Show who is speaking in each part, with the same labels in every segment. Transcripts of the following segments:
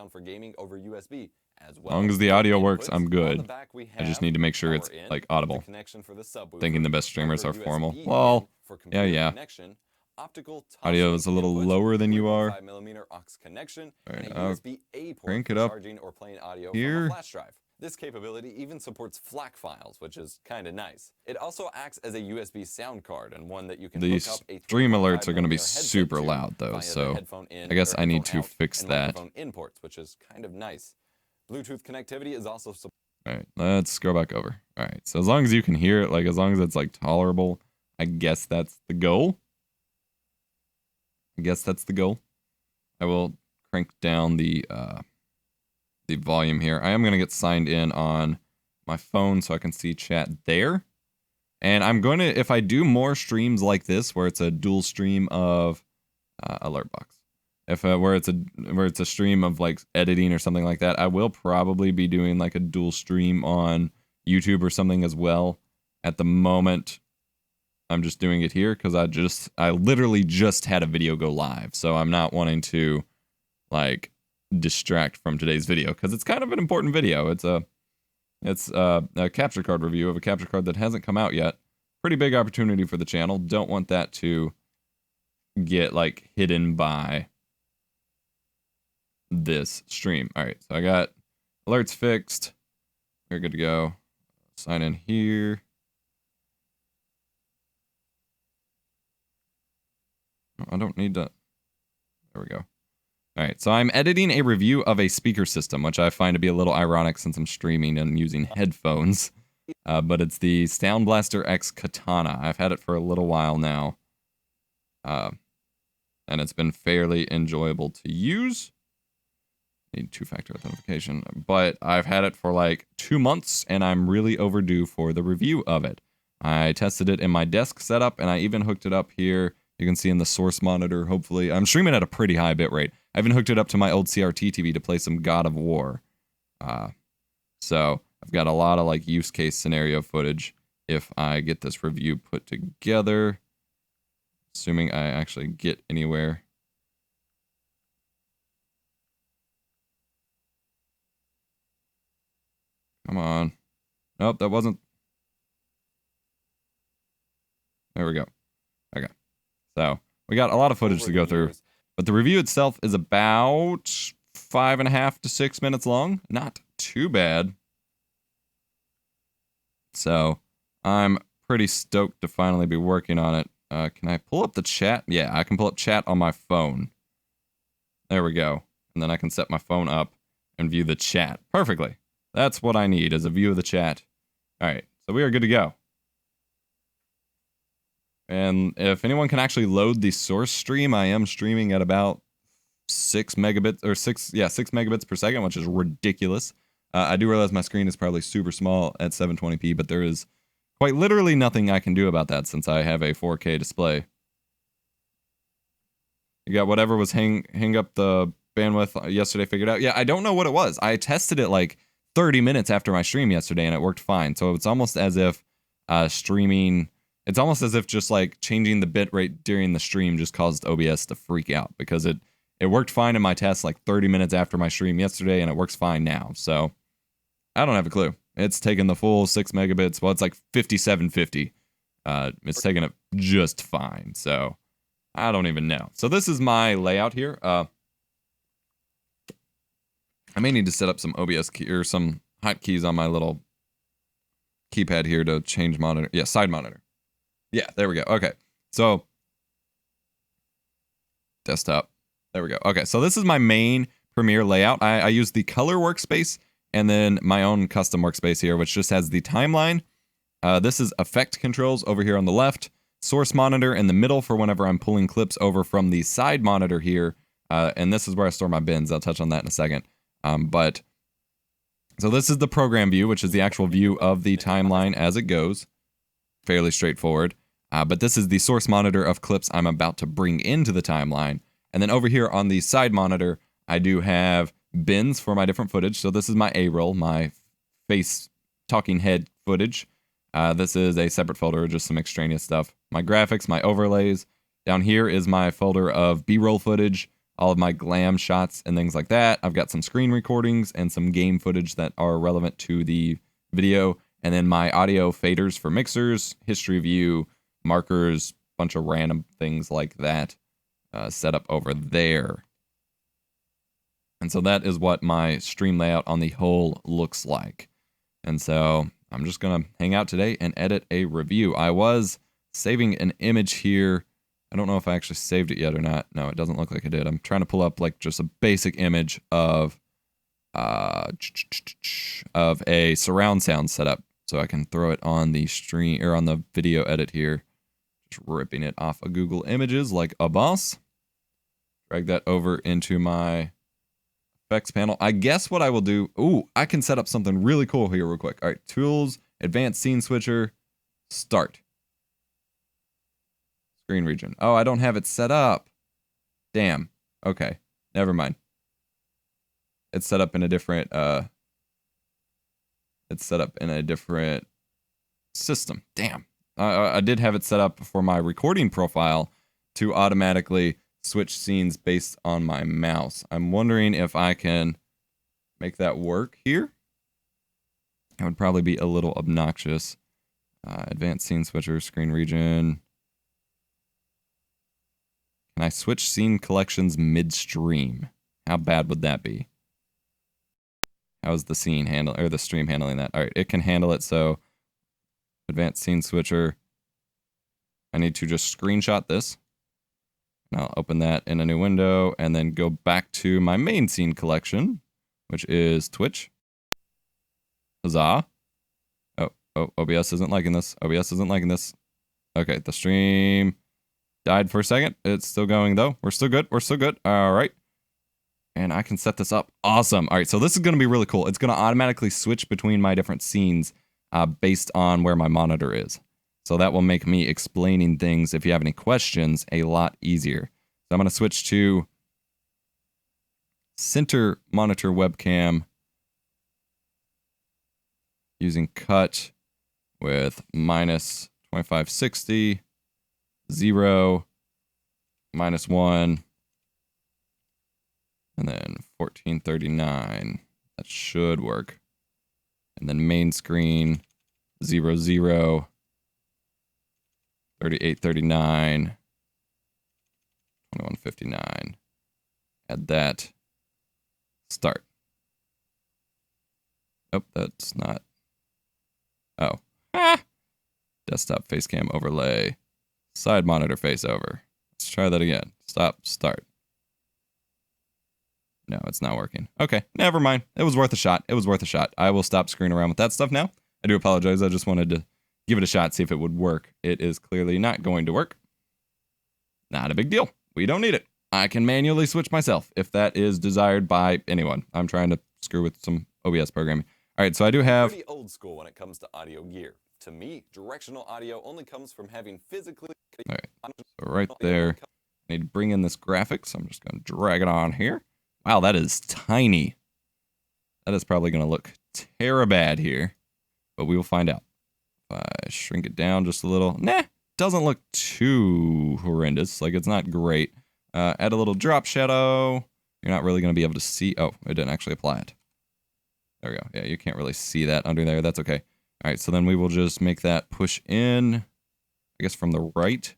Speaker 1: down for gaming over USB as well.
Speaker 2: As long as the audio works, I'm
Speaker 1: On the
Speaker 2: good.
Speaker 1: back, we
Speaker 2: I just
Speaker 1: have
Speaker 2: need to make sure
Speaker 1: power
Speaker 2: it's
Speaker 1: in,
Speaker 2: like
Speaker 1: the
Speaker 2: audible.
Speaker 1: connection for the subwoofer,
Speaker 2: Thinking the best streamers
Speaker 1: over
Speaker 2: are formal.
Speaker 1: USB
Speaker 2: Well,
Speaker 1: in for computer
Speaker 2: yeah.
Speaker 1: connection, optical
Speaker 2: Audio is a little
Speaker 1: inputs,
Speaker 2: lower than you are.
Speaker 1: 3.5mm aux connection,
Speaker 2: All right,
Speaker 1: and a USB-A port
Speaker 2: crank
Speaker 1: for
Speaker 2: it up
Speaker 1: charging or playing audio
Speaker 2: here.
Speaker 1: from a flash drive. This capability even supports FLAC files, which is kind of nice. It also acts as a USB sound card and one that you can
Speaker 2: These
Speaker 1: hook up a
Speaker 2: stream alerts are going to be
Speaker 1: 3.5mm headset
Speaker 2: super
Speaker 1: to
Speaker 2: loud though,
Speaker 1: via the
Speaker 2: so
Speaker 1: headphone in
Speaker 2: I guess
Speaker 1: or
Speaker 2: I need
Speaker 1: headphone
Speaker 2: to
Speaker 1: out
Speaker 2: fix
Speaker 1: and
Speaker 2: that.
Speaker 1: microphone in ports, which is kind of nice. Bluetooth connectivity is also supported.
Speaker 2: All right, let's go back over. All right, so as long as you can hear it, like as long as it's like tolerable, I guess that's the goal. I will crank down the volume here. I am going to get signed in on my phone so I can see chat there. And I'm going to, if I do more streams like this, where it's a dual stream of alert box, where it's a stream of like editing or something like that, I will probably be doing like a dual stream on YouTube or something as well. At the moment, I'm just doing it here because I literally just had a video go live, so I'm not wanting to like distract from today's video because it's kind of an important video. It's a capture card review of a capture card that hasn't come out yet. Pretty big opportunity for the channel. Don't want that to get like hidden by this stream. All right, so I got alerts fixed. We're good to go. Sign in here. I don't need to. There we go. All right, so I'm editing a review of a speaker system, which I find to be a little ironic since I'm streaming and using headphones. But it's the Sound Blaster X Katana. I've had it for a little while now. And it's been fairly enjoyable to use. Need two-factor authentication. But I've had it for like 2 months, and I'm really overdue for the review of it. I tested it in my desk setup, and I even hooked it up here. You can see in the source monitor, hopefully. I'm streaming at a pretty high bitrate. I even hooked it up to my old CRT TV to play some God of War. So I've got a lot of like use case scenario footage if I get this review put together. Assuming I actually get anywhere. Come on. Nope, that wasn't. There we go. Okay. So we got a lot of footage to go through, but the review itself is about 5.5 to 6 minutes long. Not too bad. So I'm pretty stoked to finally be working on it. Can I pull up the chat? Yeah, I can pull up chat on my phone. There we go. And then I can set my phone up and view the chat perfectly. That's what I need, is a view of the chat. All right, so we are good to go. And if anyone can actually load the source stream, I am streaming at about 6 megabits or 6 megabits per second, which is ridiculous. I do realize my screen is probably super small at 720p, but there is quite literally nothing I can do about that since I have a 4K display. You got whatever was hang up the bandwidth yesterday figured out. Yeah, I don't know what it was. I tested it like 30 minutes after my stream yesterday and it worked fine. So it's almost as if streaming, it's almost as if just like changing the bit rate during the stream just caused OBS to freak out, because it worked fine in my test like 30 minutes after my stream yesterday and it works fine now. So I don't have a clue. It's taken the full 6 megabits. Well, it's like 5750. It's taking it just fine. So I don't even know. So this is my layout here. I may need to set up some OBS key or some hotkeys on my little keypad here to change monitor. Yeah, side monitor. Yeah, there we go. Okay. So desktop. There we go. Okay, so this is my main Premiere layout. I use the color workspace and then my own custom workspace here, which just has the timeline. This is effect controls over here on the left, source monitor in the middle for whenever I'm pulling clips over from the side monitor here. And this is where I store my bins. I'll touch on that in a second. So this is the program view, which is the actual view of the timeline as it goes. Fairly straightforward. But this is the source monitor of clips I'm about to bring into the timeline. And then over here on the side monitor, I do have bins for my different footage. So this is my A-roll, my face talking head footage. This is a separate folder, just some extraneous stuff. My graphics, my overlays. Down here is my folder of B-roll footage. all of my glam shots and things like that. I've got some screen recordings and some game footage that are relevant to the video. And then my audio faders for mixers, history view, markers, bunch of random things like that set up over there. And so that is what my stream layout on the whole looks like. And so I'm just going to hang out today and edit a review. I was saving an image here. I don't know if I actually saved it yet or not. No, it doesn't look like I did. I'm trying to pull up like just a basic image of a surround sound setup so I can throw it on the stream or on the video edit here. Just ripping it off of Google Images like a boss. Drag that over into my effects panel. I guess what I will do, ooh, I can set up something really cool here real quick. All right, tools, advanced scene switcher, start. Screen region. Oh, I don't have it set up. Damn. Okay, never mind. It's set up in a different, system. Damn. I did have it set up for my recording profile to automatically switch scenes based on my mouse. I'm wondering if I can make that work here. That would probably be a little obnoxious. Advanced scene switcher, screen region. Can I switch scene collections midstream? How bad would that be? How is the scene handle or the stream handling that? All right, it can handle it. So advanced scene switcher. I need to just screenshot this. And I'll open that in a new window and then go back to my main scene collection, which is Twitch. Huzzah. Oh, OBS isn't liking this. OBS isn't liking this. Okay, the stream died for a second. It's still going though. We're still good. We're still good. All right. And I can set this up. Awesome. All right, so this is going to be really cool. It's going to automatically switch between my different scenes based on where my monitor is. So that will make me explaining things, if you have any questions, a lot easier. So I'm going to switch to center monitor webcam using cut with minus 2560, 0, -1, and then 1439. That should work. And then main screen 0, 0. 3839, 2159. Add that. Start. Oh, that's not. Oh. Ah! Desktop face cam overlay. Side monitor face over. Let's try that again. Stop. Start. No, it's not working. Okay, never mind. It was worth a shot. It was worth a shot. I will stop screwing around with that stuff now. I do apologize. I just wanted to give it a shot, see if it would work. It is clearly not going to work. Not a big deal. We don't need it. I can manually switch myself if that is desired by anyone. I'm trying to screw with some OBS programming. All right, so I do have...
Speaker 1: Pretty old school when it comes to audio gear. To me, directional audio only comes from having physically...
Speaker 2: All right, so right there, I need to bring in this graphic, so I'm just going to drag it on here. Wow, that is tiny. That is probably going to look terribad here, but we will find out. I shrink it down just a little. Nah, doesn't look too horrendous. Like, it's not great. Add a little drop shadow. You're not really going to be able to see. Oh, it didn't actually apply it. There we go. Yeah, you can't really see that under there. That's okay. All right, so then we will just make that push in, I guess, from the right.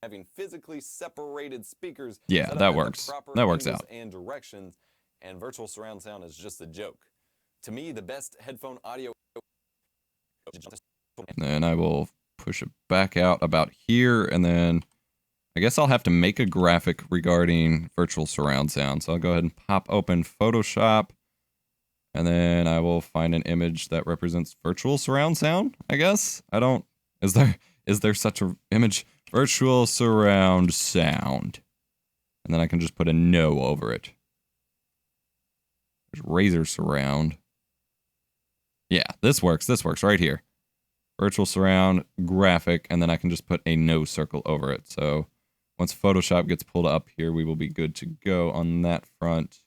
Speaker 1: Having physically separated speakers.
Speaker 2: Yeah, that works. That works out.
Speaker 1: And directions, and virtual surround sound is just a joke. To me, the best headphone audio.
Speaker 2: And then I will push it back out about here, and then I guess I'll have to make a graphic regarding virtual surround sound. So I'll go ahead and pop open Photoshop, and then I will find an image that represents virtual surround sound, I guess. I don't... Is there such an image? Virtual surround sound. And then I can just put a no over it. There's Razer surround. Yeah, this works. This works right here. Virtual surround graphic, and then I can just put a no circle over it. So once Photoshop gets pulled up here, we will be good to go on that front.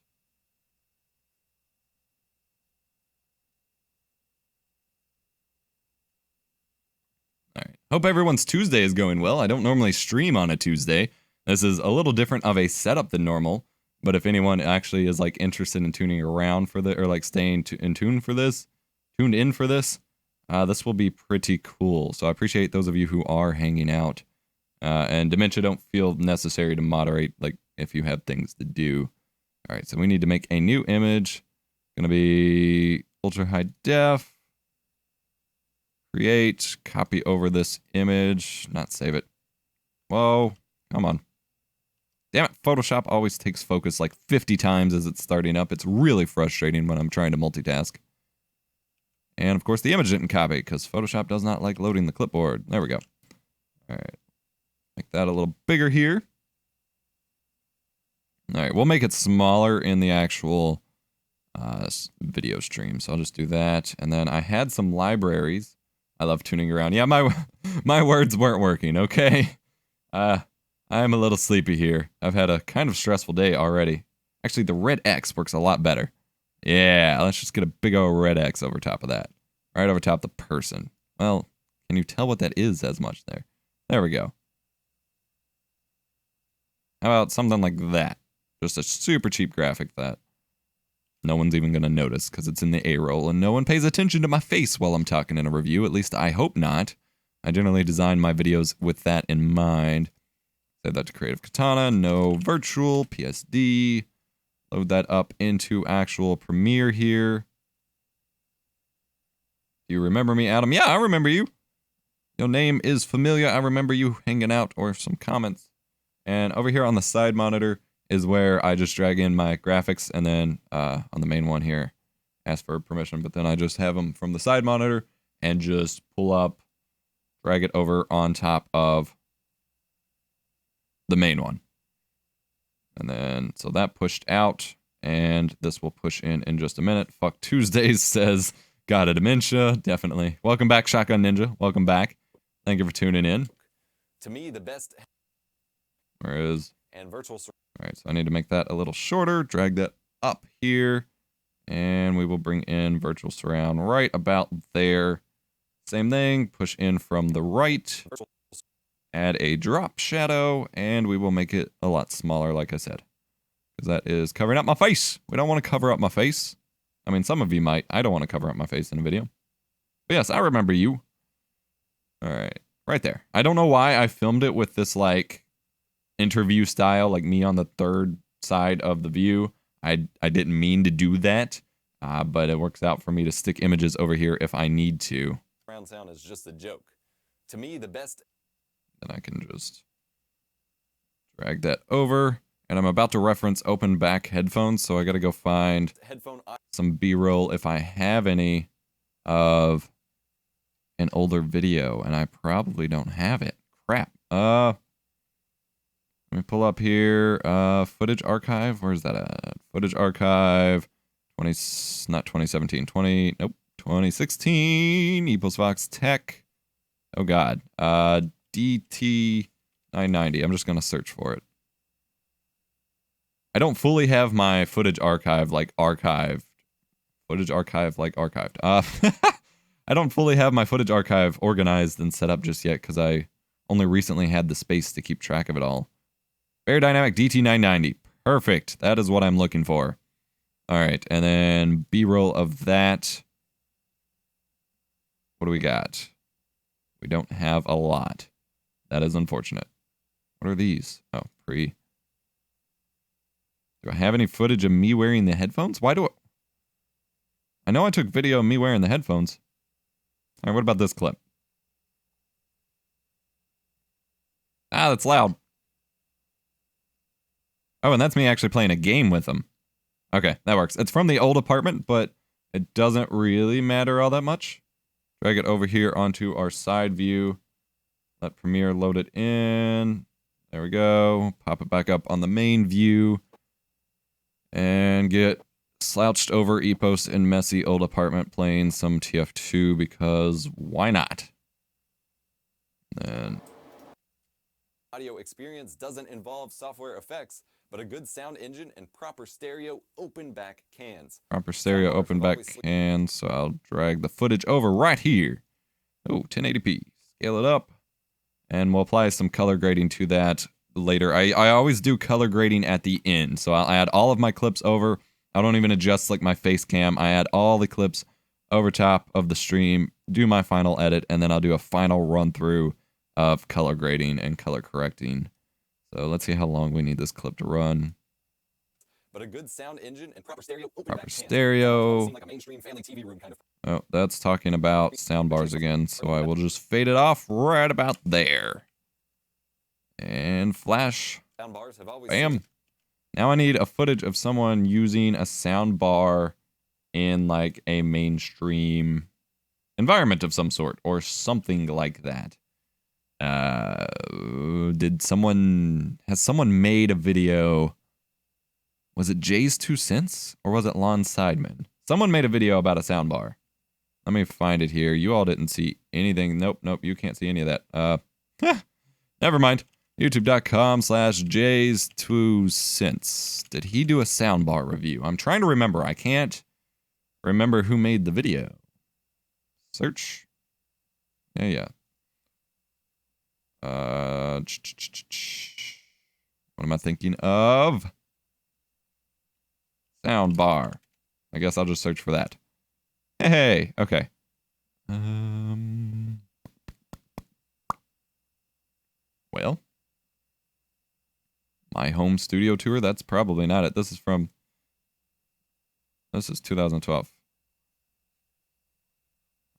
Speaker 2: All right. Hope everyone's Tuesday is going well. I don't normally stream on a Tuesday, This is a little different of a setup than normal, but if anyone actually is like interested in tuning around for the, or like staying in tune for this, tuned in for this, this will be pretty cool. So I appreciate those of you who are hanging out. And Dementia, don't feel necessary to moderate, like if you have things to do. All right, so we need to make a new image. Gonna be ultra high def. Create, copy over this image, not save it. Whoa, come on. Damn it, Photoshop always takes focus like 50 times as it's starting up. It's really frustrating when I'm trying to multitask. And of course the image didn't copy because Photoshop does not like loading the clipboard. There we go. All right, make that a little bigger here. All right, we'll make it smaller in the actual video stream. So I'll just do that. And then I had some libraries. I love tuning around. Yeah, my words weren't working, okay? I'm a little sleepy here. I've had a kind of stressful day already. Actually, the red X works a lot better. Yeah, let's just get a big old red X over top of that. Right over top the person. Well, can you tell what that is as much there? There we go. How about something like that? Just a super cheap graphic that no one's even going to notice because it's in the A-roll and no one pays attention to my face while I'm talking in a review. At least I hope not. I generally design my videos with that in mind. Set that to Creative Katana. No virtual. PSD. Load that up into actual Premiere here. Do you remember me, Adam? Yeah, I remember you. Your name is familiar. I remember you hanging out or some comments. And over here on the side monitor is where I just drag in my graphics, and then on the main one here, ask for permission, but then I just have them from the side monitor and just pull up, drag it over on top of the main one. And then, so that pushed out, and this will push in just a minute. Fuck Tuesdays says, got a dementia, definitely. Welcome back, Shotgun Ninja, welcome back. Thank you for tuning in.
Speaker 1: To me, the best...
Speaker 2: Where is...
Speaker 1: And virtual...
Speaker 2: All right, so I need to make that a little shorter, drag that up here, and we will bring in virtual surround right about there. Same thing, push in from the right, add a drop shadow, and we will make it a lot smaller, like I said, because that is covering up my face. We don't want to cover up my face. I mean, some of you might. I don't want to cover up my face in a video. But yes, I remember you. All right, right there. I don't know why I filmed it with this, like, interview style, like me on the third side of the view. I didn't mean to do that, but it works out for me to stick images over here if I need to.
Speaker 1: Surround sound is just a joke. To me, the best...
Speaker 2: Then I can just drag that over, and I'm about to reference open back headphones, so I gotta go find some B-roll if I have any of an older video, and I probably don't have it. Crap. Let me pull up here, footage archive, where's that at? Footage archive, not 2017, 2016, EposVox Tech, oh god, DT990, I'm just gonna search for it. I don't fully have my footage archive, like archived, footage archive, like archived, I don't fully have my footage archive organized and set up just yet, because I only recently had the space to keep track of it all. Very dynamic DT990. Perfect. That is what I'm looking for. All right, and then B-roll of that. What do we got? We don't have a lot. That is unfortunate. What are these? Oh, pre. Do I have any footage of me wearing the headphones? Why do I know I took video of me wearing the headphones. All right, what about this clip? Ah, that's loud. Oh, and that's me actually playing a game with them. Okay, that works. It's from the old apartment, but it doesn't really matter all that much. Drag it over here onto our side view. Let Premiere load it in. There we go. Pop it back up on the main view. And get slouched over Epos in messy old apartment playing some TF2 because why not? And
Speaker 1: audio experience doesn't involve software effects, but a good sound engine and proper stereo open back cans.
Speaker 2: Proper stereo open back cans, so I'll drag the footage over right here. Oh, 1080p. Scale it up, and we'll apply some color grading to that later. I always do color grading at the end. So I'll add all of my clips over. I don't even adjust like my face cam. I add all the clips over top of the stream, do my final edit, and then I'll do a final run through of color grading and color correcting. So let's see how long we need this clip to run.
Speaker 1: But a good sound engine and proper stereo.
Speaker 2: Proper stereo.
Speaker 1: Like a mainstream family TV room kind of.
Speaker 2: Oh, that's talking about sound bars again. So I will just fade it off right about there. And flash.
Speaker 1: Sound bars have always
Speaker 2: Bam. Now I need a footage of someone using a sound bar in like a mainstream environment of some sort or something like that. Has someone made a video? Was it Jay's 2 cents or was it Lon Sideman? Someone made a video about a soundbar. Let me find it here. You all didn't see anything. Nope, you can't see any of that. Never mind. YouTube.com/Jay's 2 cents. Did he do a soundbar review? I'm trying to remember. I can't remember who made the video. Search. Yeah. What am I thinking of? Soundbar. I guess I'll just search for that. Hey, okay. Well, my home studio tour. That's probably not it. This is 2012.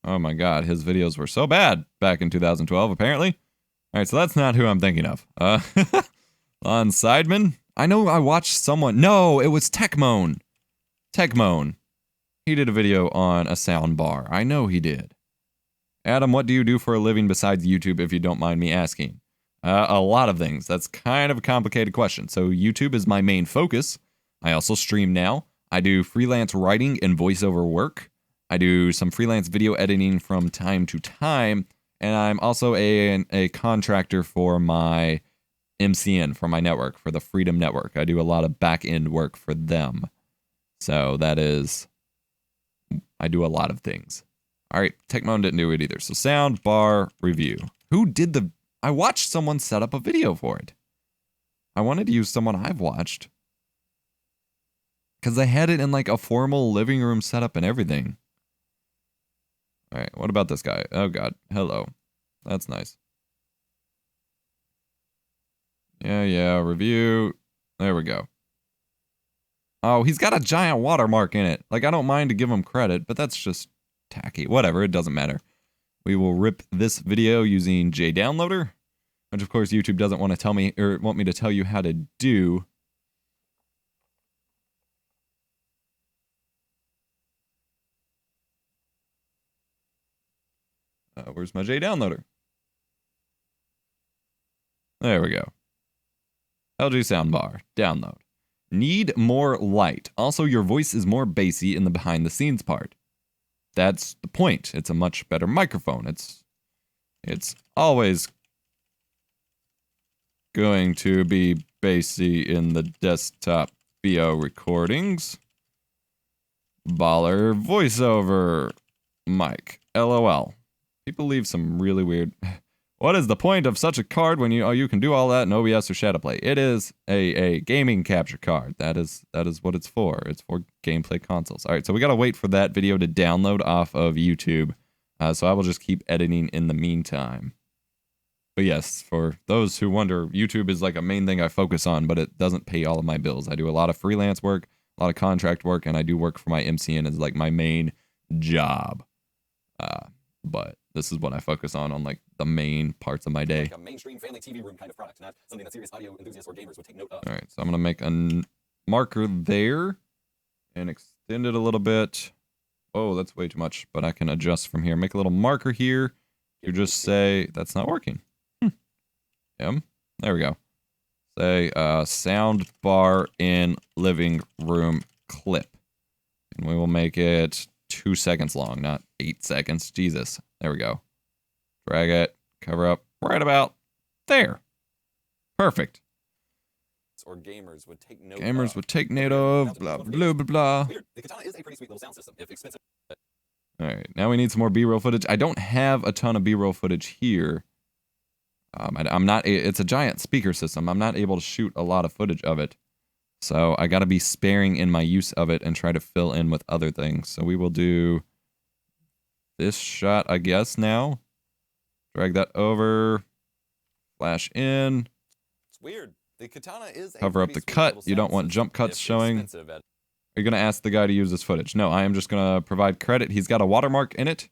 Speaker 2: Oh my God, his videos were so bad back in 2012. Apparently. All right, so that's not who I'm thinking of. Lon Sideman. I know I watched someone. No, it was Techmoan. Techmoan. He did a video on a sound bar. I know he did. Adam, what do you do for a living besides YouTube, if you don't mind me asking? A lot of things. That's kind of a complicated question. So YouTube is my main focus. I also stream now. I do freelance writing and voiceover work. I do some freelance video editing from time to time. And I'm also a contractor for my MCN, for my network, for the Freedom Network. I do a lot of back-end work for them. So that is... I do a lot of things. All right, Techmoan didn't do it either. So sound bar review. Who did the... I watched someone set up a video for it. I wanted to use someone I've watched. Because they had it in like a formal living room setup and everything. All right, what about this guy? Oh, God. Hello. That's nice. Yeah, review. There we go. Oh, he's got a giant watermark in it. Like, I don't mind to give him credit, but that's just tacky. Whatever, it doesn't matter. We will rip this video using JDownloader, which of course YouTube doesn't want to tell me, or want me to tell you how to do. Where's my JDownloader? There we go. LG soundbar, download. Need more light. Also, your voice is more bassy in the behind the scenes part. That's the point. It's a much better microphone. It's always going to be bassy in the desktop VO recordings. Baller voiceover mic. LOL. People leave some really weird... What is the point of such a card when you can do all that in OBS or Shadowplay? It is a gaming capture card. That is what it's for. It's for gameplay consoles. All right, so we got to wait for that video to download off of YouTube. So I will just keep editing in the meantime. But yes, for those who wonder, YouTube is like a main thing I focus on, but it doesn't pay all of my bills. I do a lot of freelance work, a lot of contract work, and I do work for my MCN as like my main job. But this is what I focus on like the main parts of my day.
Speaker 1: Like a mainstream family TV room kind of product, not something that serious audio enthusiasts or gamers would take note of.
Speaker 2: All right, so I'm gonna make a marker there and extend it a little bit. Oh, that's way too much, but I can adjust from here. Make a little marker here. You just say that's not working. There we go. Say sound bar in living room clip, and we will make it 2 seconds long, not 8 seconds. Jesus. There we go. Drag it, cover up right about there. Perfect.
Speaker 1: Or gamers would take note
Speaker 2: of. Blah, blah, blah, blah.
Speaker 1: The Katana is a pretty sweet little sound system, if expensive.
Speaker 2: All right, now we need some more B-roll footage. I don't have a ton of B-roll footage here. I'm not. It's a giant speaker system. I'm not able to shoot a lot of footage of it, so I got to be sparing in my use of it and try to fill in with other things. So we will do this shot, I guess. Now, drag that over, flash in.
Speaker 1: It's weird. The Katana is
Speaker 2: cover up the cut. You don't want jump cuts showing. You're gonna ask the guy to use this footage. No, I am just gonna provide credit. He's got a watermark in it.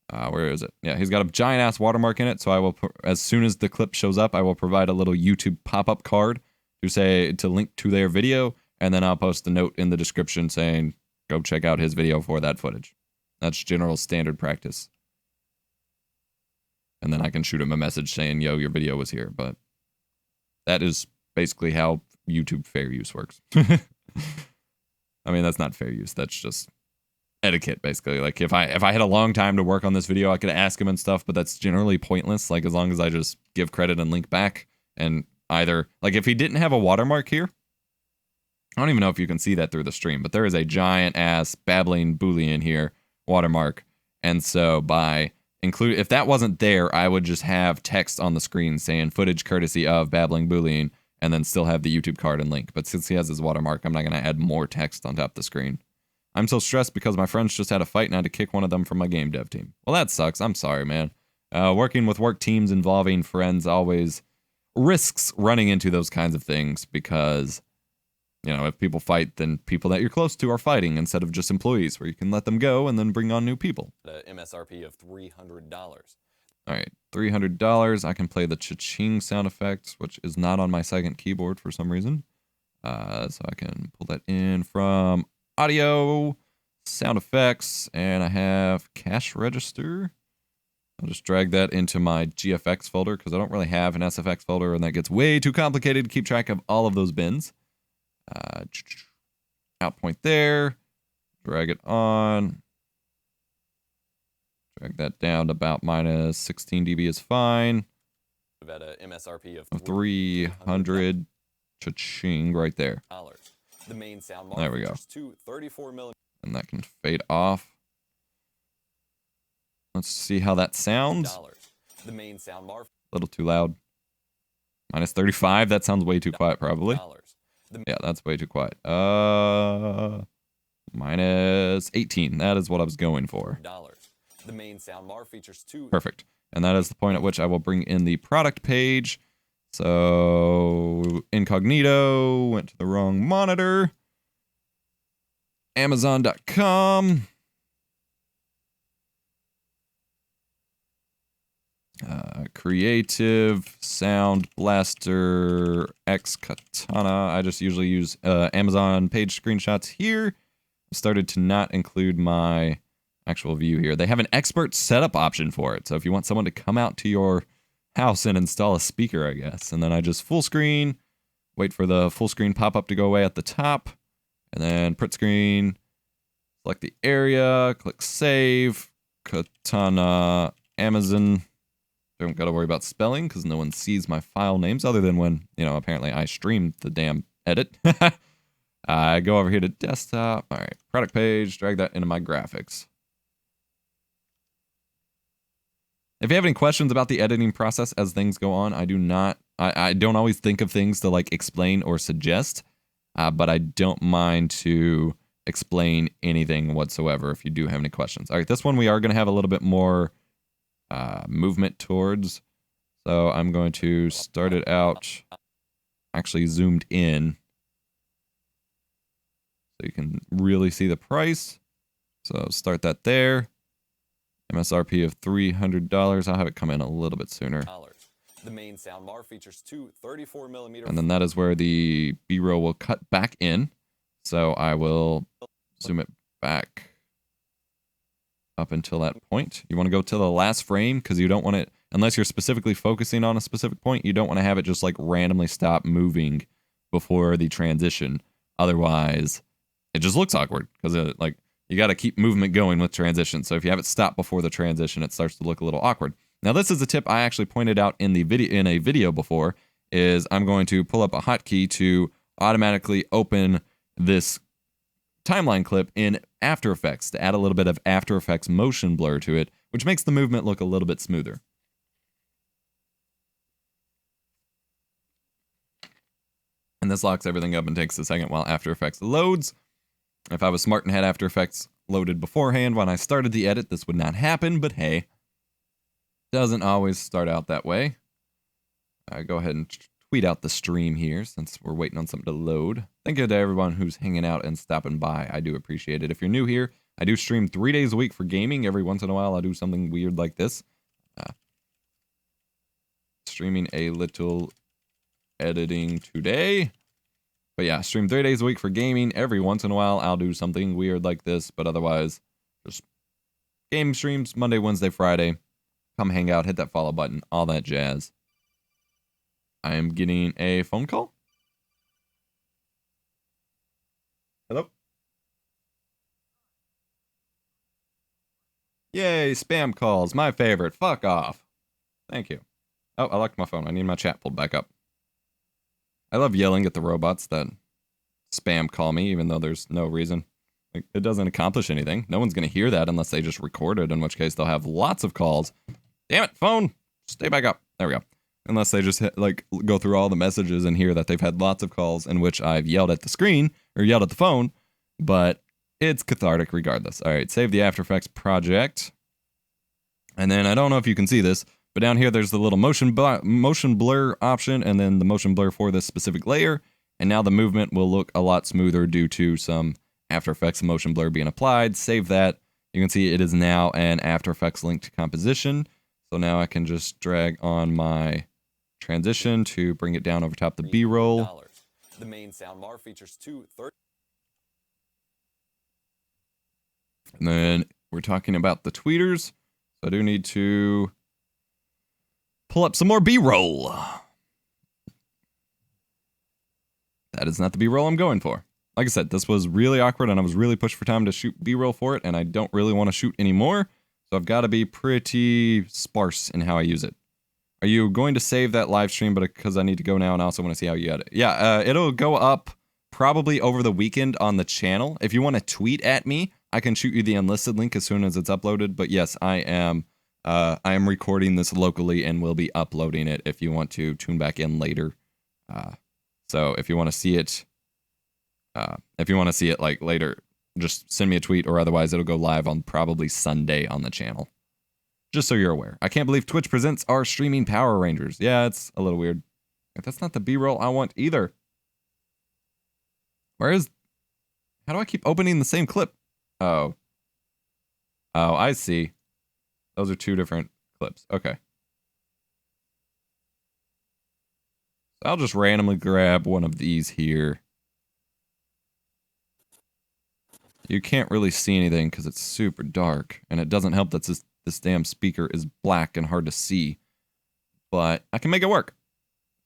Speaker 2: Where is it? Yeah, he's got a giant ass watermark in it. So I will, as soon as the clip shows up, I will provide a little YouTube pop-up card to link to their video, and then I'll post a note in the description saying, go check out his video for that footage. That's general standard practice. And then I can shoot him a message saying, yo, your video was here. But that is basically how YouTube fair use works. I mean, that's not fair use. That's just etiquette, basically. Like, if I had a long time to work on this video, I could ask him and stuff, but that's generally pointless. Like, as long as I just give credit and link back, and either, like, if he didn't have a watermark here, I don't even know if you can see that through the stream, but there is a giant ass babbling Boolean here watermark, and so if that wasn't there, I would just have text on the screen saying footage courtesy of babbling Boolean, and then still have the YouTube card and link. But since he has his watermark, I'm not going to add more text on top of the screen. I'm so stressed because my friends just had a fight and I had to kick one of them from my game dev team. Well, that sucks. I'm sorry, man. Working with work teams involving friends always risks running into those kinds of things because, you know, if people fight, then people that you're close to are fighting instead of just employees where you can let them go and then bring on new people.
Speaker 1: The MSRP of $300.
Speaker 2: All right, $300. I can play the cha-ching sound effects, which is not on my second keyboard for some reason. So I can pull that in from audio, sound effects, and I have cash register. I'll just drag that into my GFX folder because I don't really have an SFX folder, and that gets way too complicated to keep track of all of those bins. Out point there, drag it on. Drag that down to about minus 16 dB is fine.
Speaker 1: At a MSRP of
Speaker 2: 300 cha-ching right there.
Speaker 1: The main sound
Speaker 2: there we go.
Speaker 1: 34 mm.
Speaker 2: And that can fade off. Let's see how that sounds.
Speaker 1: The main sound
Speaker 2: a little too loud. Minus 35. That sounds way too quiet, probably. Yeah, that's way too quiet. Minus 18. That is what I was going for.
Speaker 1: The main soundbar features
Speaker 2: Perfect. And that is the point at which I will bring in the product page. So, incognito, went to the wrong monitor. Amazon.com. Creative Sound Blaster X Katana. I just usually use Amazon page screenshots here. Started to not include my actual view here. They have an expert setup option for it. So if you want someone to come out to your house and install a speaker, I guess. And then I just full screen, wait for the full screen pop-up to go away at the top, and then print screen, select the area, click save, Katana, Amazon. Don't gotta worry about spelling because no one sees my file names other than when, you know, apparently I streamed the damn edit. I go over here to desktop. All right, product page, drag that into my graphics. If you have any questions about the editing process as things go on, I don't always think of things to like explain or suggest, but I don't mind to explain anything whatsoever if you do have any questions. All right, this one we are going to have a little bit more movement towards. So I'm going to start it out actually zoomed in so you can really see the price. So start that there. MSRP of $300. I'll have it come in a little bit sooner.
Speaker 1: The main soundbar features two 34mm.
Speaker 2: And then that is where the B-roll will cut back in. So I will zoom it back up until that point. You want to go to the last frame because you don't want it, unless you're specifically focusing on a specific point, you don't want to have it just like randomly stop moving before the transition. Otherwise, it just looks awkward because like you got to keep movement going with transition. So if you have it stop before the transition, it starts to look a little awkward. Now, this is a tip I actually pointed out in a video before, is I'm going to pull up a hotkey to automatically open this timeline clip in After Effects to add a little bit of After Effects motion blur to it, which makes the movement look a little bit smoother. And this locks everything up and takes a second while After Effects loads. If I was smart and had After Effects loaded beforehand when I started the edit, this would not happen, but hey, doesn't always start out that way. Go ahead and tweet out the stream here since we're waiting on something to load. Thank you to everyone who's hanging out and stopping by. I do appreciate it. If you're new here, I do stream 3 days a week for gaming. Every once in a while, I'll do something weird like this. Streaming a little editing today. But yeah, stream 3 days a week for gaming. Every once in a while, I'll do something weird like this. But otherwise, just game streams Monday, Wednesday, Friday. Come hang out, hit that follow button, all that jazz. I am getting a phone call. Hello? Yay, spam calls, my favorite. Fuck off. Thank you. Oh, I locked my phone. I need my chat pulled back up. I love yelling at the robots that spam call me, even though there's no reason. Like, it doesn't accomplish anything. No one's going to hear that unless they just record it, in which case they'll have lots of calls. Damn it, phone! Stay back up. There we go. Unless they just, like, go through all the messages and hear that they've had lots of calls in which I've yelled at the screen, or yelled at the phone, but it's cathartic regardless. Alright, save the After Effects project. And then, I don't know if you can see this, but down here there's the little motion blur option, and then the motion blur for this specific layer, and now the movement will look a lot smoother due to some After Effects motion blur being applied. Save that. You can see it is now an After Effects linked composition, so now I can just drag on my transition to bring it down over top the B-roll.
Speaker 1: The main soundbar features
Speaker 2: And then we're talking about the tweeters, so I do need to pull up some more B-roll. That is not the B-roll I'm going for. Like I said, this was really awkward and I was really pushed for time to shoot B-roll for it, and I don't really want to shoot anymore, so I've got to be pretty sparse in how I use it. Are you going to save that live stream, but because I need to go now and I also want to see how you edit? Yeah, it'll go up probably over the weekend on the channel. If you want to tweet at me, I can shoot you the unlisted link as soon as it's uploaded, but yes, I am recording this locally and will be uploading it if you want to tune back in later. So if you want to see it, like later, just send me a tweet, or otherwise it'll go live on probably Sunday on the channel. Just so you're aware. I can't believe Twitch presents our streaming Power Rangers. Yeah, it's a little weird. That's not the B-roll I want either. How do I keep opening the same clip? Oh, I see. Those are two different clips. Okay. I'll just randomly grab one of these here. You can't really see anything because it's super dark, and it doesn't help that this damn speaker is black and hard to see. But I can make it work.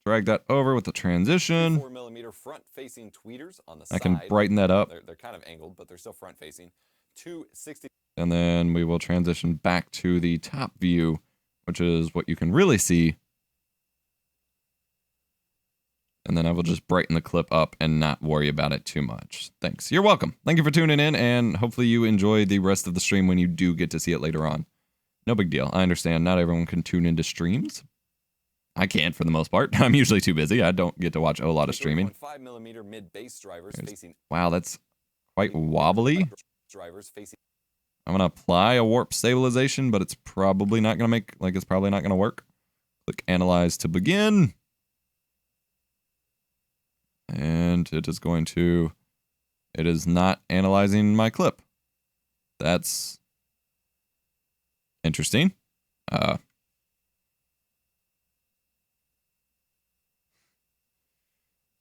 Speaker 2: Drag that over with the transition.
Speaker 1: 4mm front-facing tweeters on the
Speaker 2: I can brighten that up.
Speaker 1: They're kind of angled, but they're still front-facing. 260.
Speaker 2: And then we will transition back to the top view, which is what you can really see. And then I will just brighten the clip up and not worry about it too much. Thanks. You're welcome. Thank you for tuning in, and hopefully you enjoy the rest of the stream when you do get to see it later on. No big deal. I understand not everyone can tune into streams. I can't for the most part. I'm usually too busy. I don't get to watch a lot of streaming.
Speaker 1: 5mm mid-bass drivers facing.
Speaker 2: Wow, that's quite wobbly. I'm gonna apply a warp stabilization, but it's probably not gonna it's probably not gonna work. Click Analyze to begin. And it is not analyzing my clip. That's interesting.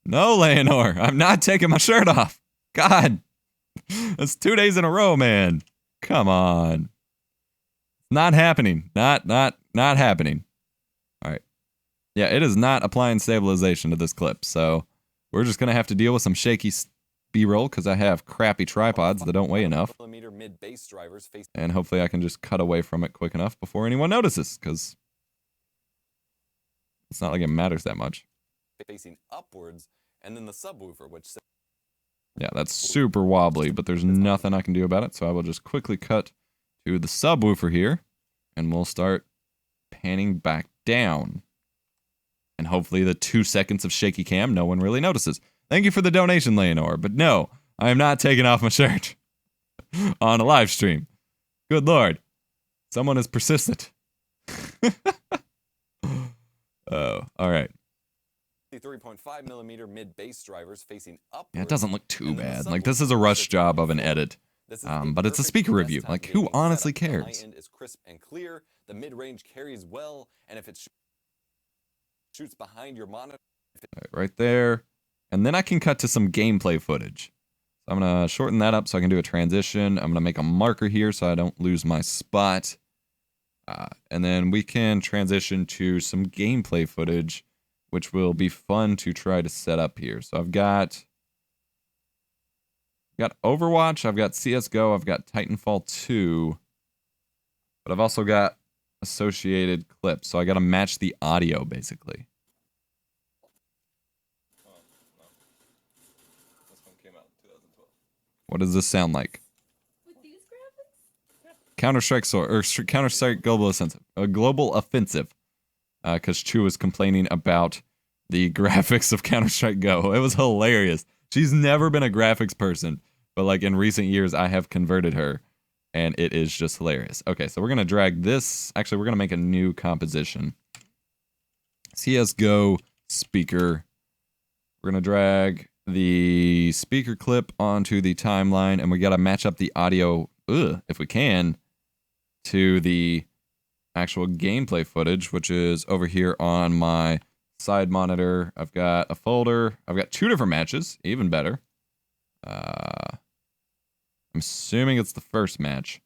Speaker 2: No, Leonore, I'm not taking my shirt off. God, that's 2 days in a row, man. Come on. Not happening. Not happening. All right. Yeah, it is not applying stabilization to this clip, so we're just going to have to deal with some shaky B-roll because I have crappy tripods that don't weigh enough. And hopefully I can just cut away from it quick enough before anyone notices, because it's not like it matters that much.
Speaker 1: Facing upwards, and then the subwoofer, which...
Speaker 2: Yeah, that's super wobbly, but there's nothing I can do about it, so I will just quickly cut to the subwoofer here, and we'll start panning back down. And hopefully the 2 seconds of shaky cam, no one really notices. Thank you for the donation, Leonore. But no, I am not taking off my shirt on a live stream. Good Lord. Someone is persistent. Oh, all right.
Speaker 1: 3.5 millimeter mid bass drivers facing up.
Speaker 2: Yeah, it doesn't look too bad. Like, this is a rush job of an edit. But it's a speaker review. Like, who honestly cares?
Speaker 1: The high end is crisp and clear. The mid-range carries well, and if it shoots behind your monitor,
Speaker 2: right there. And then I can cut to some gameplay footage. So I'm gonna shorten that up so I can do a transition. I'm gonna make a marker here so I don't lose my spot. And then we can transition to some gameplay footage, which will be fun to try to set up here. So I've got Overwatch, I've got CSGO, I've got Titanfall 2, but I've also got associated clips, so I gotta match the audio, basically. What does this sound like?
Speaker 3: With these graphics?
Speaker 2: Counter-Strike Global Offensive. Because Chu was complaining about the graphics of Counter-Strike Go. It was hilarious. She's never been a graphics person, but like in recent years, I have converted her, and it is just hilarious. Okay, so we're going to drag this. Actually, we're going to make a new composition. CSGO speaker. We're going to drag the speaker clip onto the timeline, and we got to match up the audio, if we can, to the actual gameplay footage, which is over here on my side monitor. I've got a folder. I've got 2 different matches, even better. I'm assuming it's the first match,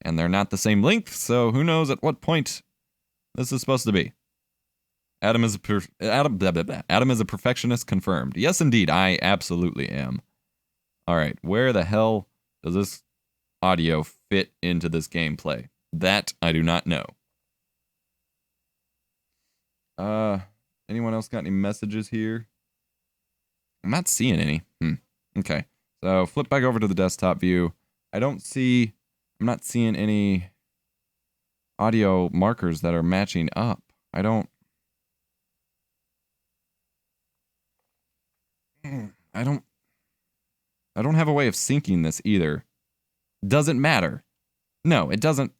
Speaker 2: and they're not the same length, so who knows at what point this is supposed to be. Adam is a perfectionist confirmed. Yes, indeed, I absolutely am. All right, where the hell does this audio fit into this gameplay? That I do not know. Anyone else got any messages here? I'm not seeing any. Okay, so flip back over to the desktop view. I'm not seeing any audio markers that are matching up. I don't have a way of syncing this either. Doesn't matter. No, it doesn't.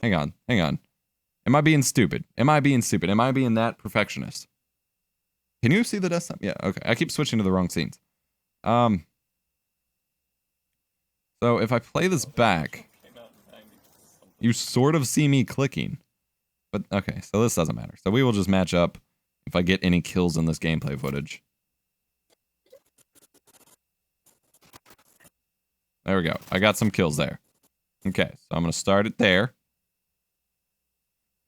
Speaker 2: Hang on. Am I being stupid? Am I being that perfectionist? Can you see the desktop? Yeah, okay. I keep switching to the wrong scenes. So if I play this back, you sort of see me clicking. But okay, so this doesn't matter. So we will just match up if I get any kills in this gameplay footage. There we go. I got some kills there. Okay, so I'm going to start it there.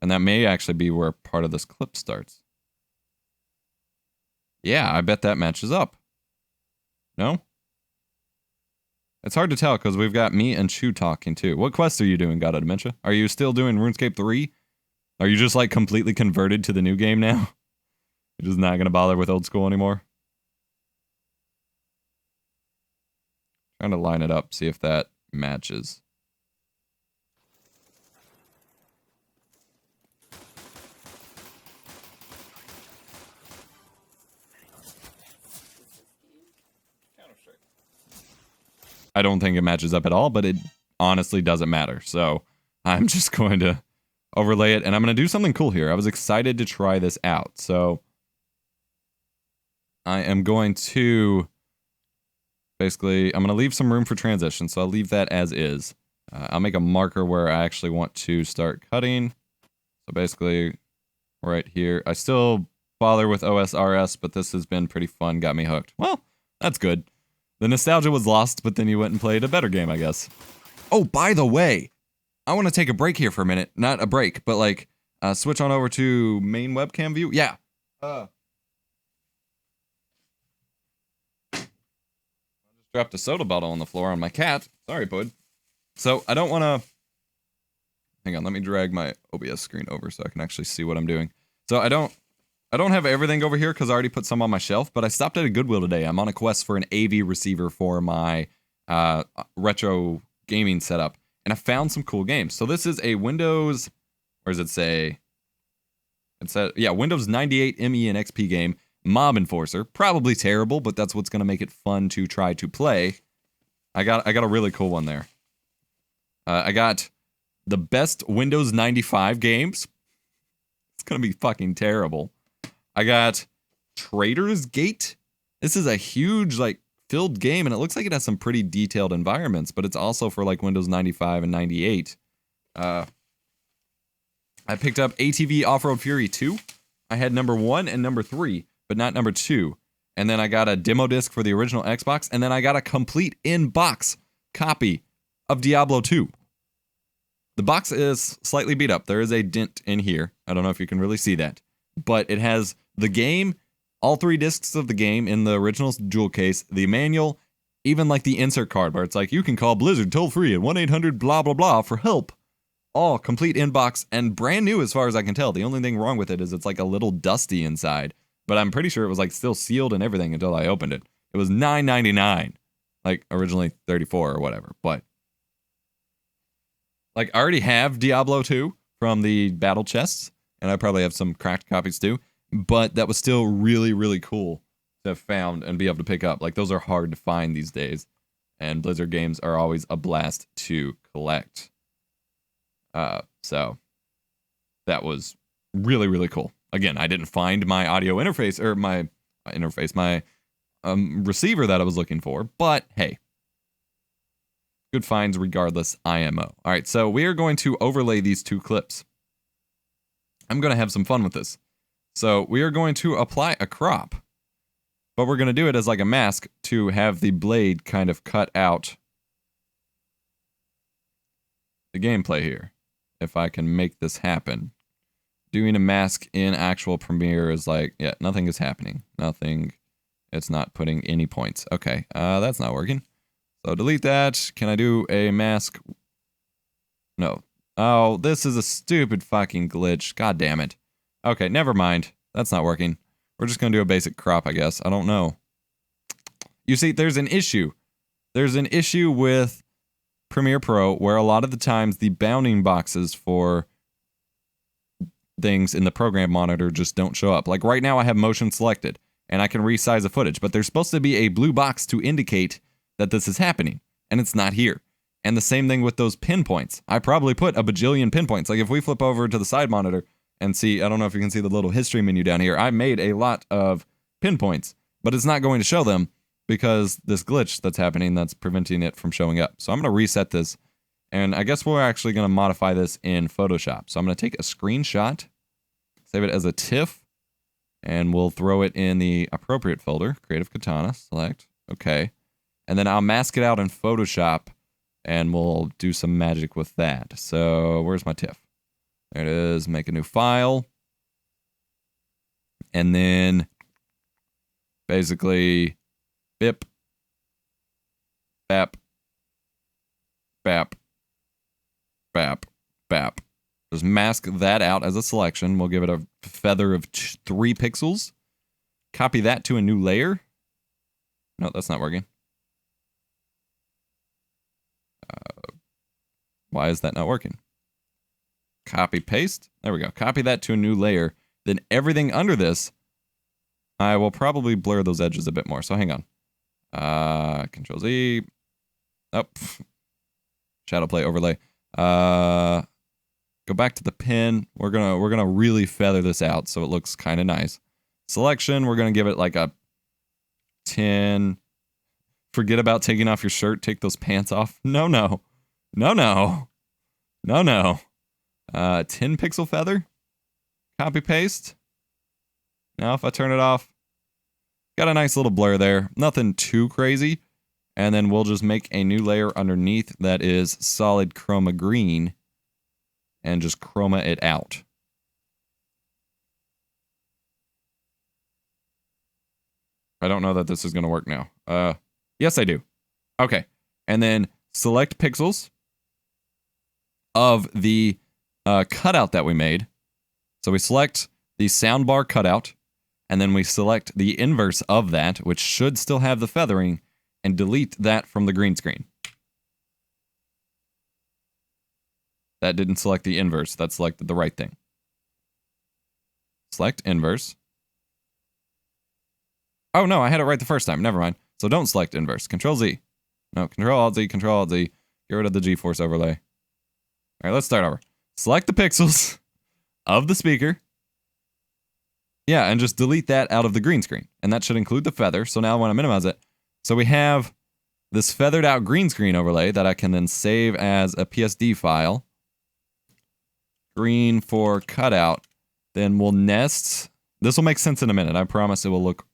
Speaker 2: And that may actually be where part of this clip starts. Yeah, I bet that matches up. No? It's hard to tell because we've got me and Chu talking too. What quest are you doing, God of Dementia? Are you still doing RuneScape 3? Are you just like completely converted to the new game now? You're just not going to bother with old school anymore? Trying to line it up, see if that matches. I don't think it matches up at all, but it honestly doesn't matter. So I'm just going to overlay it, and I'm going to do something cool here. I was excited to try this out. So I am going to basically, I'm going to leave some room for transition. So I'll leave that as is. I'll make a marker where I actually want to start cutting. So basically right here, I still bother with OSRS, but this has been pretty fun. Got me hooked. Well, that's good. The nostalgia was lost, but then you went and played a better game, I guess. Oh, by the way, I want to take a break here for a minute. Not a break, but like switch on over to main webcam view. Yeah. I just dropped a soda bottle on the floor on my cat. Sorry, bud. So I don't want to... Hang on, let me drag my OBS screen over so I can actually see what I'm doing. So I don't have everything over here because I already put some on my shelf, but I stopped at a Goodwill today. I'm on a quest for an AV receiver for my retro gaming setup, and I found some cool games. So this is a Windows, where does it say? It said, yeah, Windows 98 ME and XP game, Mob Enforcer. Probably terrible, but that's what's going to make it fun to try to play. I got a really cool one there. I got the best Windows 95 games. It's going to be fucking terrible. I got Trader's Gate. This is a huge, like, filled game, and it looks like it has some pretty detailed environments, but it's also for, like, Windows 95 and 98. I picked up ATV Off-Road Fury 2. I had number 1 and number 3, but not number 2. And then I got a demo disc for the original Xbox, and then I got a complete in-box copy of Diablo 2. The box is slightly beat up. There is a dent in here. I don't know if you can really see that. But it has the game, all 3 discs of the game in the original jewel case, the manual, even like the insert card where it's like, you can call Blizzard toll-free at 1-800 blah blah blah for help. All complete inbox and brand new as far as I can tell. The only thing wrong with it is it's like a little dusty inside. But I'm pretty sure it was like still sealed and everything until I opened it. It was $9.99. Like originally $34 or whatever. But like I already have Diablo 2 from the battle chests. And I probably have some cracked copies too. But that was still really, really cool to have found and be able to pick up. Like those are hard to find these days. And Blizzard games are always a blast to collect. So that was really, really cool. Again, I didn't find my audio interface or my receiver that I was looking for, but hey, good finds regardless, IMO. All right, so we are going to overlay these 2 clips. I'm going to have some fun with this. So we are going to apply a crop, but we're going to do it as like a mask to have the blade kind of cut out the gameplay here. If I can make this happen. Doing a mask in actual Premiere is like, yeah, nothing is happening. Nothing. It's not putting any points. Okay, that's not working. So delete that. Can I do a mask? No. Oh, this is a stupid fucking glitch. God damn it. Okay, never mind. That's not working. We're just going to do a basic crop, I guess. I don't know. You see, there's an issue. There's an issue with Premiere Pro where a lot of the times the bounding boxes for things in the program monitor just don't show up. Like right now I have motion selected and I can resize the footage, but there's supposed to be a blue box to indicate that this is happening and it's not here. And the same thing with those pinpoints. I probably put a bajillion pinpoints. Like if we flip over to the side monitor and see, I don't know if you can see the little history menu down here. I made a lot of pinpoints, but it's not going to show them because this glitch that's happening that's preventing it from showing up. So I'm going to reset this, and I guess we're actually going to modify this in Photoshop. So I'm going to take a screenshot, save it as a TIFF, and we'll throw it in the appropriate folder, Creative Katana, select, okay. And then I'll mask it out in Photoshop, and we'll do some magic with that. So where's my TIFF? There it is, make a new file. And then basically bip, bap, bap, bap, bap. Just mask that out as a selection. We'll give it a feather of 3 pixels. Copy that to a new layer. No, that's not working. Why is that not working? Copy, paste. There we go. Copy that to a new layer. Then everything under this, I will probably blur those edges a bit more. So hang on. Control Z. Oh, shadow play overlay. Go back to the pin. We're gonna really feather this out so it looks kind of nice. Selection. We're gonna give it like a 10. Forget about taking off your shirt. Take those pants off. No. 10 pixel feather. Copy paste. Now if I turn it off, got a nice little blur there. Nothing too crazy. And then we'll just make a new layer underneath that is solid chroma green and just chroma it out. I don't know that this is going to work now. Yes, I do. Okay. And then select pixels of the cutout that we made. So we select the soundbar cutout, and then we select the inverse of that, which should still have the feathering, and delete that from the green screen. That didn't select the inverse. That selected the right thing. select inverse. Oh no, I had it right the first time. Never mind. So don't select inverse. Control Z. No, Control Alt Z, Control Alt Z. Get rid of the G-force overlay. All right, let's start over. Select the pixels of the speaker. Yeah, and just delete that out of the green screen. And that should include the feather. So now I want to minimize it. So we have this feathered out green screen overlay that I can then save as a PSD file. Green for cutout. Then we'll nest. This will make sense in a minute. I promise it will look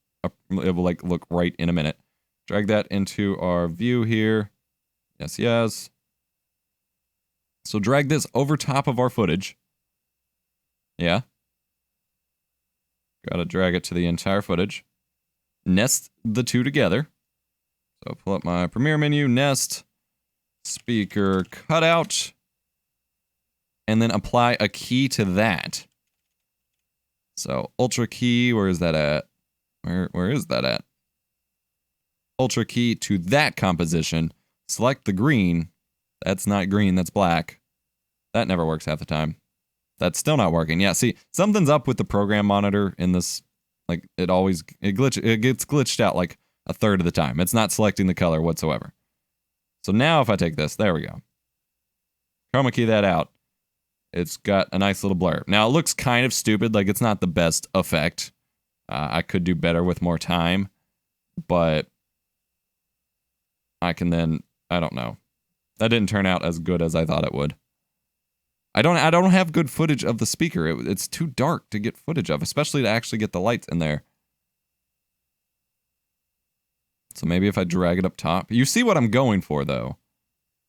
Speaker 2: right in a minute. Drag that into our view here. Yes, yes. So drag this over top of our footage. Yeah. Gotta drag it to the entire footage. Nest the two together. So pull up my Premiere menu, nest, speaker, cutout, and then apply a key to that. So Ultra key, where is that at? Where is that at? Ultra key to that composition. Select the green. That's not green, that's black. That never works half the time. That's still not working. Yeah, see, something's up with the program monitor in this. Like, it gets glitched out like a third of the time. It's not selecting the color whatsoever. So now if I take this, there we go. Chroma key that out. It's got a nice little blur. Now it looks kind of stupid, like it's not the best effect. I could do better with more time, but I can then, I don't know. That didn't turn out as good as I thought it would. I don't have good footage of the speaker. It's too dark to get footage of, especially to actually get the lights in there. So maybe if I drag it up top. You see what I'm going for, though.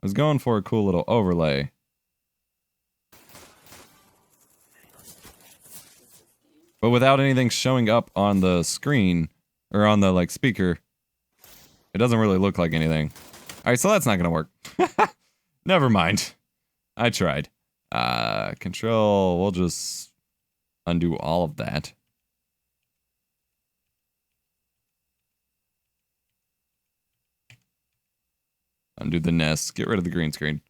Speaker 2: I was going for a cool little overlay. But without anything showing up on the screen, or on the, like, speaker, it doesn't really look like anything. Alright, so that's not gonna work. Never mind. I tried. Control, we'll just undo all of that. Undo the nest, get rid of the green screen.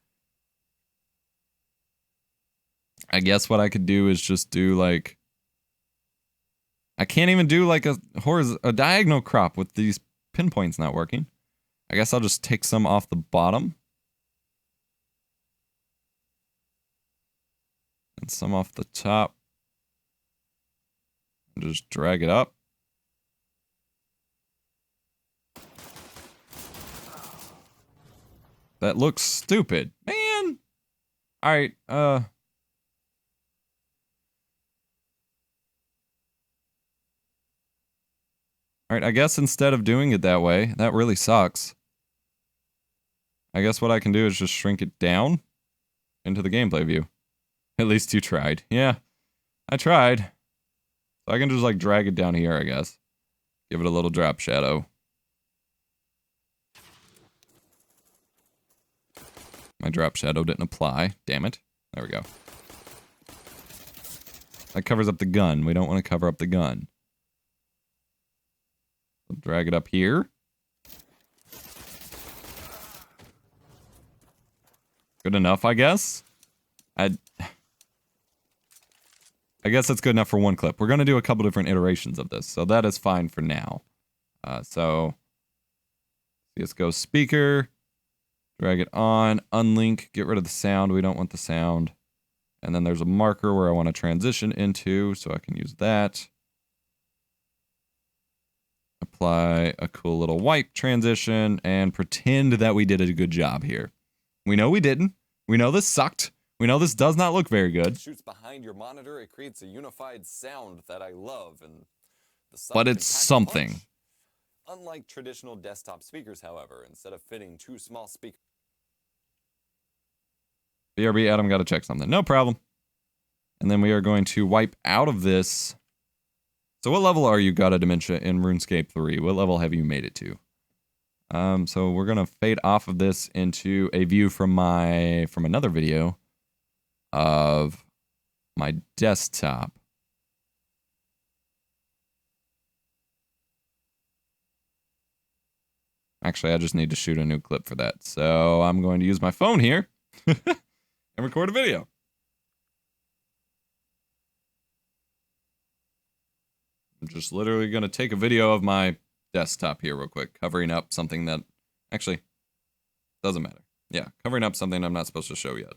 Speaker 2: I guess what I could do is just do like, I can't even do like a diagonal crop with these pinpoints not working. I guess I'll just take some off the bottom. And some off the top. And just drag it up. That looks stupid. Man! Alright, Alright, I guess instead of doing it that way, that really sucks. I guess what I can do is just shrink it down into the gameplay view. At least you tried. Yeah, I tried. So I can just like drag it down here, I guess. Give it a little drop shadow. My drop shadow didn't apply. Damn it. There we go. That covers up the gun. We don't want to cover up the gun. So drag it up here. Good enough, I guess. I guess that's good enough for one clip. We're going to do a couple different iterations of this, so that is fine for now. So, CSGO speaker, drag it on, unlink, get rid of the sound. We don't want the sound. And then there's a marker where I want to transition into, so I can use that. Apply a cool little wipe transition, and pretend that we did a good job here. We know we didn't. We know this sucked. We know this does not look very good.
Speaker 1: It shoots behind your monitor. It creates a unified sound that I love, and the sound
Speaker 2: But
Speaker 1: can
Speaker 2: it's
Speaker 1: pack a
Speaker 2: something.
Speaker 1: punch. Unlike traditional desktop speakers, however, instead of fitting two small speakers.
Speaker 2: BRB, Adam, got to check something. No problem. And then we are going to wipe out of this. So what level are you, God of Dementia, in RuneScape 3? What level have you made it to? So we're going to fade off of this into a view from another video of my desktop. Actually, I just need to shoot a new clip for that. So I'm going to use my phone here and record a video. I'm just literally going to take a video of my desktop here real quick, covering up something that actually doesn't matter. Yeah, covering up something I'm not supposed to show yet.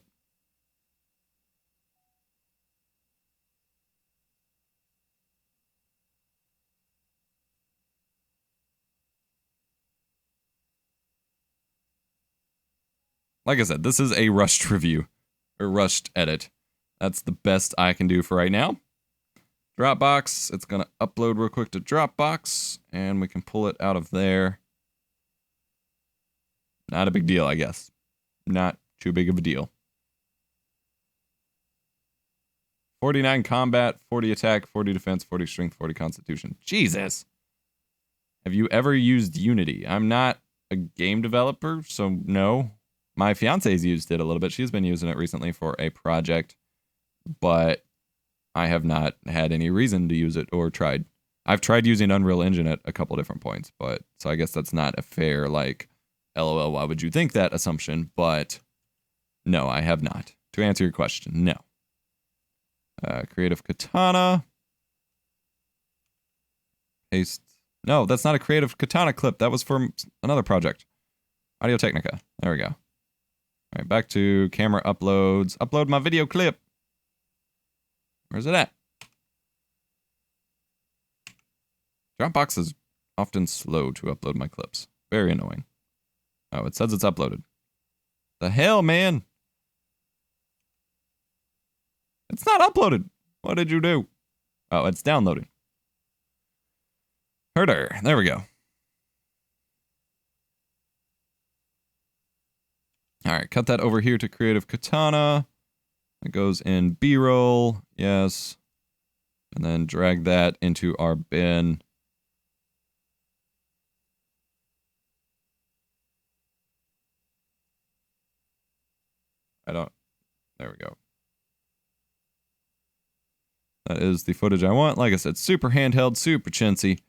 Speaker 2: Like I said, this is a rushed review, or rushed edit. That's the best I can do for right now. Dropbox, it's going to upload real quick to Dropbox, and we can pull it out of there. Not a big deal, I guess. Not too big of a deal. 49 combat, 40 attack, 40 defense, 40 strength, 40 constitution. Jesus! Have you ever used Unity? I'm not a game developer, so no. My fiance's used it a little bit. She's been using it recently for a project, but I have not had any reason to use it or tried. I've tried using Unreal Engine at a couple different points, but so I guess that's not a fair, like, LOL, why would you think that assumption? But no, I have not. To answer your question, no. Creative Katana. Paste. No, that's not a Creative Katana clip. That was from another project. Audio Technica. There we go. All right, back to camera uploads. Upload my video clip. Where's it at? Dropbox is often slow to upload my clips. Very annoying. Oh, it says it's uploaded. The hell, man? It's not uploaded. What did you do? Oh, it's downloading. Herder. There we go. All right, cut that over here to Creative Katana. It goes in B-roll, yes. And then drag that into our bin. There we go. That is the footage I want. Like I said, super handheld, super chintzy,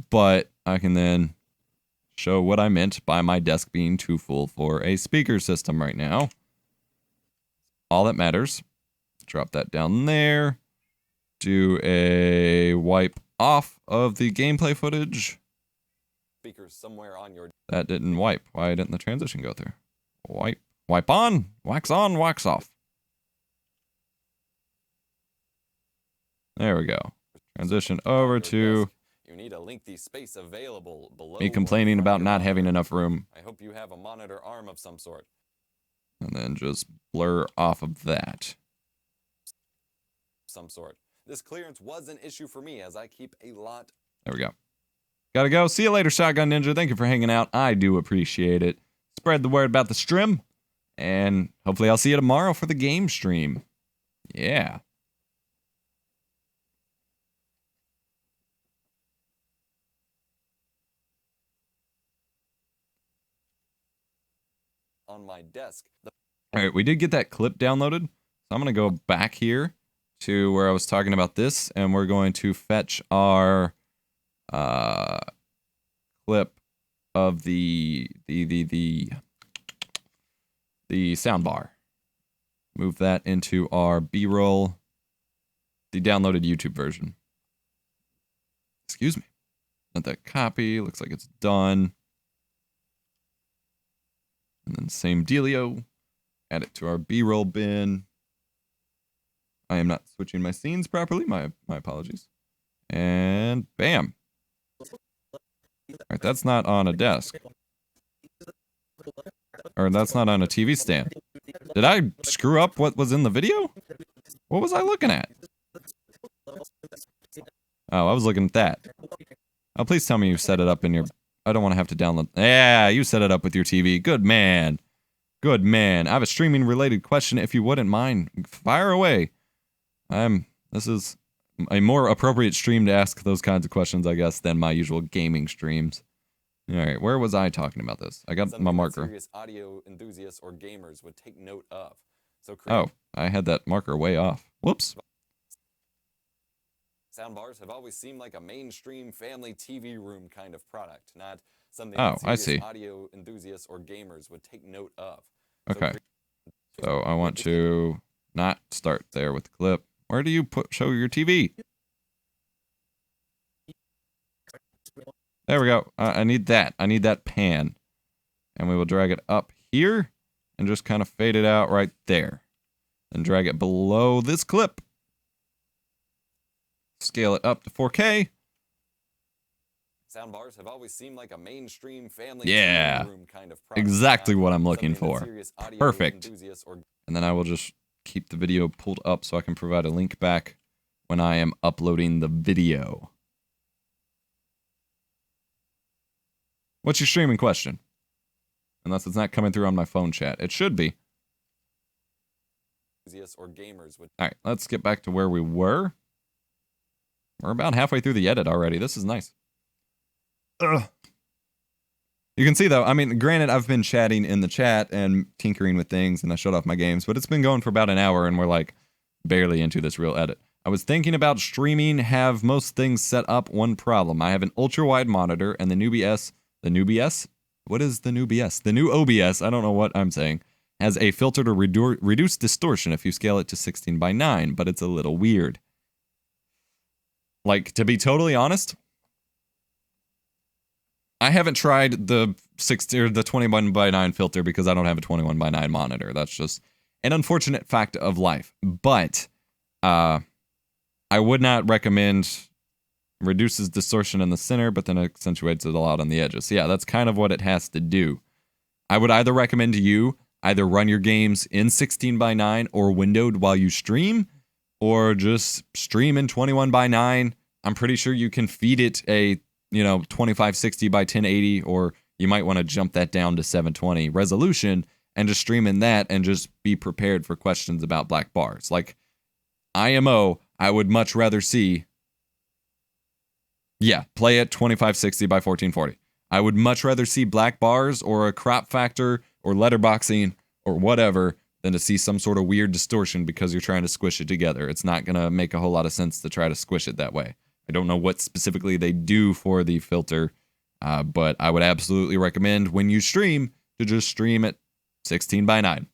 Speaker 2: but I can then show what I meant by my desk being too full for a speaker system right now. All that matters. Drop that down there. Do a wipe off of the gameplay footage.
Speaker 1: Speakers somewhere on your...
Speaker 2: That didn't wipe. Why didn't the transition go through? Wipe. Wipe on, wax off. There we go. Transition over to...
Speaker 1: You need a lengthy space available below.
Speaker 2: Me complaining about not having enough room.
Speaker 1: I hope you have a monitor arm of some sort.
Speaker 2: And then just blur off of that.
Speaker 1: This clearance was an issue for me as I keep a lot.
Speaker 2: There we go. Gotta go. See you later, Shotgun Ninja. Thank you for hanging out. I do appreciate it. Spread the word about the stream. And hopefully I'll see you tomorrow for the game stream. Yeah.
Speaker 1: On my desk.
Speaker 2: All right, we did get that clip downloaded. So I'm going to go back here to where I was talking about this, and we're going to fetch our clip of the sound bar. Move that into our B-roll, the downloaded YouTube version. Excuse me. Let that copy. Looks like it's done. And then same dealio. Add it to our B-roll bin. I am not switching my scenes properly. My apologies. And bam. All right, that's not on a desk. Or that's not on a TV stand. Did I screw up what was in the video? What was I looking at? Oh, I was looking at that. Oh, please tell me you set it up in your... I don't want to have to download... Yeah, you set it up with your TV. Good man. Good man. I have a streaming related question if you wouldn't mind. Fire away. This is a more appropriate stream to ask those kinds of questions, I guess, than my usual gaming streams. All right, where was I talking about this? I got
Speaker 1: Something
Speaker 2: my marker.
Speaker 1: Serious audio enthusiasts or gamers would take note of. So
Speaker 2: Oh, I had that marker way off. Whoops.
Speaker 1: soundbars have always seemed like a mainstream family TV room kind of product, not something
Speaker 2: Oh,
Speaker 1: that
Speaker 2: I
Speaker 1: serious
Speaker 2: see.
Speaker 1: audio enthusiasts or gamers would take note of.
Speaker 2: Okay. So I want to not start there with the clip. Where do you show your TV? There we go. I need that. I need that pan. And we will drag it up here and just kind of fade it out right there. And drag it below this clip. Scale it up to 4K.
Speaker 1: Soundbars have always seemed like a mainstream family
Speaker 2: Yeah,
Speaker 1: room kind of product.
Speaker 2: exactly what I'm looking
Speaker 1: Something that
Speaker 2: for.
Speaker 1: serious audio
Speaker 2: Perfect.
Speaker 1: enthusiasts or
Speaker 2: And then I will just keep the video pulled up so I can provide a link back when I am uploading the video. What's your streaming question? Unless it's not coming through on my phone chat. It should be.
Speaker 1: enthusiasts or gamers would
Speaker 2: All right, let's get back to where we were. We're about halfway through the edit already. This is nice. Ugh. You can see, though, I mean, granted, I've been chatting in the chat and tinkering with things, and I shut off my games, but it's been going for about an hour, and we're, like, barely into this real edit. I was thinking about streaming, have most things set up. One problem. I have an ultra-wide monitor, and the new BS... The new BS? What is the new BS? The new OBS, I don't know what I'm saying, has a filter to reduce distortion if you scale it to 16:9, but it's a little weird. Like, to be totally honest, I haven't tried the 21:9 filter because I don't have a 21:9 monitor. That's just an unfortunate fact of life. But I would not recommend reduces distortion in the center, but then accentuates it a lot on the edges. So yeah, that's kind of what it has to do. I would either recommend to you either run your games in 16:9 or windowed while you stream, or just stream in 21:9. I'm pretty sure you can feed it a 2560 by 1080, or you might want to jump that down to 720 resolution and just stream in that and just be prepared for questions about black bars. Like IMO, I would much rather see, play it 2560 by 1440. I would much rather see black bars or a crop factor or letterboxing or whatever than to see some sort of weird distortion because you're trying to squish it together. It's not going to make a whole lot of sense to try to squish it that way. I don't know what specifically they do for the filter, but I would absolutely recommend when you stream to just stream at 16:9.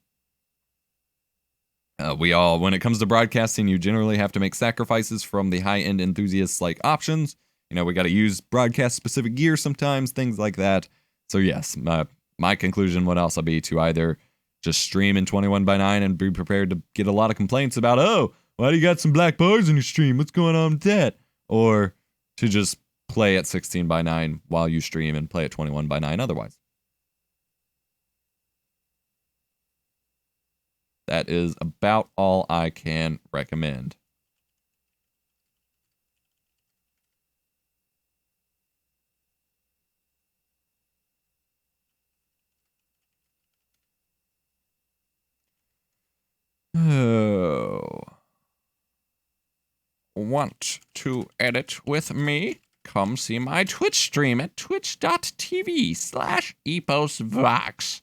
Speaker 2: When it comes to broadcasting, you generally have to make sacrifices from the high-end enthusiasts like options. We got to use broadcast-specific gear sometimes, things like that. So yes, my conclusion would also be to either just stream in 21:9 and be prepared to get a lot of complaints about, oh, why do you got some black bars in your stream? What's going on with that? Or to just play at 16:9 while you stream and play at 21:9 otherwise. That is about all I can recommend. Oh. Want to edit with me? Come see my Twitch stream at twitch.tv/EposVox.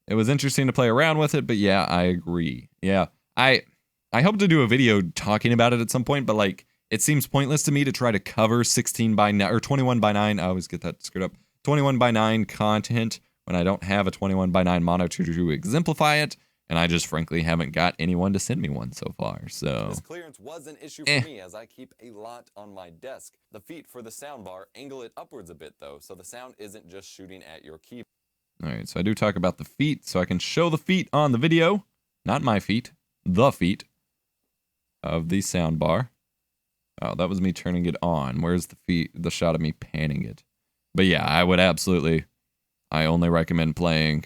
Speaker 2: It was interesting to play around with it, but yeah, I agree. Yeah, I hope to do a video talking about it at some point, but like, it seems pointless to me to try to cover 16:9 or 21:9. I always get that screwed up. 21:9 content when I don't have a 21:9 monitor to exemplify it, and I just frankly haven't got anyone to send me one so far. So
Speaker 1: this clearance was an issue for me as I keep a lot on my desk. The feet for the soundbar angle it upwards a bit though, so the sound isn't just shooting at your keyboard.
Speaker 2: All right, so I do talk about the feet, so I can show the feet on the video. Not my feet, the feet of the soundbar. Oh, that was me turning it on. Where's the shot of me panning it? But yeah, I would absolutely, I only recommend playing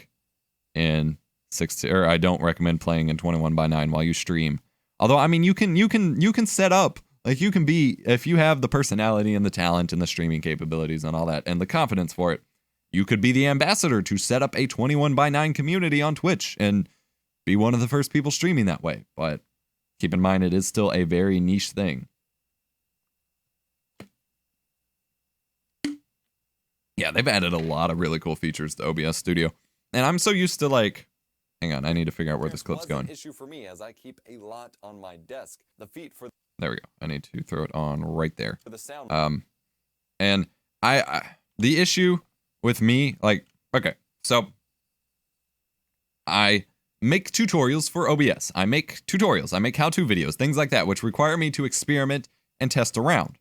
Speaker 2: in I don't recommend playing in 21:9 while you stream. Although, I mean, you can set up, like, you can be, if you have the personality and the talent and the streaming capabilities and all that, and the confidence for it, you could be the ambassador to set up a 21:9 community on Twitch and be one of the first people streaming that way. But keep in mind, it is still a very niche thing. Yeah, they've added a lot of really cool features to OBS Studio. And I'm so used to, like, hang on, I need to figure out where this clip's going.
Speaker 1: Issue for me as I keep a lot on my desk. The feet for
Speaker 2: There we go. I need to throw it on right there.
Speaker 1: the sound.
Speaker 2: And the issue with me, like, okay, so I make tutorials for OBS. I make tutorials. I make how-to videos, things like that, which require me to experiment and test around.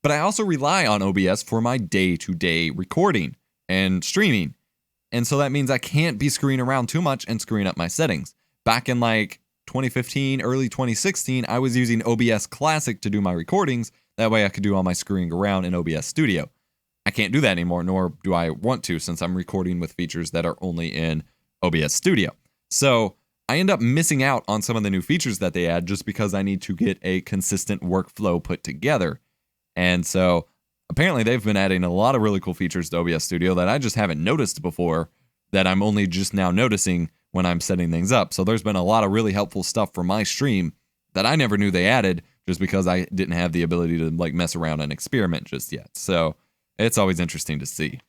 Speaker 2: But I also rely on OBS for my day-to-day recording and streaming. And so that means I can't be screwing around too much and screwing up my settings. Back in like 2015, early 2016, I was using OBS Classic to do my recordings. That way I could do all my screwing around in OBS Studio. I can't do that anymore, nor do I want to, since I'm recording with features that are only in OBS Studio. So I end up missing out on some of the new features that they add just because I need to get a consistent workflow put together. And so apparently they've been adding a lot of really cool features to OBS Studio that I just haven't noticed before, that I'm only just now noticing when I'm setting things up. So there's been a lot of really helpful stuff for my stream that I never knew they added just because I didn't have the ability to like mess around and experiment just yet. So it's always interesting to see.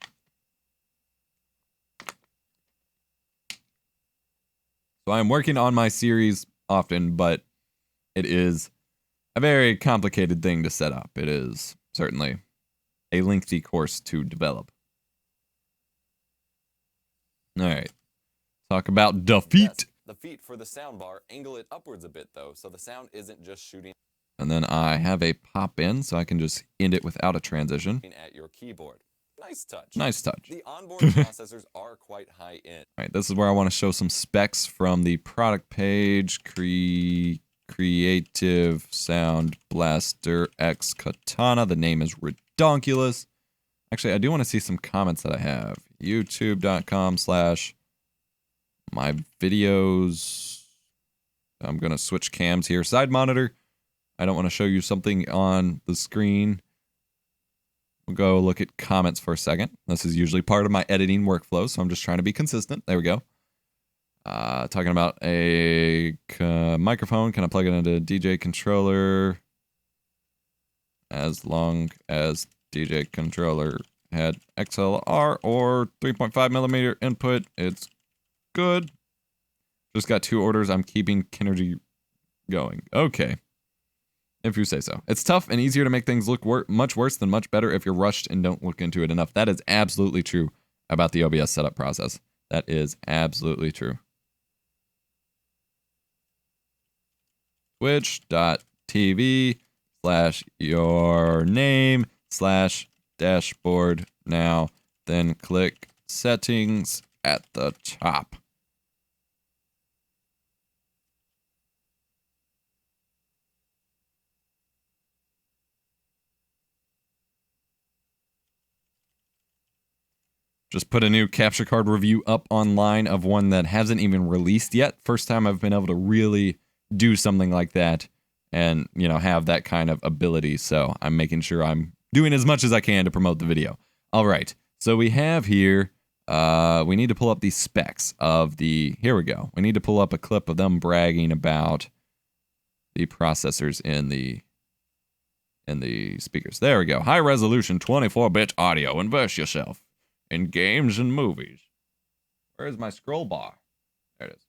Speaker 2: So I'm working on my series often, but it is a very complicated thing to set up. It is certainly a lengthy course to develop. All right. Talk about defeat.
Speaker 1: Yes, the feet for the soundbar, angle it upwards a bit though, so the sound isn't just shooting
Speaker 2: And then I have a pop in, so I can just end it without a transition.
Speaker 1: at your keyboard. Nice touch.
Speaker 2: Nice touch.
Speaker 1: The onboard processors are quite high end.
Speaker 2: All right, this is where I want to show some specs from the product page. Creative Sound Blaster X Katana. The name is redonkulous. Actually, I do want to see some comments that I have. YouTube.com/myvideos. I'm going to switch cams here. Side monitor. I don't want to show you something on the screen. We'll go look at comments for a second. This is usually part of my editing workflow, so I'm just trying to be consistent. There we go. Talking about a microphone. Can I plug it into DJ controller? As long as DJ controller had XLR or 3.5 millimeter input, it's good. Just got 2 orders. I'm keeping Kinergy going. Okay. If you say so. It's tough and easier to make things look much worse than much better if you're rushed and don't look into it enough. That is absolutely true about the OBS setup process. That is absolutely true. Twitch.tv/yourname/dashboard now. Then click settings at the top. Just put a new capture card review up online of one that hasn't even released yet. First time I've been able to really do something like that and, you know, have that kind of ability. So I'm making sure I'm doing as much as I can to promote the video. All right. So we have here, we need to pull up the specs of the, here we go. We need to pull up a clip of them bragging about the processors in the speakers. There we go. High resolution 24-bit audio. Invest yourself in games and movies. Where is my scroll bar? There it is.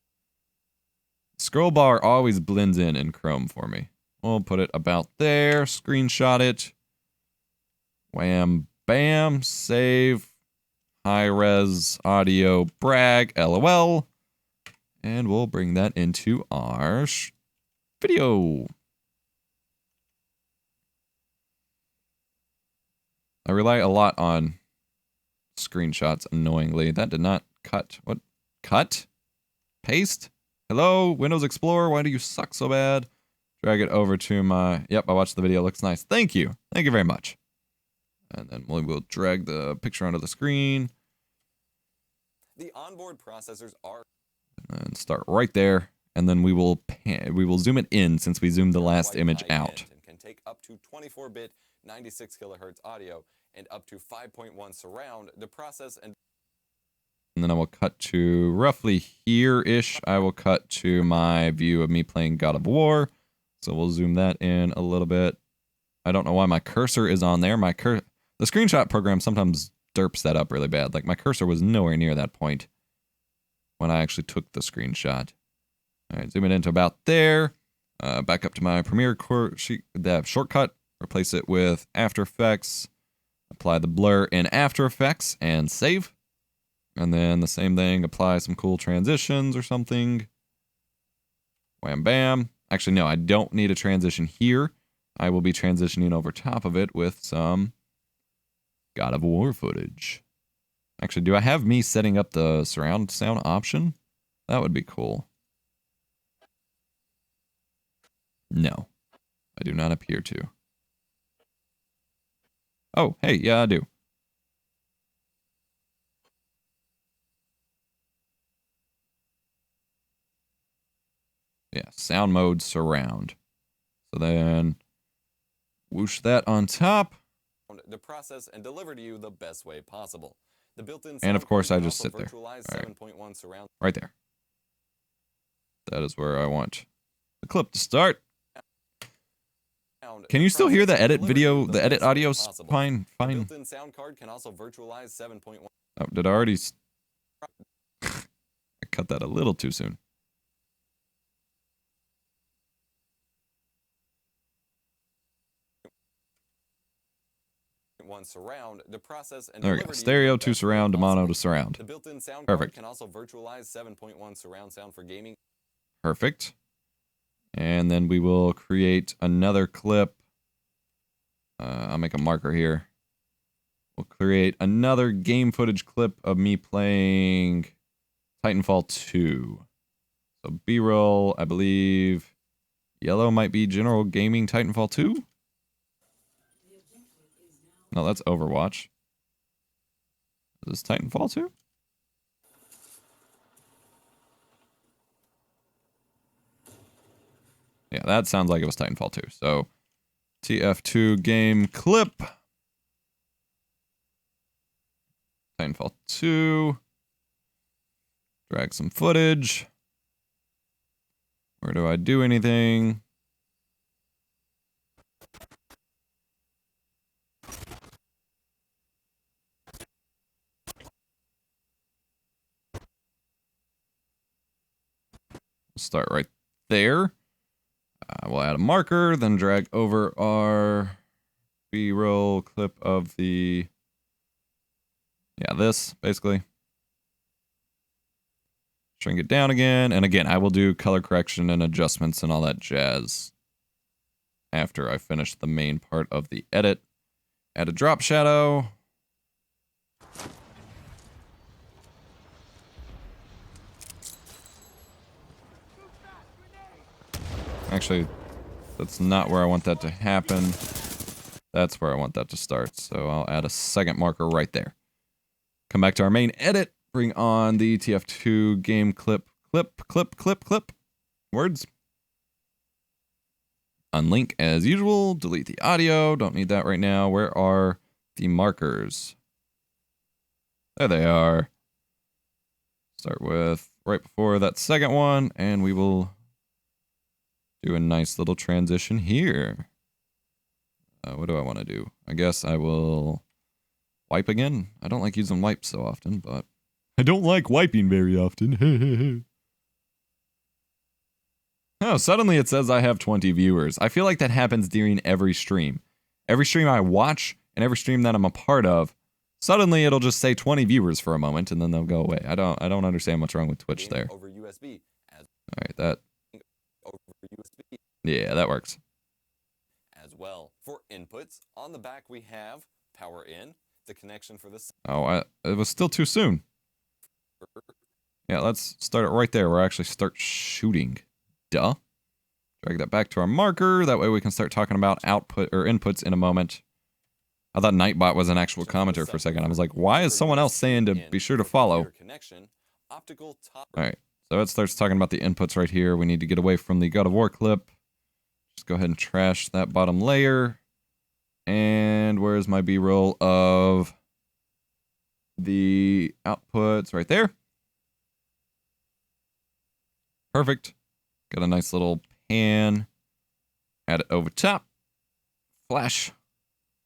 Speaker 2: Scroll bar always blends in Chrome for me. We'll put it about there. Screenshot it. Wham, bam. Save. High res audio brag. LOL. And we'll bring that into our video. I rely a lot on screenshots, annoyingly. That did not cut. What? Cut? Paste? Hello, Windows Explorer, why do you suck so bad? Drag it over to my... Yep, I watched the video. Looks nice. Thank you. Thank you very much. And then we'll drag the picture onto the screen.
Speaker 1: The onboard processors are...
Speaker 2: And start right there. And then we will zoom it in since we zoomed the last
Speaker 1: quite
Speaker 2: image
Speaker 1: high-end
Speaker 2: out.
Speaker 1: and can take up to 24-bit 96 kilohertz audio and up to 5.1 surround to process and
Speaker 2: then I will cut to roughly here-ish. I will cut to my view of me playing God of War. So we'll zoom that in a little bit. I don't know why my cursor is on there. The screenshot program sometimes derps that up really bad. Like my cursor was nowhere near that point when I actually took the screenshot. All right, zoom it into about there. Back up to my Premiere shortcut. Replace it with After Effects. Apply the blur in After Effects and save. And then the same thing, apply some cool transitions or something. Wham bam. Actually, no, I don't need a transition here. I will be transitioning over top of it with some God of War footage. Actually, do I have me setting up the surround sound option? That would be cool. No, I do not appear to. Oh, hey, yeah, I do. Yeah, sound mode surround. So then whoosh that on top.
Speaker 1: To process and deliver to you the best way possible. The built-in
Speaker 2: And of
Speaker 1: sound
Speaker 2: course,
Speaker 1: card
Speaker 2: I
Speaker 1: can
Speaker 2: just
Speaker 1: also
Speaker 2: sit there.
Speaker 1: virtualize
Speaker 2: All right.
Speaker 1: 7.1 surround
Speaker 2: Right there. That is where I want the clip to start.
Speaker 1: sound.
Speaker 2: Can
Speaker 1: To
Speaker 2: you still hear
Speaker 1: process
Speaker 2: the
Speaker 1: and
Speaker 2: edit
Speaker 1: deliver to you
Speaker 2: video, the edit
Speaker 1: best way
Speaker 2: audio
Speaker 1: possible.
Speaker 2: fine?
Speaker 1: The
Speaker 2: Fine.
Speaker 1: built-in sound card can also virtualize 7.1
Speaker 2: Oh, did I already? I cut that a little too soon.
Speaker 1: surround to process and
Speaker 2: There we
Speaker 1: deliver
Speaker 2: go.
Speaker 1: to you
Speaker 2: Stereo
Speaker 1: the
Speaker 2: to
Speaker 1: best way
Speaker 2: surround to mono
Speaker 1: possible.
Speaker 2: to surround.
Speaker 1: The built-in sound
Speaker 2: Perfect.
Speaker 1: card can also virtualize 7.1 surround sound for gaming.
Speaker 2: Perfect. And then we will create another clip. I'll make a marker here. We'll create another game footage clip of me playing Titanfall 2. So B-roll, I believe yellow might be general gaming Titanfall 2. No, that's Overwatch. Is this Titanfall 2? Yeah, that sounds like it was Titanfall 2. So TF2 game clip. Titanfall 2. Drag some footage. Where do I do anything? Start right there. We'll add a marker, then drag over our B-roll clip of the... Yeah, this, basically. Shrink it down again. And again, I will do color correction and adjustments and all that jazz after I finish the main part of the edit. Add a drop shadow. Actually, that's not where I want that to happen. That's where I want that to start. So I'll add a second marker right there. Come back to our main edit. Bring on the TF2 game clip. Clip. Words. Unlink as usual. Delete the audio. Don't need that right now. Where are the markers? There they are. Start with right before that second one. And we will do a nice little transition here. What do I want to do? I guess I will wipe again. I don't like using wipes so often, but I don't like wiping very often. Oh, suddenly it says I have 20 viewers. I feel like that happens during every stream. Every stream I watch and every stream that I'm a part of, suddenly it'll just say 20 viewers for a moment and then they'll go away. I don't understand what's wrong with Twitch there.
Speaker 1: Over USB.
Speaker 2: All right, that.
Speaker 1: Over USB.
Speaker 2: Yeah, that works.
Speaker 1: As well. For inputs, on the back we have power in, the connection for this.
Speaker 2: Oh, it was still too soon. Yeah, let's start it right there where I actually start shooting. Duh. Drag that back to our marker. That way we can start talking about output or inputs in a moment. I thought Nightbot was an actual commenter for a second. I was like, why is someone else saying to be sure to follow?
Speaker 1: Optical top.
Speaker 2: All right, so it starts talking about the inputs right here. We need to get away from the God of War clip. Just go ahead and trash that bottom layer. And where's my B-roll of the outputs? Right there. Perfect. Got a nice little pan. Add it over top. Flash.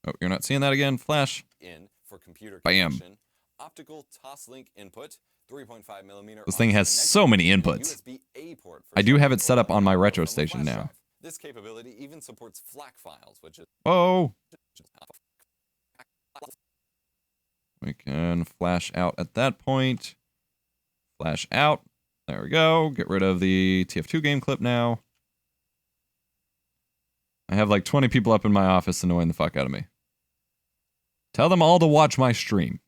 Speaker 2: Oh, you're not seeing that again? Flash.
Speaker 1: In for computer
Speaker 2: Bam.
Speaker 1: connection. Optical toslink input. 3.5 millimeter.
Speaker 2: This thing has so many inputs.
Speaker 1: USB-A port for
Speaker 2: I do have it set up
Speaker 1: audio
Speaker 2: on my
Speaker 1: from
Speaker 2: retro
Speaker 1: the
Speaker 2: station
Speaker 1: flash
Speaker 2: now.
Speaker 1: drive. This capability even supports FLAC files, which is
Speaker 2: Oh. We can flash out at that point. Flash out. There we go. Get rid of the TF2 game clip now. I have like 20 people up in my office annoying the fuck out of me. Tell them all to watch my stream.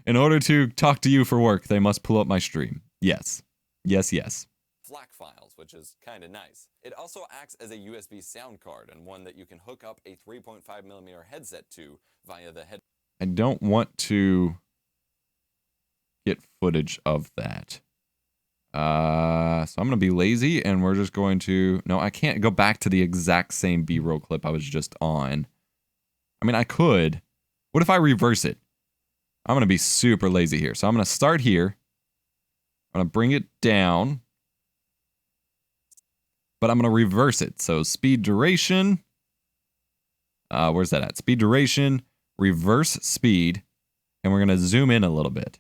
Speaker 2: In order to talk to you for work, they must pull up my stream. Yes. Yes, yes.
Speaker 1: FLAC files, which is kind of nice. It also acts as a USB sound card and one that you can hook up a 3.5mm headset to via the head.
Speaker 2: I don't want to get footage of that. So I'm going to be lazy and we're just going to... No, I can't go back to the exact same B-roll clip I was just on. I mean, I could. What if I reverse it? I'm going to be super lazy here. So I'm going to start here. I'm going to bring it down. But I'm going to reverse it. So speed duration. Where's that at? Speed duration, reverse speed. And we're going to zoom in a little bit.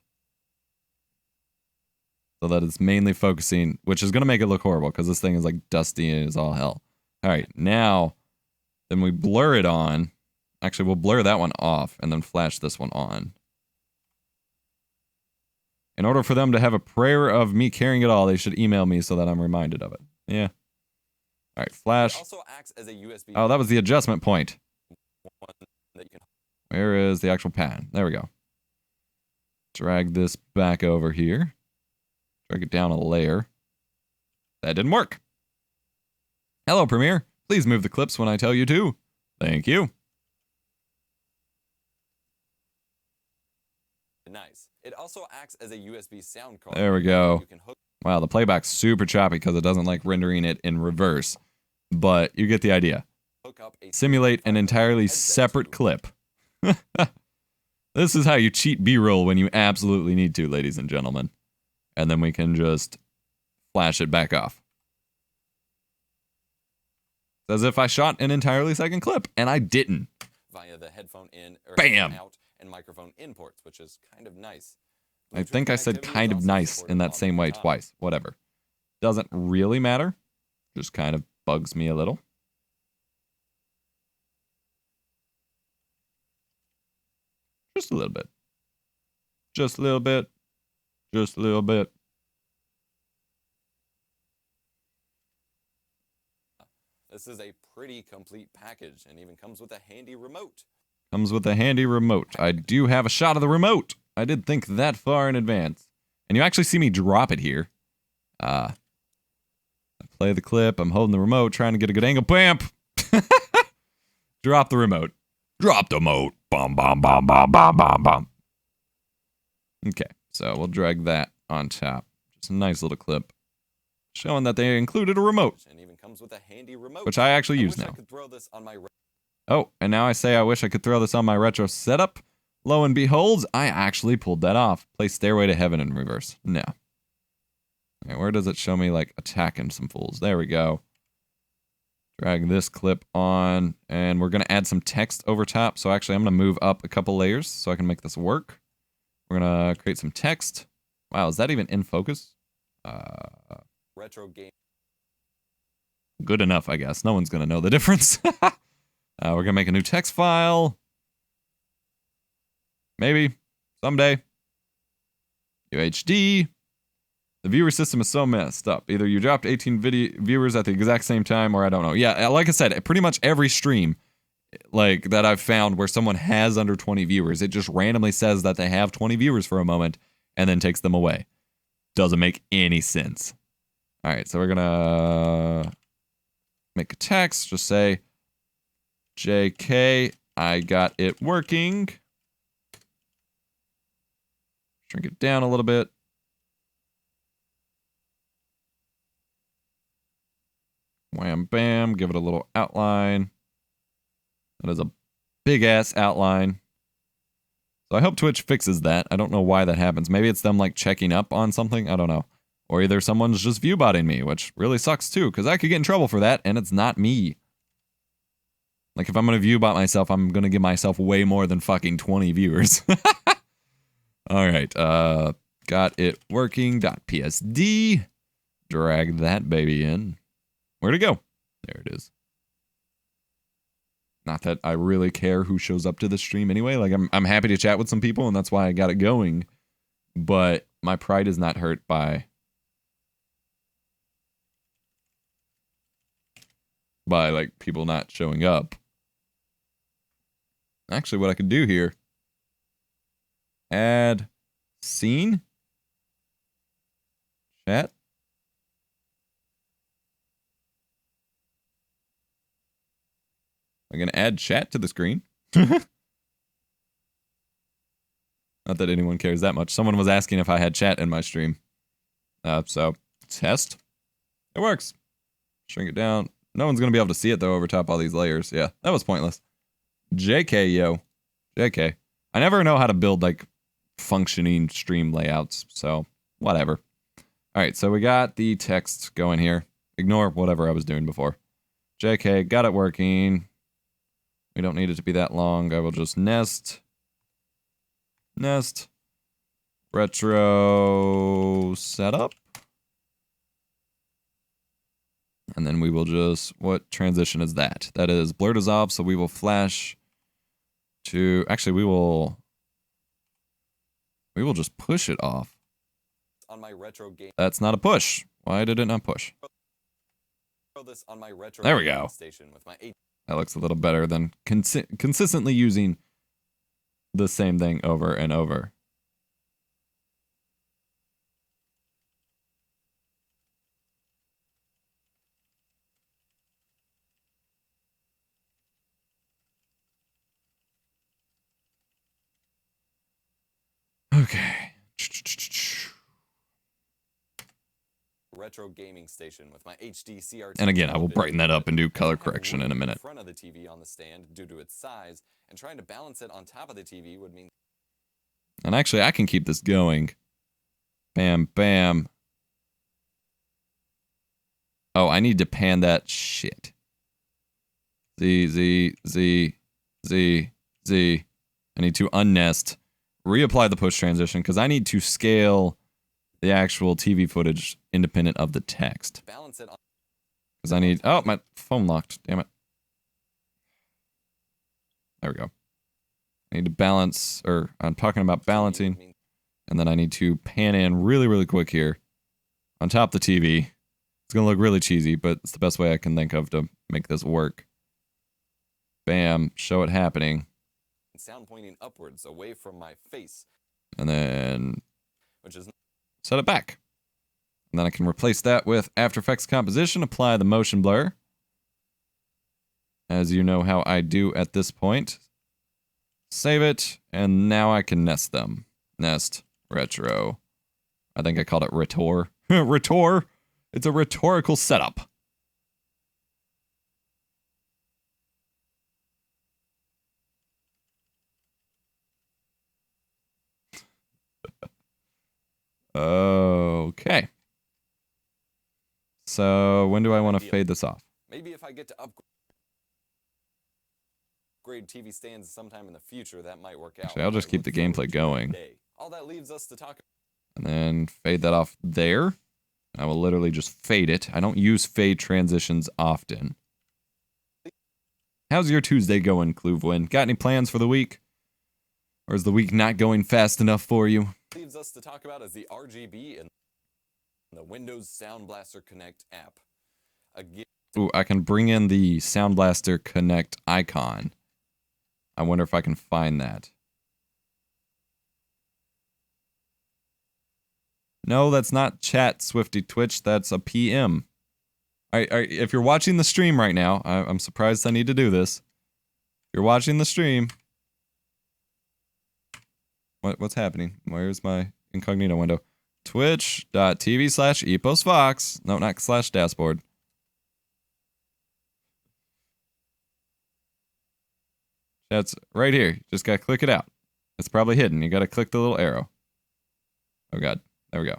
Speaker 2: So that it's mainly focusing, which is going to make it look horrible because this thing is like dusty and is all hell. All right, now, then we blur it on. Actually, we'll blur that one off and then flash this one on. In order for them to have a prayer of me carrying it all, they should email me so that I'm reminded of it. Yeah. All right, flash.
Speaker 1: It also acts as a USB.
Speaker 2: Oh, that was the adjustment point.
Speaker 1: One that you can...
Speaker 2: Where is the actual pan? There we go. Drag this back over here. Drag it down a layer. That didn't work. Hello, Premiere. Please move the clips when I tell you to. Thank you.
Speaker 1: Nice. It also acts as a USB sound card.
Speaker 2: There we go.
Speaker 1: You can hook...
Speaker 2: Wow, the playback's super choppy because it doesn't like rendering it in reverse. But you get the idea.
Speaker 1: hook up a...
Speaker 2: Simulate an entirely separate clip. This is how you cheat B-roll when you absolutely need to, ladies and gentlemen. And then we can just flash it back off. As if I shot an entirely second clip, and I didn't.
Speaker 1: Via the headphone in or
Speaker 2: Bam!
Speaker 1: Headphone out and microphone in ports, which is kind of nice.
Speaker 2: I think I said
Speaker 1: Bluetooth
Speaker 2: kind of
Speaker 1: connectivity is
Speaker 2: nice
Speaker 1: also
Speaker 2: in that
Speaker 1: supported
Speaker 2: same
Speaker 1: all
Speaker 2: way
Speaker 1: the time.
Speaker 2: twice. Whatever. Doesn't really matter. Just kind of bugs me a little. Just a little bit. Just a little bit. Just a little bit.
Speaker 1: This is a pretty complete package and even comes with a handy remote.
Speaker 2: Comes with a handy remote. I do have a shot of the remote. I did think that far in advance. And you actually see me drop it here. I play the clip. I'm holding the remote, trying to get a good angle. Bam! Drop the remote. Drop the remote. Bum, bum, bum, bum, bum, bum, bum. Okay, so we'll drag that on top. Just a nice little clip. Showing that they included a remote.
Speaker 1: And even comes with a handy remote.
Speaker 2: Which I actually use
Speaker 1: wish
Speaker 2: now.
Speaker 1: I could throw this on my
Speaker 2: Oh, and now I say I wish I could throw this on my retro setup. Lo and behold, I actually pulled that off. Play Stairway to Heaven in reverse. No. Okay, where does it show me, like, attacking some fools? There we go. Drag this clip on, and we're going to add some text over top. So actually, I'm going to move up a couple layers so I can make this work. We're going to create some text. Wow, is that even in focus?
Speaker 1: retro game.
Speaker 2: Good enough, I guess. No one's going to know the difference. We're going to make a new text file. Maybe. Someday. UHD. The viewer system is so messed up. Either you dropped 18 viewers at the exact same time, or I don't know. Yeah, like I said, pretty much every stream like that I've found where someone has under 20 viewers, it just randomly says that they have 20 viewers for a moment and then takes them away. Doesn't make any sense. All right, so we're going to make a text. Just say, JK, I got it working. Shrink it down a little bit. Wham, bam. Give it a little outline. That is a big-ass outline. So I hope Twitch fixes that. I don't know why that happens. Maybe it's them, like, checking up on something. I don't know. Or either someone's just view-botting me, which really sucks, too, because I could get in trouble for that, and it's not me. Like, if I'm going to view-bot myself, I'm going to give myself way more than fucking 20 viewers. All right. Got it working. .psd. Drag that baby in. Where'd it go? There it is. Not that I really care who shows up to the stream anyway. Like, I'm happy to chat with some people, and that's why I got it going. But my pride is not hurt by by like people not showing up. Actually, what I could do here, add scene, chat. I'm going to add chat to the screen. Not that anyone cares that much. Someone was asking if I had chat in my stream. So, test. It works. Shrink it down. No one's going to be able to see it, though, over top all these layers. Yeah, that was pointless. JK, yo. JK. I never know how to build, like, functioning stream layouts, so whatever. All right, so we got the text going here. Ignore whatever I was doing before. JK, got it working. We don't need it to be that long. I will just nest. Retro setup. And then we will just, what transition is that? That is blur dissolve, so we will flash to, actually we will just push it off.
Speaker 1: On my retro game.
Speaker 2: That's not a push. Why did it not push?
Speaker 1: This on my retro
Speaker 2: there we go.
Speaker 1: Station with my
Speaker 2: that looks a little better than consistently using the same thing over and over. Okay.
Speaker 1: Retro gaming station with my HD CRT.
Speaker 2: And again, I will brighten that up and do color correction in a minute.
Speaker 1: In front of the TV on the stand due to its size, and trying to balance it on top of the TV would mean.
Speaker 2: And actually, I can keep this going. Bam, bam. Oh, I need to pan that shit. Z, Z, Z, Z, Z. I need to unnest. Reapply the push transition because I need to scale the actual TV footage independent of the text.
Speaker 1: Balance it on.
Speaker 2: Because I need. Oh, my phone locked. Damn it. There we go. I need to balance, or I'm talking about balancing, and then I need to pan in really, really quick here on top of the TV. It's going to look really cheesy, but it's the best way I can think of to make this work. Bam. Show it happening.
Speaker 1: Sound pointing upwards away from my face.
Speaker 2: And then
Speaker 1: which is
Speaker 2: set it back. And then I can replace that with After Effects composition, apply the motion blur. As you know how I do at this point. Save it, and now I can nest them. Nest, retro. I think I called it Rhetor. Rhetor! It's a rhetorical setup. Okay. So, when do I want to fade this off?
Speaker 1: maybe if I get to upgrade TV stands sometime in the future, that might work out.
Speaker 2: Actually, I'll just keep the gameplay going.
Speaker 1: All that leaves us to talk.
Speaker 2: And then fade that off there. I will literally just fade it. I don't use fade transitions often. How's your Tuesday going, Cluvwin? Got any plans for the week? Or is the week not going fast enough for you?
Speaker 1: Leaves us to talk about is the RGB and the Windows Sound Blaster Connect app. Again,
Speaker 2: Ooh, I can bring in the Sound Blaster Connect icon. I wonder if I can find that. No, that's not chat, Swifty Twitch. That's a PM. If you're watching the stream right now, I'm surprised I need to do this. If you're watching the stream, what's happening? Where's my incognito window? Twitch.tv/EposVox. No, not /dashboard. That's right here. Just gotta click it out. It's probably hidden. You gotta click the little arrow. Oh god. There we go.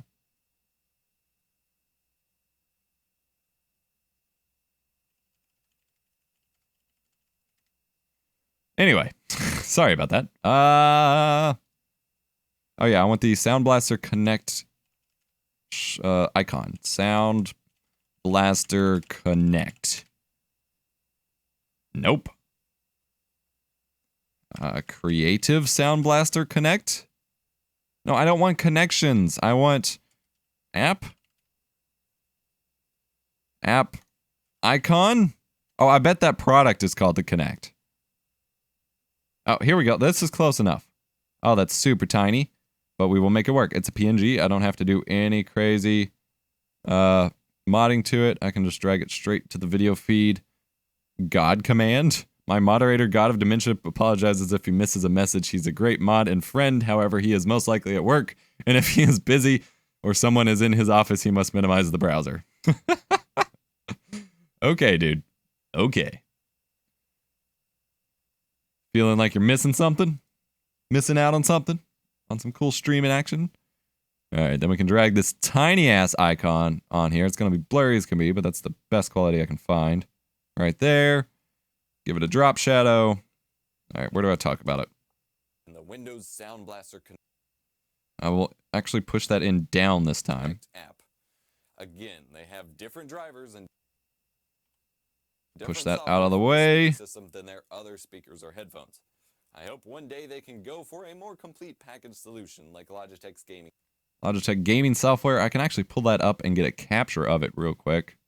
Speaker 2: Anyway, sorry about that. Oh yeah, I want the Sound Blaster Connect icon. Sound Blaster Connect. Nope. Creative Sound Blaster Connect. No, I don't want connections. I want app icon. Oh, I bet that product is called the Connect. Oh, here we go. This is close enough. Oh, that's super tiny, but we will make it work. It's a PNG. I don't have to do any crazy modding to it. I can just drag it straight to the video feed. God command. My moderator, God of Dementia, apologizes if he misses a message. He's a great mod and friend. However, he is most likely at work, and if he is busy or someone is in his office, he must minimize the browser. Okay, dude. Okay. Feeling like you're missing something? Missing out on something? On some cool streaming action? Alright, then we can drag this tiny ass icon on here. It's going to be blurry as can be, but that's the best quality I can find. Right there. Give it a drop shadow. Alright, where do I talk about it?
Speaker 1: And the Windows Sound Blaster
Speaker 2: I will actually push that in down this time.
Speaker 1: app. Again, they have different drivers and
Speaker 2: Push
Speaker 1: different
Speaker 2: that out of the
Speaker 1: software
Speaker 2: way.
Speaker 1: system than their other speakers or headphones. I hope one day they can go for a more complete package solution like Logitech's gaming.
Speaker 2: Logitech gaming software. I can actually pull that up and get a capture of it real quick.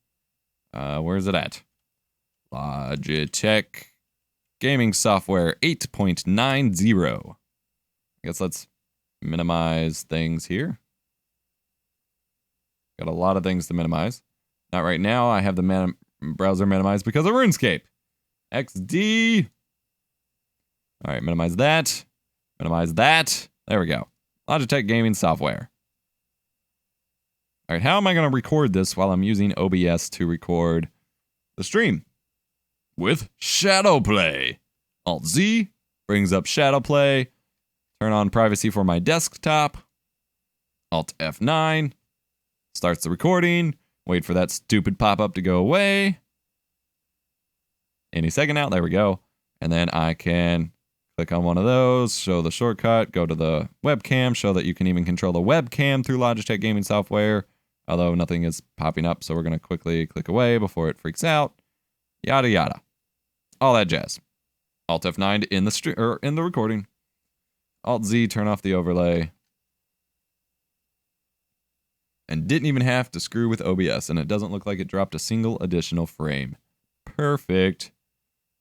Speaker 2: Where is it at? Logitech gaming software 8.90. I guess let's minimize things here. Got a lot of things to minimize. Not right now. I have the browser minimized because of RuneScape. XD. All right, minimize that. Minimize that. There we go. Logitech gaming software. All right, how am I going to record this while I'm using OBS to record the stream? With Shadowplay. Alt-Z brings up Shadowplay. Turn on privacy for my desktop. Alt-F9 starts the recording. Wait for that stupid pop-up to go away. Any second now. There we go. And then I can click on one of those, show the shortcut, go to the webcam, show that you can even control the webcam through Logitech gaming software. Although nothing is popping up, so we're going to quickly click away before it freaks out. Yada yada. All that jazz. Alt F9 in the in the recording. Alt Z, turn off the overlay. And didn't even have to screw with OBS, and it doesn't look like it dropped a single additional frame. Perfect.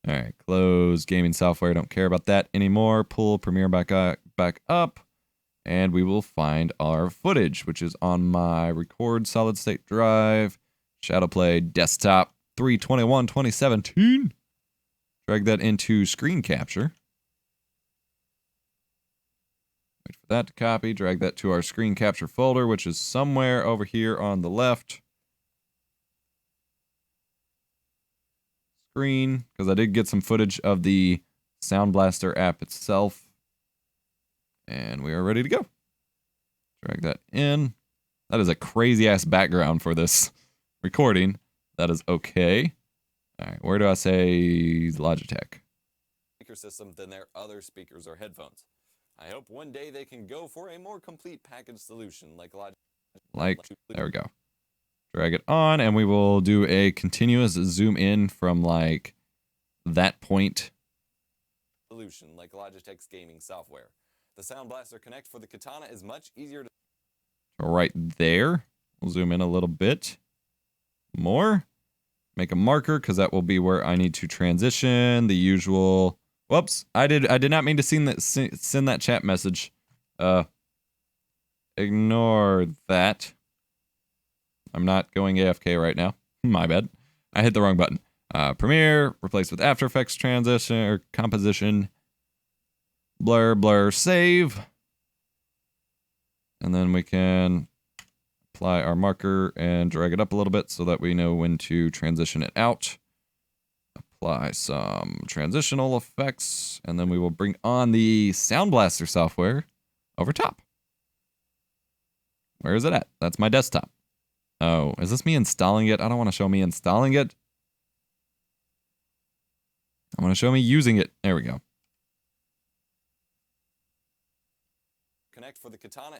Speaker 2: All right, close gaming software. Don't care about that anymore. Pull Premiere back up, and we will find our footage, which is on my record solid state drive. Shadowplay desktop 3/21/2017. Drag that into screen capture. Wait for that to copy. Drag that to our screen capture folder, which is somewhere over here on the left. Screen, because I did get some footage of the Sound Blaster app itself. And we are ready to go. Drag that in. That is a crazy ass background for this recording. That is okay. All right, where do I say Logitech?
Speaker 1: Speaker system than their other speakers or headphones. I hope one day they can go for a more complete package solution like Logitech.
Speaker 2: There we go. Drag it on, and we will do a continuous zoom in from like that point.
Speaker 1: Solution like Logitech's gaming software. The Sound Blaster Connect for the Katana is much easier to
Speaker 2: Right there. We'll zoom in a little bit more. Make a marker because that will be where I need to transition. The usual. Whoops! I did not mean to send that chat message. Ignore that. I'm not going AFK right now. My bad. I hit the wrong button. Premiere, replace with After Effects transition or composition. Blur, blur, save. And then we can apply our marker and drag it up a little bit so that we know when to transition it out. Apply some transitional effects, and then we will bring on the Sound Blaster software over top. Where is it at? That's my desktop. Oh, is this me installing it? I don't want to show me installing it. I want to show me using it. There we go.
Speaker 1: connect for the Katana.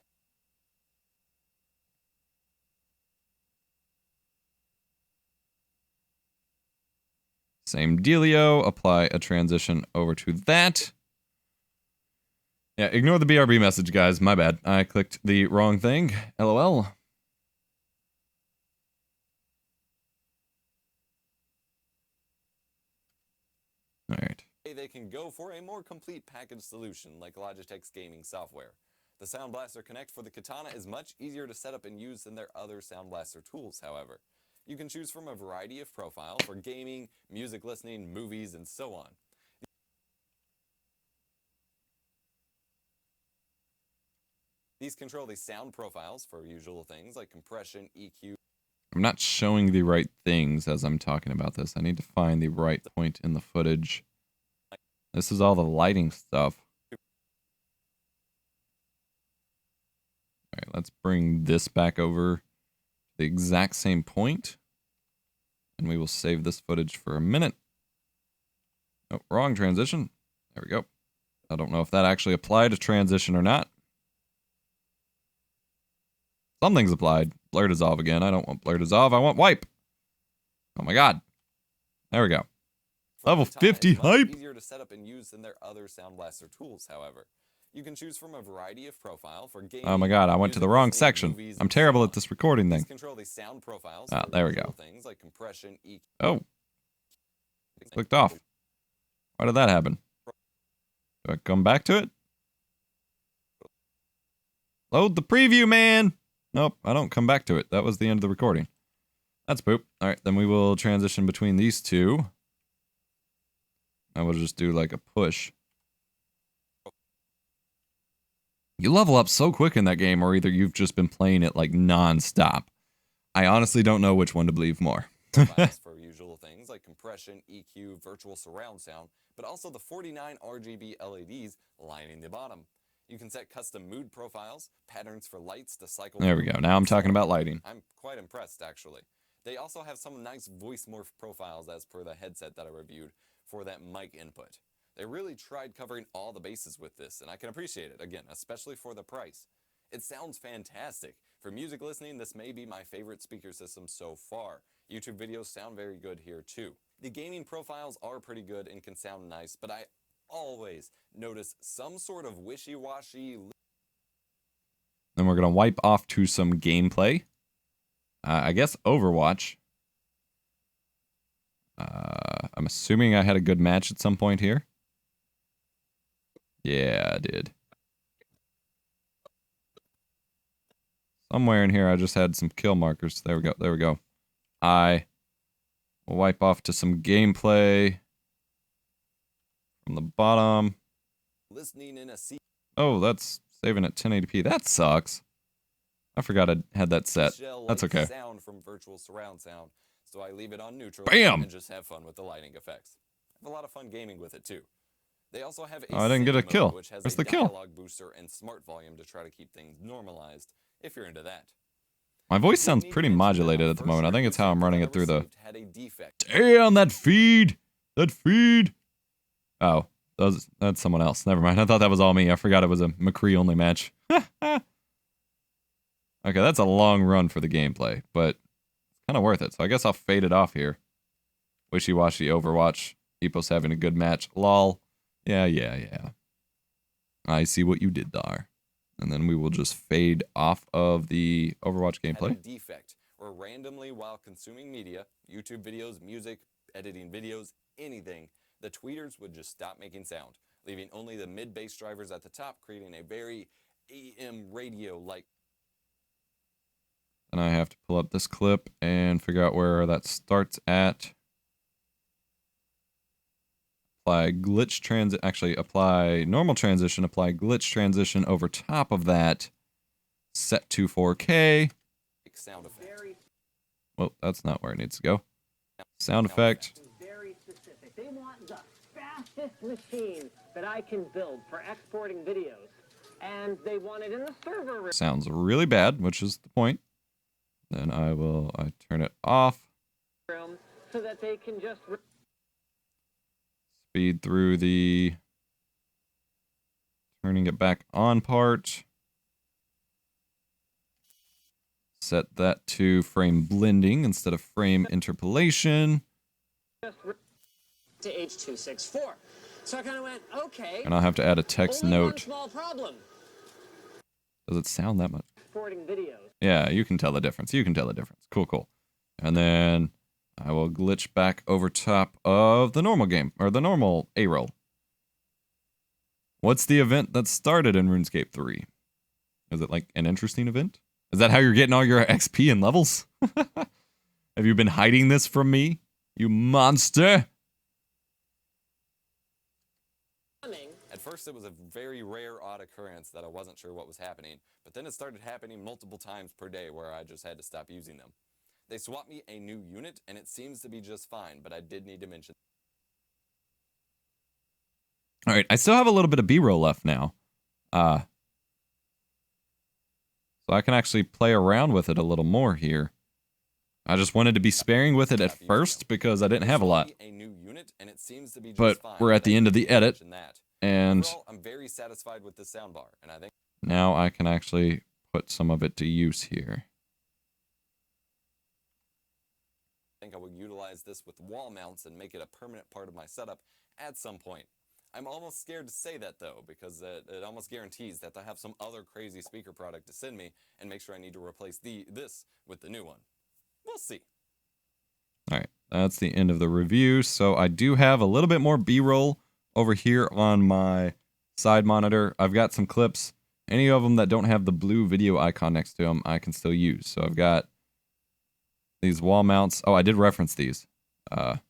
Speaker 2: Same dealio. Apply a transition over to that. Yeah, ignore the BRB message, guys. My bad. I clicked the wrong thing. LOL. All right.
Speaker 1: They can go for a more complete package solution like Logitech's gaming software. The Sound Blaster Connect for the Katana is much easier to set up and use than their other Sound Blaster tools, however. You can choose from a variety of profiles for gaming, music listening, movies, and so on. These control the sound profiles for usual things like compression, EQ.
Speaker 2: I'm not showing the right things as I'm talking about this. I need to find the right point in the footage. This is all the lighting stuff. All right, let's bring this back over to the exact same point, and we will save this footage for a minute. Oh, wrong transition. There we go. I don't know if that actually applied to transition or not. Something's applied. Blur dissolve again. I don't want blur dissolve. I want wipe. Oh my god. There we go. Level 50 hype.
Speaker 1: Easier to set up and use than their other Sound Blaster tools, however. You can choose from a variety of profile for gaming.
Speaker 2: Oh my god, I went to the wrong section. I'm terrible at this recording thing.
Speaker 1: Control the sound profiles.
Speaker 2: Ah, there we go.
Speaker 1: Things like compression, EQ.
Speaker 2: Oh. Clicked off. Why did that happen? Do I come back to it? Load the preview, man! Nope, I don't come back to it. That was the end of the recording. That's poop. Alright, then we will transition between these two. I will just do like a push. You level up so quick in that game, or either you've just been playing it like non-stop. I honestly don't know which one to believe more.
Speaker 1: For usual things like compression, EQ, virtual surround sound, but also the 49 RGB LEDs lining the bottom. You can set custom mood profiles, patterns for lights to cycle.
Speaker 2: There we go. Now I'm talking about lighting.
Speaker 1: I'm quite impressed, actually. They also have some nice voice morph profiles as per the headset that I reviewed for that mic input. They really tried covering all the bases with this, and I can appreciate it, again, especially for the price. It sounds fantastic. For music listening, this may be my favorite speaker system so far. YouTube videos sound very good here too. The gaming profiles are pretty good and can sound nice, but I always notice some sort of wishy-washy.
Speaker 2: Then we're going to wipe off to some gameplay. I guess Overwatch. I'm assuming I had a good match at some point here. Yeah, I did. Somewhere in here I just had some kill markers. There we go. There we go. I will wipe off to some gameplay from the bottom.
Speaker 1: Listening in a seat.
Speaker 2: Oh, that's saving at 1080p. That sucks. I forgot I had that set. That's okay.
Speaker 1: Sound from virtual surround sound, so I leave it on neutral.
Speaker 2: Bam!
Speaker 1: And just have fun with the lighting effects. I have a lot of fun gaming with it too. They also have a
Speaker 2: I didn't get a
Speaker 1: mode,
Speaker 2: kill.
Speaker 1: which has
Speaker 2: Where's
Speaker 1: a
Speaker 2: the kill?
Speaker 1: dialogue booster and smart volume to try to keep things normalized, if you're into that.
Speaker 2: My voice sounds pretty modulated at the moment. I think it's how I'm running it through the... Damn, that feed! That feed! Oh, that's someone else. Never mind. I thought that was all me. I forgot it was a McCree-only match. Okay, that's a long run for the gameplay, but it's kind of worth it. So I guess I'll fade it off here. Wishy-washy Overwatch. Epos having a good match. Lol. Yeah. I see what you did there. And then we will just fade off of the Overwatch gameplay.
Speaker 1: Had a defect, or randomly while consuming media, YouTube videos, music, editing videos, anything, the tweeters would just stop making sound, leaving only the mid-bass drivers at the top, creating a very AM radio-like.
Speaker 2: And I have to pull up this clip and figure out where that starts at. Apply glitch transit, actually apply normal transition, apply glitch transition over top of that. Set to 4K.
Speaker 1: Sound effect.
Speaker 2: Well, that's not where it needs to go. Sound effect.
Speaker 4: Very specific. They want the fastest machine that I can build for exporting videos. And they want it in the server room.
Speaker 2: Sounds really bad, which is the point. Then I turn it off.
Speaker 4: So that they can just
Speaker 2: Speed through the turning it back on part. Set that to frame blending instead of frame interpolation.
Speaker 4: to H.264. So I kind of went, okay.
Speaker 2: And I'll have to add a text
Speaker 4: only
Speaker 2: note.
Speaker 4: One small problem.
Speaker 2: Does it sound that much?
Speaker 4: Exporting videos.
Speaker 2: Yeah, you can tell the difference. You can tell the difference. Cool. And then I will glitch back over top of the normal game, or the normal A-roll. What's the event that started in RuneScape 3? Is it like an interesting event? Is that how you're getting all your XP and levels? Have you been hiding this from me, you monster?
Speaker 1: At first, it was a very rare, odd occurrence that I wasn't sure what was happening, but then it started happening multiple times per day where I just had to stop using them. They swapped me a new unit, and it seems to be just fine, but I did need to mention.
Speaker 2: All right, I still have a little bit of B-roll left now. So I can actually play around with it a little more here. I just wanted to be sparing with it at first because I didn't have a lot. But we're at the end of the edit, and
Speaker 1: overall, I'm very satisfied with this soundbar, and I think
Speaker 2: now I can actually put some of it to use here.
Speaker 1: I will utilize this with wall mounts and make it a permanent part of my setup at some point. I'm almost scared to say that, though, because it almost guarantees that they'll have some other crazy speaker product to send me and make sure I need to replace this with the new one. We'll see.
Speaker 2: All right, that's the end of the review. So I do have a little bit more B-roll over here on my side monitor. I've got some clips. Any of them that don't have the blue video icon next to them, I can still use. So I've got these wall mounts. Oh, I did reference these. Hang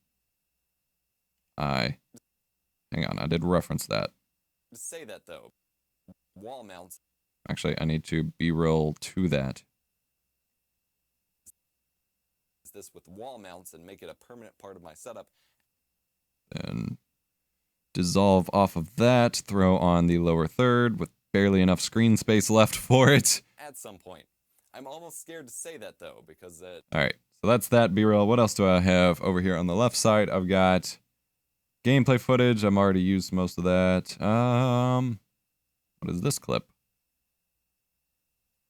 Speaker 2: on, I did reference that.
Speaker 1: To say that, though, wall mounts.
Speaker 2: Actually, I need to B-roll to that.
Speaker 1: This with wall mounts and make it a permanent part of my setup.
Speaker 2: Then dissolve off of that, throw on the lower third with barely enough screen space left for it.
Speaker 1: At some point. I'm almost scared to say that, though, because
Speaker 2: all right, so that's that B-roll. What else do I have over here on the left side? I've got gameplay footage. I'm already used most of that. What is this clip?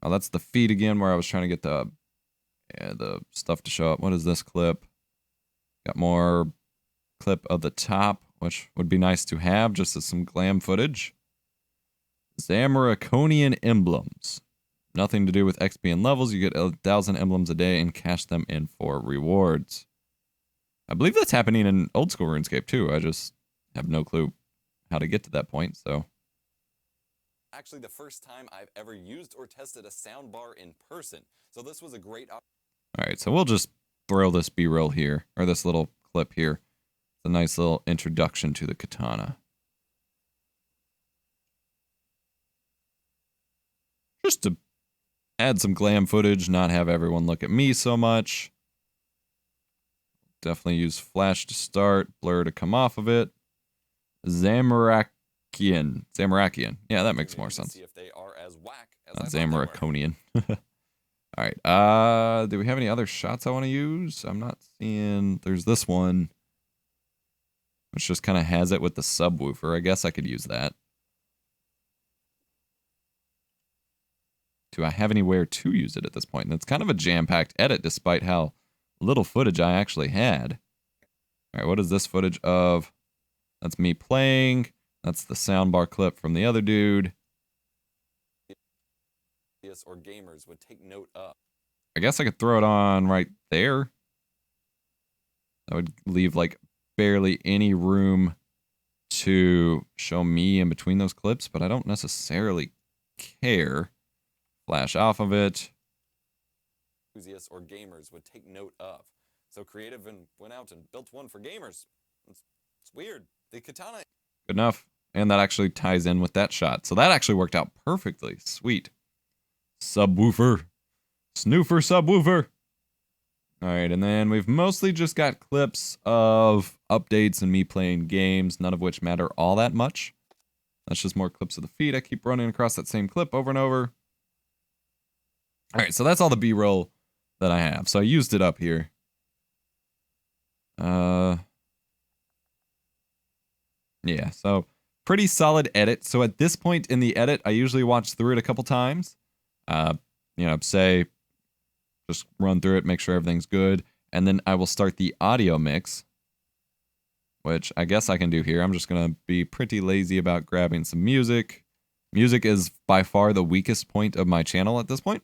Speaker 2: Oh, that's the feed again where I was trying to get the stuff to show up. What is this clip? Got more clip of the top, which would be nice to have just as some glam footage. Zamaraconian emblems. Nothing to do with XP and levels. You get 1,000 emblems a day and cash them in for rewards. I believe that's happening in old school RuneScape too. I just have no clue how to get to that point, so.
Speaker 1: Actually the first time I've ever used or tested a soundbar in person. So this was a great opportunity.
Speaker 2: All right, so we'll just throw this B-roll here, or this little clip here. It's a nice little introduction to the katana. Just to add some glam footage, not have everyone look at me so much. Definitely use flash to start, blur to come off of it. Zamarakian. Yeah, that makes more sense.
Speaker 1: See if they are as whack as
Speaker 2: Not
Speaker 1: I thought they were.
Speaker 2: Zamaraconian. All right. Do we have any other shots I want to use? I'm not seeing. There's this one, which just kind of has it with the subwoofer. I guess I could use that. Do I have anywhere to use it at this point? And it's kind of a jam-packed edit, despite how little footage I actually had. All right, what is this footage of? That's me playing. That's the soundbar clip from the other dude.
Speaker 1: Or gamers would take note of.
Speaker 2: I guess I could throw it on right there. That would leave like barely any room to show me in between those clips, but I don't necessarily care. Flash off of it.
Speaker 1: Enthusiasts or gamers would take note of. So Creative went out and built one for gamers. It's weird. The katana.
Speaker 2: Good enough. And that actually ties in with that shot. So that actually worked out perfectly. Sweet. Subwoofer. Snoofer subwoofer. All right, and then we've mostly just got clips of updates and me playing games, none of which matter all that much. That's just more clips of the feed. I keep running across that same clip over and over. All right, so that's all the B-roll that I have. So I used it up here. Yeah, so pretty solid edit. So at this point in the edit, I usually watch through it a couple times. Say, just run through it, make sure everything's good. And then I will start the audio mix, which I guess I can do here. I'm just going to be pretty lazy about grabbing some music. Music is by far the weakest point of my channel at this point.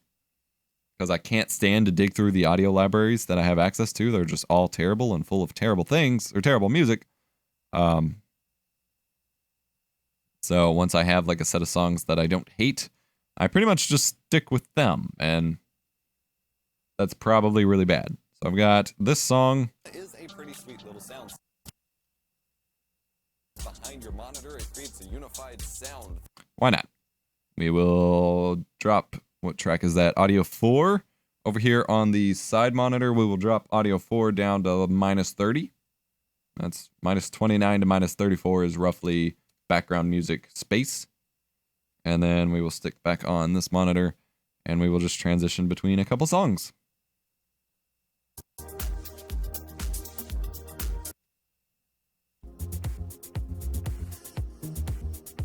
Speaker 2: because I can't stand to dig through the audio libraries that I have access to. They're just all terrible and full of terrible things or terrible music. So once I have like a set of songs that I don't hate, I pretty much just stick with them, and that's probably really bad. So I've got this song.
Speaker 1: It is a pretty sweet little sound. Behind your monitor, it creates a unified sound.
Speaker 2: Why not? We will drop, what track is that? Audio 4. Over here on the side monitor, we will drop audio 4 down to minus 30. That's minus 29 to minus 34 is roughly background music space. And then we will stick back on this monitor, and we will just transition between a couple songs.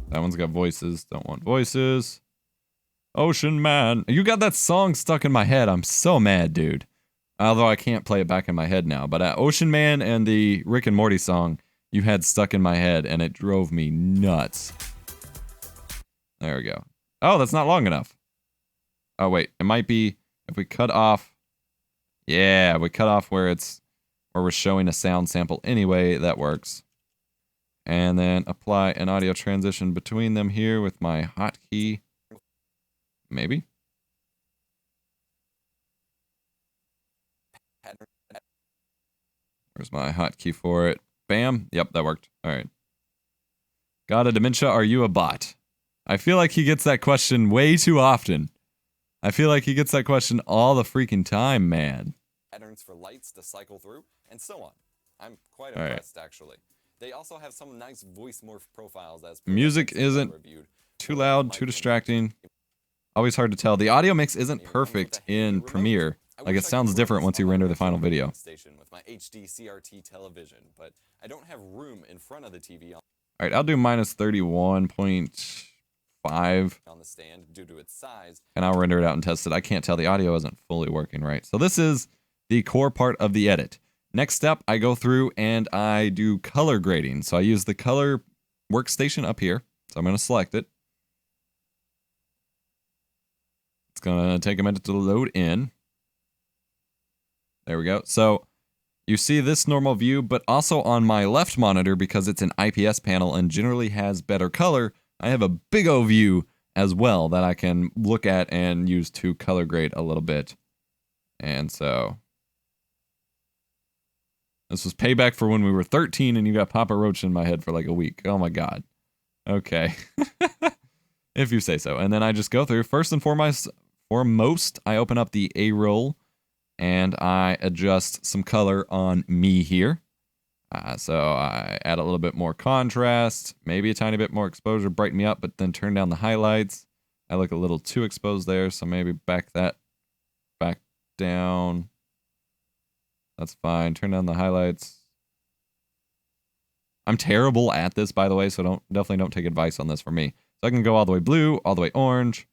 Speaker 2: That one's got voices. Don't want voices. Ocean Man. You got that song stuck in my head. I'm so mad, dude. Although I can't play it back in my head now. But Ocean Man and the Rick and Morty song you had stuck in my head, and it drove me nuts. There we go. Oh, that's not long enough. Oh, wait. It might be if we cut off. Yeah, we cut off where we're showing a sound sample anyway. That works. And then apply an audio transition between them here with my hotkey. Maybe. Where's my hotkey for it? Bam. Yep, that worked. All right. Got a dementia? Are you a bot? I feel like he gets that question way too often. I feel like he gets that question all the freaking time, man.
Speaker 1: Patterns for lights to cycle through, and so on. I'm quite impressed, actually. They also have some nice voice morph profiles as
Speaker 2: music isn't too loud, too distracting. Always hard to tell. The audio mix isn't perfect in Premiere. Like, it sounds different once you render the final video.
Speaker 1: Station with my HD CRT television, but I don't have room in front of the TV.
Speaker 2: All right, I'll do minus 31.5
Speaker 1: on the stand due to its size,
Speaker 2: and I'll render it out and test it. I can't tell. The audio isn't fully working right. So this is the core part of the edit. Next step, I go through and I do color grading. So I use the color workstation up here. So I'm going to select it. It's going to take a minute to load in. There we go. So you see this normal view, but also on my left monitor, because it's an IPS panel and generally has better color, I have a big O view as well that I can look at and use to color grade a little bit. And so this was payback for when we were 13 and you got Papa Roach in my head for like a week. Oh my God. Okay. If you say so. And then I just go through. First and foremost, I open up the A-roll and I adjust some color on me here. So I add a little bit more contrast, maybe a tiny bit more exposure, brighten me up, but then turn down the highlights. I look a little too exposed there, so maybe back that back down. That's fine. Turn down the highlights. I'm terrible at this, by the way, so definitely don't take advice on this from me. So I can go all the way blue, all the way orange.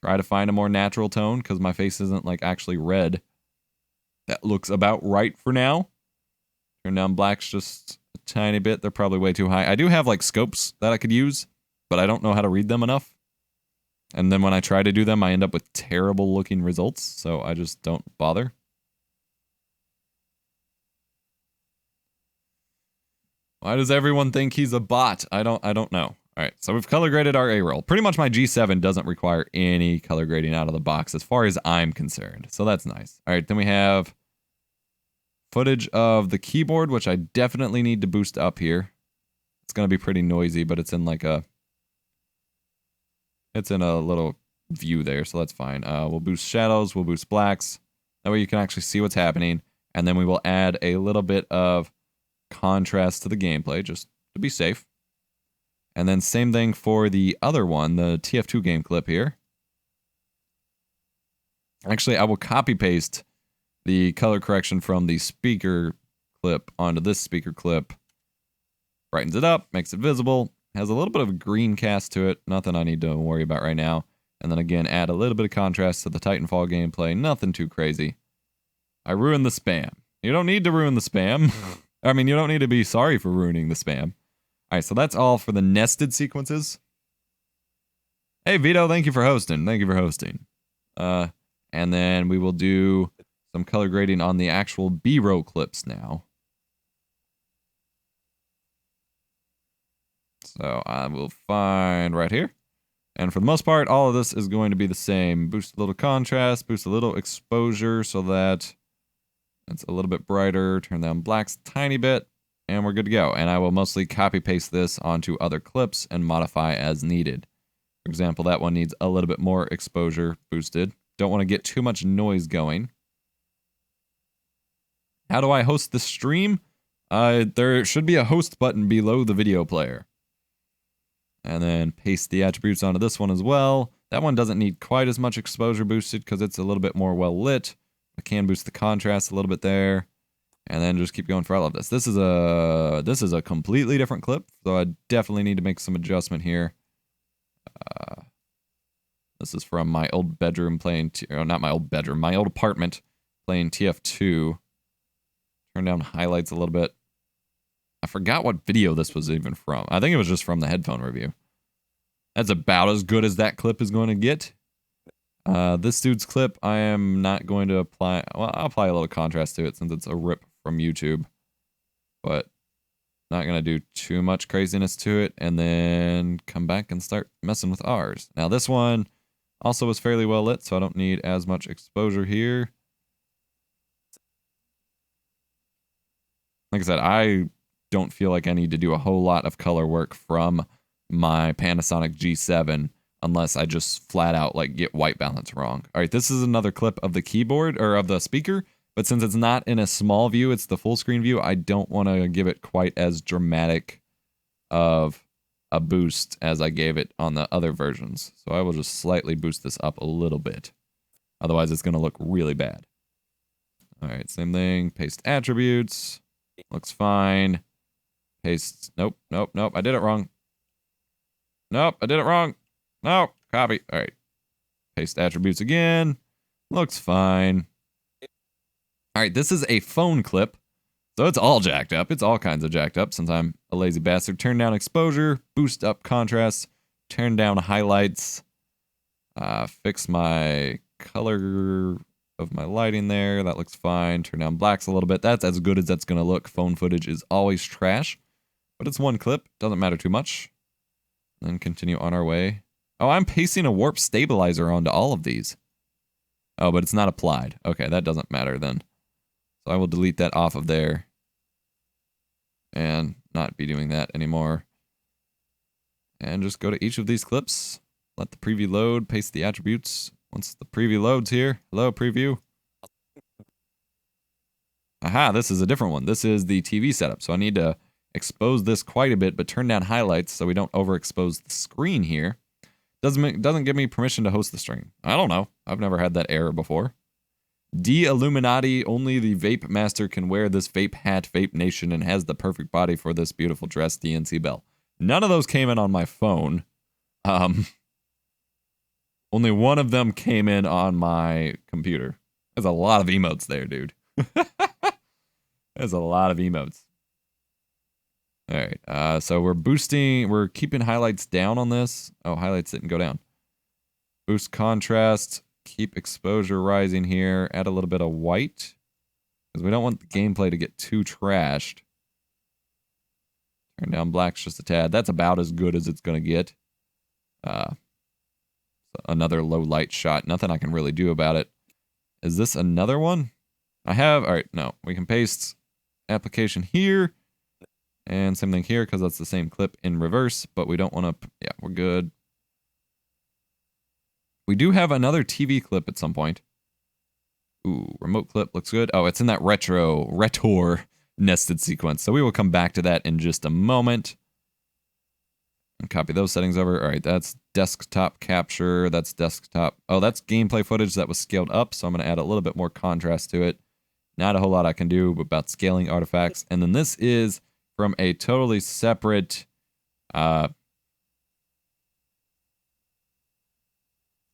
Speaker 2: Try to find a more natural tone because my face isn't like actually red. That looks about right for now. Turn down blacks just a tiny bit. They're probably way too high. I do have like scopes that I could use, but I don't know how to read them enough. And then when I try to do them, I end up with terrible looking results, so I just don't bother. Why does everyone think he's a bot? I don't know. All right, so we've color graded our A-roll. Pretty much my G7 doesn't require any color grading out of the box as far as I'm concerned, so that's nice. All right, then we have footage of the keyboard, which I definitely need to boost up here. It's going to be pretty noisy, but it's in like a little view there, so that's fine. We'll boost shadows, we'll boost blacks. That way you can actually see what's happening, and then we will add a little bit of contrast to the gameplay, just to be safe. And then same thing for the other one, the TF2 game clip here. Actually, I will copy paste the color correction from the speaker clip onto this speaker clip. Brightens it up, makes it visible, has a little bit of a green cast to it, nothing I need to worry about right now. And then again, add a little bit of contrast to the Titanfall gameplay, nothing too crazy. I ruined the spam. You don't need to ruin the spam. I mean, you don't need to be sorry for ruining the spam. All right, so that's all for the nested sequences. Hey, Vito, thank you for hosting. Thank you for hosting. And then we will do some color grading on the actual B-roll clips now. So I will find right here. And for the most part, all of this is going to be the same. Boost a little contrast, boost a little exposure so that it's a little bit brighter. Turn down blacks a tiny bit, and we're good to go. And I will mostly copy paste this onto other clips and modify as needed. For example, that one needs a little bit more exposure boosted. Don't want to get too much noise going. How do I host the stream? There should be a host button below the video player. And then paste the attributes onto this one as well. That one doesn't need quite as much exposure boosted because it's a little bit more well lit. I can boost the contrast a little bit there. And then just keep going for all of this. This is a completely different clip, so I definitely need to make some adjustment here. This is from my old bedroom playing, not my old bedroom, my old apartment playing TF2. Turn down highlights a little bit. I forgot what video this was even from. I think it was just from the headphone review. That's about as good as that clip is going to get. This dude's clip, I am not going to apply. Well, I'll apply a little contrast to it since it's a rip from YouTube. But not going to do too much craziness to it. And then come back and start messing with ours. Now this one also was fairly well lit, so I don't need as much exposure here. Like I said, I don't feel like I need to do a whole lot of color work from my Panasonic G7 unless I just flat out like get white balance wrong. All right, this is another clip of the keyboard or of the speaker, but since it's not in a small view, it's the full screen view, I don't want to give it quite as dramatic of a boost as I gave it on the other versions. So I will just slightly boost this up a little bit. Otherwise, it's going to look really bad. All right, same thing, paste attributes. Looks fine. Paste. Nope. I did it wrong. Nope, I did it wrong. No, copy. All right. Paste attributes again. Looks fine. All right, this is a phone clip. So it's all jacked up. It's all kinds of jacked up since I'm a lazy bastard. Turn down exposure, boost up contrast, turn down highlights, fix my color of my lighting there. That looks fine. Turn down blacks a little bit. That's as good as that's going to look. Phone footage is always trash. But it's one clip. Doesn't matter too much. Then continue on our way. Oh, I'm pasting a warp stabilizer onto all of these. Oh, but it's not applied. Okay, that doesn't matter then. So I will delete that off of there. And not be doing that anymore. And just go to each of these clips. Let the preview load. Paste the attributes. Once the preview loads here. Hello, preview. Aha, this is a different one. This is the TV setup. So I need to expose this quite a bit, but turn down highlights so we don't overexpose the screen here. Doesn't give me permission to host the stream. I don't know. I've never had that error before. De-Illuminati, only the Vape Master can wear this vape hat, Vape Nation, and has the perfect body for this beautiful dress, DNC Bell. None of those came in on my phone. Only one of them came in on my computer. There's a lot of emotes there, dude. There's a lot of emotes. All right, so we're keeping highlights down on this. Oh, highlights didn't go down. Boost contrast, keep exposure rising here, add a little bit of white, because we don't want the gameplay to get too trashed. Turn down blacks just a tad. That's about as good as it's going to get. Another low light shot. Nothing I can really do about it. Is this another one? All right, no. We can paste application here. And same thing here, because that's the same clip in reverse, but we don't want to, yeah, we're good. We do have another TV clip at some point. Ooh, remote clip looks good. Oh, it's in that retro nested sequence. So we will come back to that in just a moment. And copy those settings over. All right, that's desktop capture. That's desktop. Oh, that's gameplay footage that was scaled up. So I'm going to add a little bit more contrast to it. Not a whole lot I can do about scaling artifacts. And then this is from a totally separate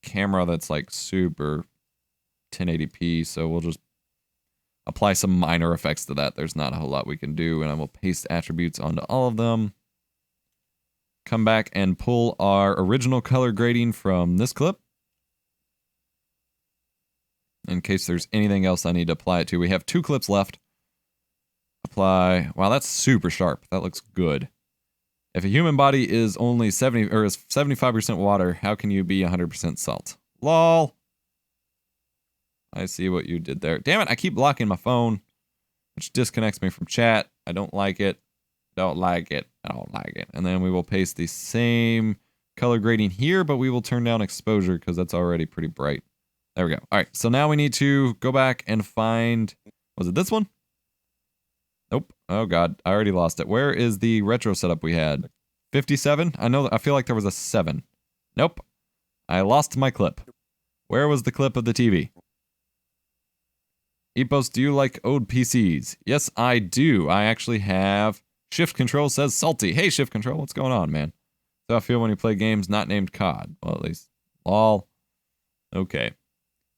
Speaker 2: camera that's like super 1080p, so we'll just apply some minor effects to that. There's not a whole lot we can do, and I will paste attributes onto all of them. Come back and pull our original color grading from this clip. in case there's anything else I need to apply it to. We have 2 clips left. Apply. Wow, that's super sharp. That looks good. If a human body is only 70 or is 75% water, how can you be 100% salt? Lol. I see what you did there. Damn it, I keep blocking my phone, which disconnects me from chat. I don't like it. Don't like it. I don't like it. And then we will paste the same color grading here, but we will turn down exposure because that's already pretty bright. There we go. All right, so now we need to go back and find, was it this one? Nope. Oh God, I already lost it. Where is the retro setup we had? 57? I feel like there was a 7. Nope. I lost my clip. Where was the clip of the TV? Epos, do you like old PCs? Yes, I do. I actually have Shift Control says salty. Hey, Shift Control, what's going on, man? So I feel when you play games not named COD. Well, at least. Lol. Okay.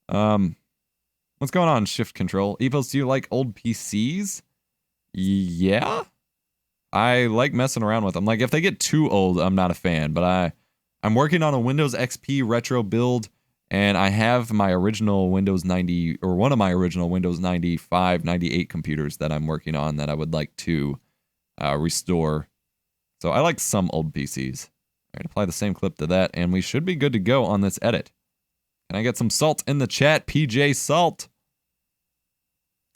Speaker 2: What's going on, Shift Control? Epos, do you like old PCs? Yeah? I like messing around with them. Like, if they get too old, I'm not a fan. But I'm working on a Windows XP retro build, and I have my original Windows 90, or one of my original Windows 95, 98 computers that I'm working on that I would like to restore. So I like some old PCs. All right, apply the same clip to that, and we should be good to go on this edit. Can I get some salt in the chat? PJ Salt.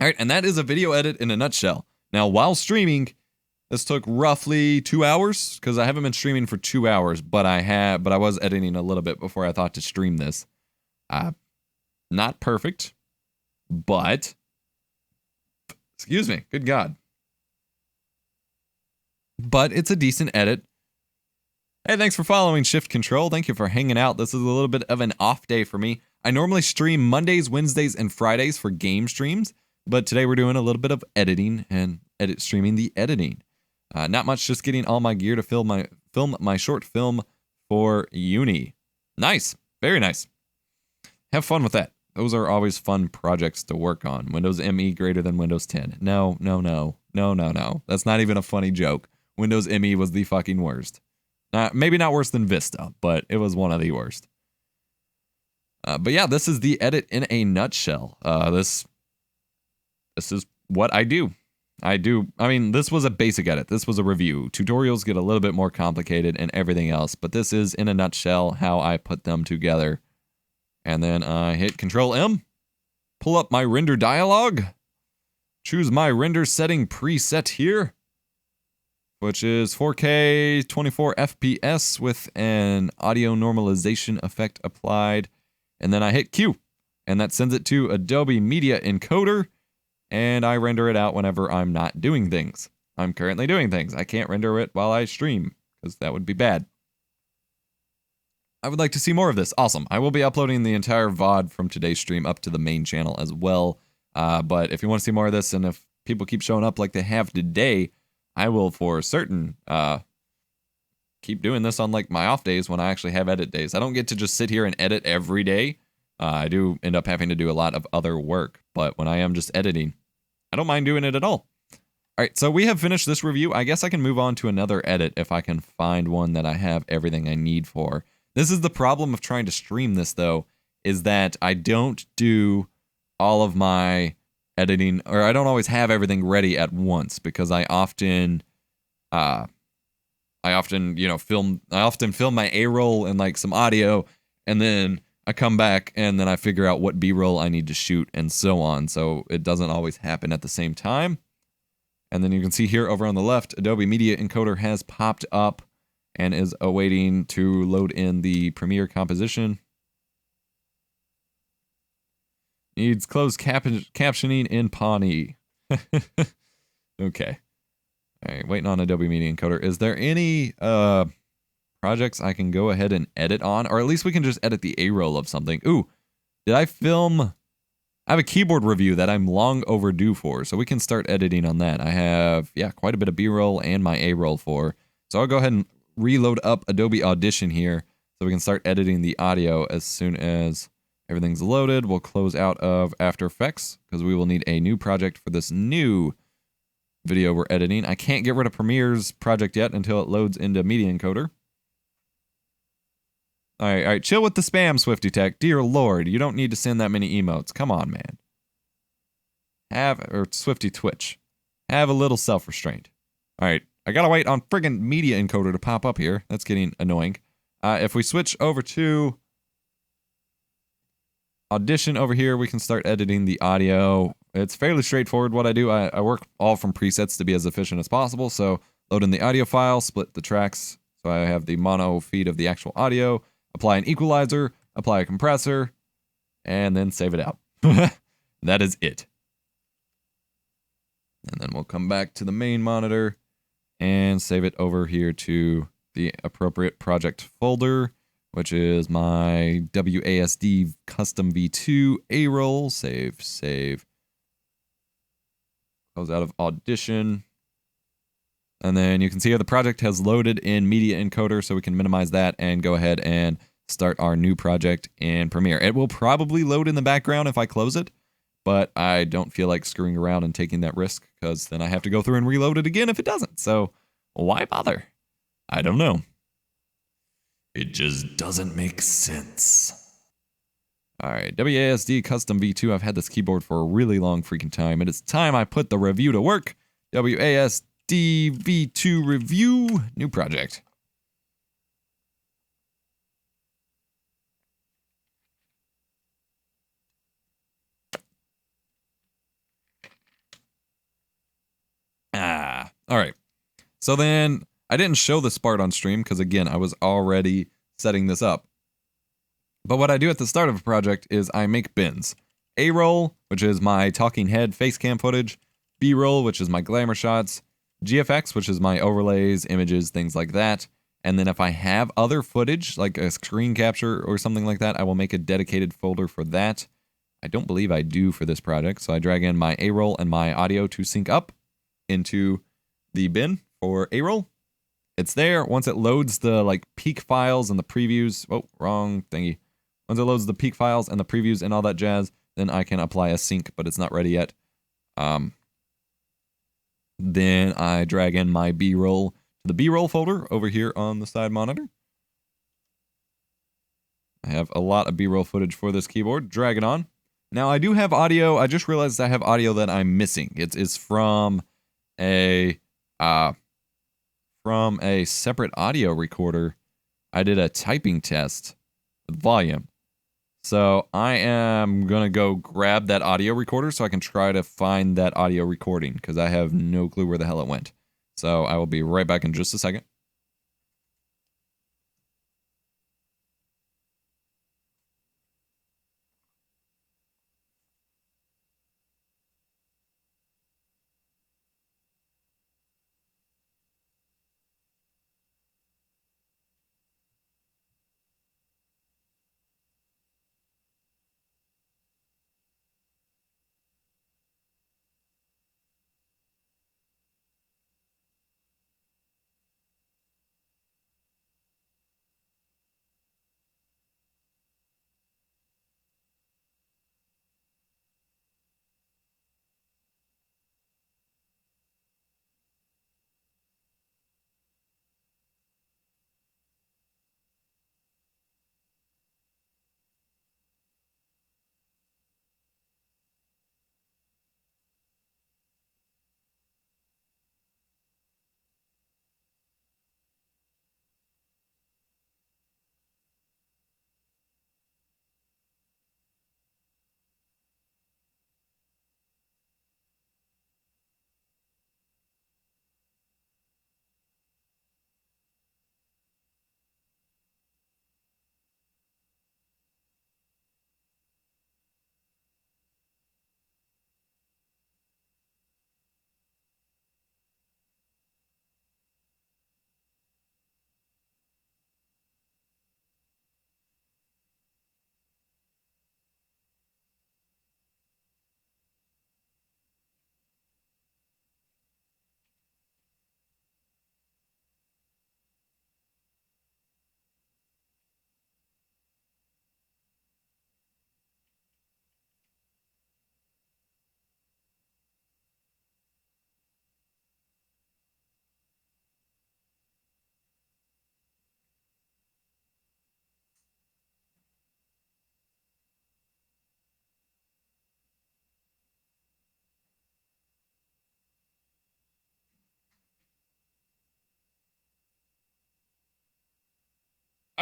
Speaker 2: All right, and that is a video edit in a nutshell. Now, while streaming, this took roughly 2 hours, because I haven't been streaming for 2 hours, but I was editing a little bit before I thought to stream this. Not perfect, but, excuse me, good God. But it's a decent edit. Hey, thanks for following, Shift Control. Thank you for hanging out. This is a little bit of an off day for me. I normally stream Mondays, Wednesdays, and Fridays for game streams, but today we're doing a little bit of editing and streaming the editing. Not much, just getting all my gear to film my short film for uni. Nice, very nice. Have fun with that. Those are always fun projects to work on. Windows ME greater than Windows 10. No. That's not even a funny joke. Windows ME was the fucking worst. Maybe not worse than Vista, but it was one of the worst. But yeah, this is the edit in a nutshell. This is what I do. I mean, this was a basic edit. This was a review. Tutorials get a little bit more complicated and everything else, but this is, in a nutshell, how I put them together. And then I hit Control M, pull up my render dialog, choose my render setting preset here, which is 4K 24 FPS with an audio normalization effect applied. And then I hit Q, and that sends it to Adobe Media Encoder, and I render it out whenever I'm not doing things. I'm currently doing things. I can't render it while I stream, because that would be bad. I would like to see more of this. Awesome. I will be uploading the entire VOD from today's stream up to the main channel as well. But if you want to see more of this, and if people keep showing up like they have today, I will for certain keep doing this on like my off days when I actually have edit days. I don't get to just sit here and edit every day. I do end up having to do a lot of other work, but when I am just editing, I don't mind doing it at all. All right, so we have finished this review. I guess I can move on to another edit if I can find one that I have everything I need for. This is the problem of trying to stream this, though, is that I don't do all of my editing, or I don't always have everything ready at once, because I often film my A-roll and like some audio, and then I come back and then I figure out what B-roll I need to shoot and so on. So it doesn't always happen at the same time. And then you can see here over on the left, Adobe Media Encoder has popped up and is awaiting to load in the Premiere composition. Needs closed captioning in Pawnee. Okay. All right, waiting on Adobe Media Encoder. Is there any projects I can go ahead and edit on? Or at least we can just edit the A-roll of something. Ooh, did I film? I have a keyboard review that I'm long overdue for, so we can start editing on that. I have, quite a bit of B-roll and my A-roll for. So I'll go ahead and reload up Adobe Audition here so we can start editing the audio as soon as everything's loaded. We'll close out of After Effects because we will need a new project for this new video we're editing. I can't get rid of Premiere's project yet until it loads into Media Encoder. All right, chill with the spam, Swifty Tech. Dear Lord, you don't need to send that many emotes. Come on, man. Or Swifty Twitch. Have a little self-restraint. All right, I gotta wait on friggin' media encoder to pop up here. That's getting annoying. If we switch over to Audition over here, we can start editing the audio. It's fairly straightforward what I do. I work all from presets to be as efficient as possible. So load in the audio file, split the tracks. So I have the mono feed of the actual audio, apply an equalizer, apply a compressor, and then save it out. That is it. And then we'll come back to the main monitor and save it over here to the appropriate project folder, which is my WASD custom v2 A-roll. Save. Close out of Audition. And then you can see here the project has loaded in Media Encoder, so we can minimize that and go ahead and start our new project in Premiere. It will probably load in the background if I close it, but I don't feel like screwing around and taking that risk, because then I have to go through and reload it again if it doesn't. So why bother? I don't know. It just doesn't make sense. All right, WASD Custom V2. I've had this keyboard for a really long freaking time. It is time I put the review to work. WASD V2 review, new project. All right. So then I didn't show this part on stream because, again, I was already setting this up. But what I do at the start of a project is I make bins. A-roll, which is my talking head face cam footage. B-roll, which is my glamour shots. GFX, which is my overlays, images, things like that. And then if I have other footage, like a screen capture or something like that, I will make a dedicated folder for that. I don't believe I do for this project, so I drag in my A-roll and my audio to sync up into the bin for A-roll. It's there. Once it loads the peak files and the previews, oh, wrong thingy. Once it loads the peak files and the previews and all that jazz, then I can apply a sync, but it's not ready yet. Then I drag in my B-roll to the B-roll folder over here on the side monitor. I have a lot of B-roll footage for this keyboard. Drag it on. Now I do have audio. I just realized I have audio that I'm missing. It's from a separate audio recorder. I did a typing test with volume. So I am going to go grab that audio recorder so I can try to find that audio recording, because I have no clue where the hell it went. So I will be right back in just a second.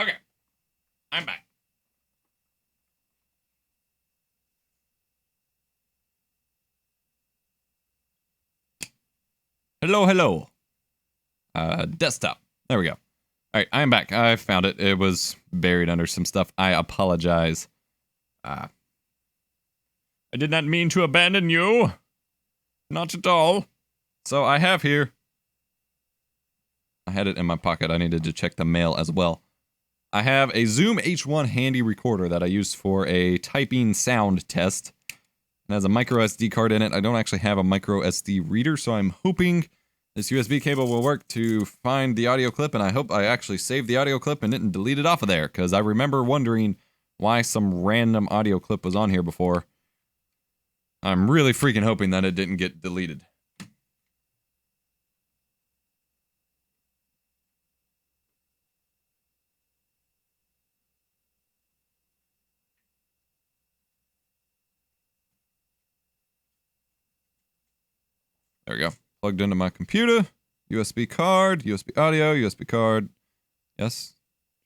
Speaker 2: Okay. I'm back. Hello, hello. Desktop. There we go. All right, I'm back. I found it. It was buried under some stuff. I apologize. I did not mean to abandon you. Not at all. So I have here. I had it in my pocket. I needed to check the mail as well. I have a Zoom H1 handy recorder that I used for a typing sound test. It has a micro SD card in it. I don't actually have a micro SD reader, so I'm hoping this USB cable will work to find the audio clip, and I hope I actually saved the audio clip and didn't delete it off of there, because I remember wondering why some random audio clip was on here before. I'm really freaking hoping that it didn't get deleted. There we go. Plugged into my computer. USB card, USB audio, USB card. Yes.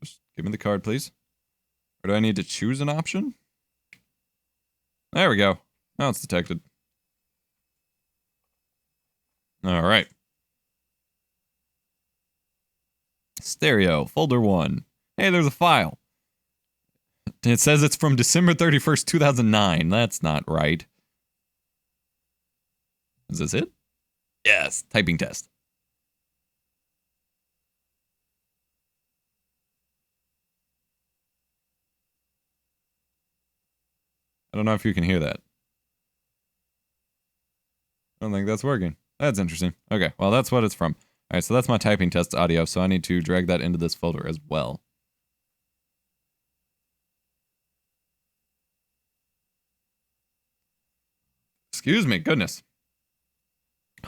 Speaker 2: Just give me the card, please. Or do I need to choose an option? There we go. Now it's detected. All right. Stereo, folder 1. Hey, there's a file. It says it's from December 31st, 2009. That's not right. Is this it? Yes, typing test. I don't know if you can hear that. I don't think that's working. That's interesting. Okay, well, that's what it's from. All right, so that's my typing test audio, so I need to drag that into this folder as well. Excuse me, goodness.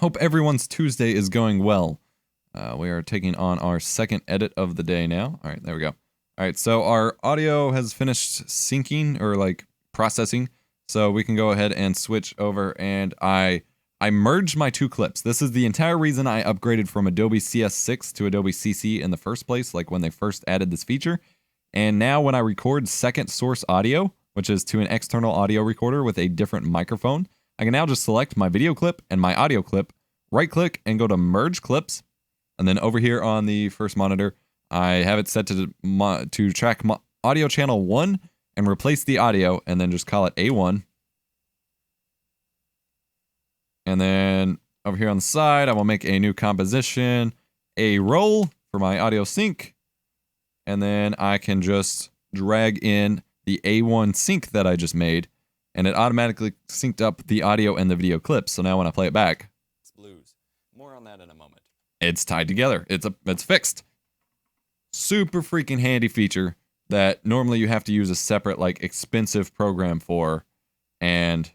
Speaker 2: Hope everyone's Tuesday is going well. We are taking on our second edit of the day now. All right, there we go. All right, so our audio has finished syncing, or like processing, so we can go ahead and switch over, and I merged my two clips. This is the entire reason I upgraded from Adobe CS6 to Adobe CC in the first place, like when they first added this feature. And now when I record second source audio, which is to an external audio recorder with a different microphone, I can now just select my video clip and my audio clip, right click and go to merge clips. And then over here on the first monitor, I have it set to track audio channel 1 and replace the audio, and then just call it A1. And then over here on the side, I will make a new composition, a roll for my audio sync. And then I can just drag in the A1 sync that I just made, and it automatically synced up the audio and the video clips. So now when I play it back,
Speaker 1: It's blues. More on that in a moment.
Speaker 2: it's tied together. It's fixed. Super freaking handy feature that normally you have to use a separate, like, expensive program for, and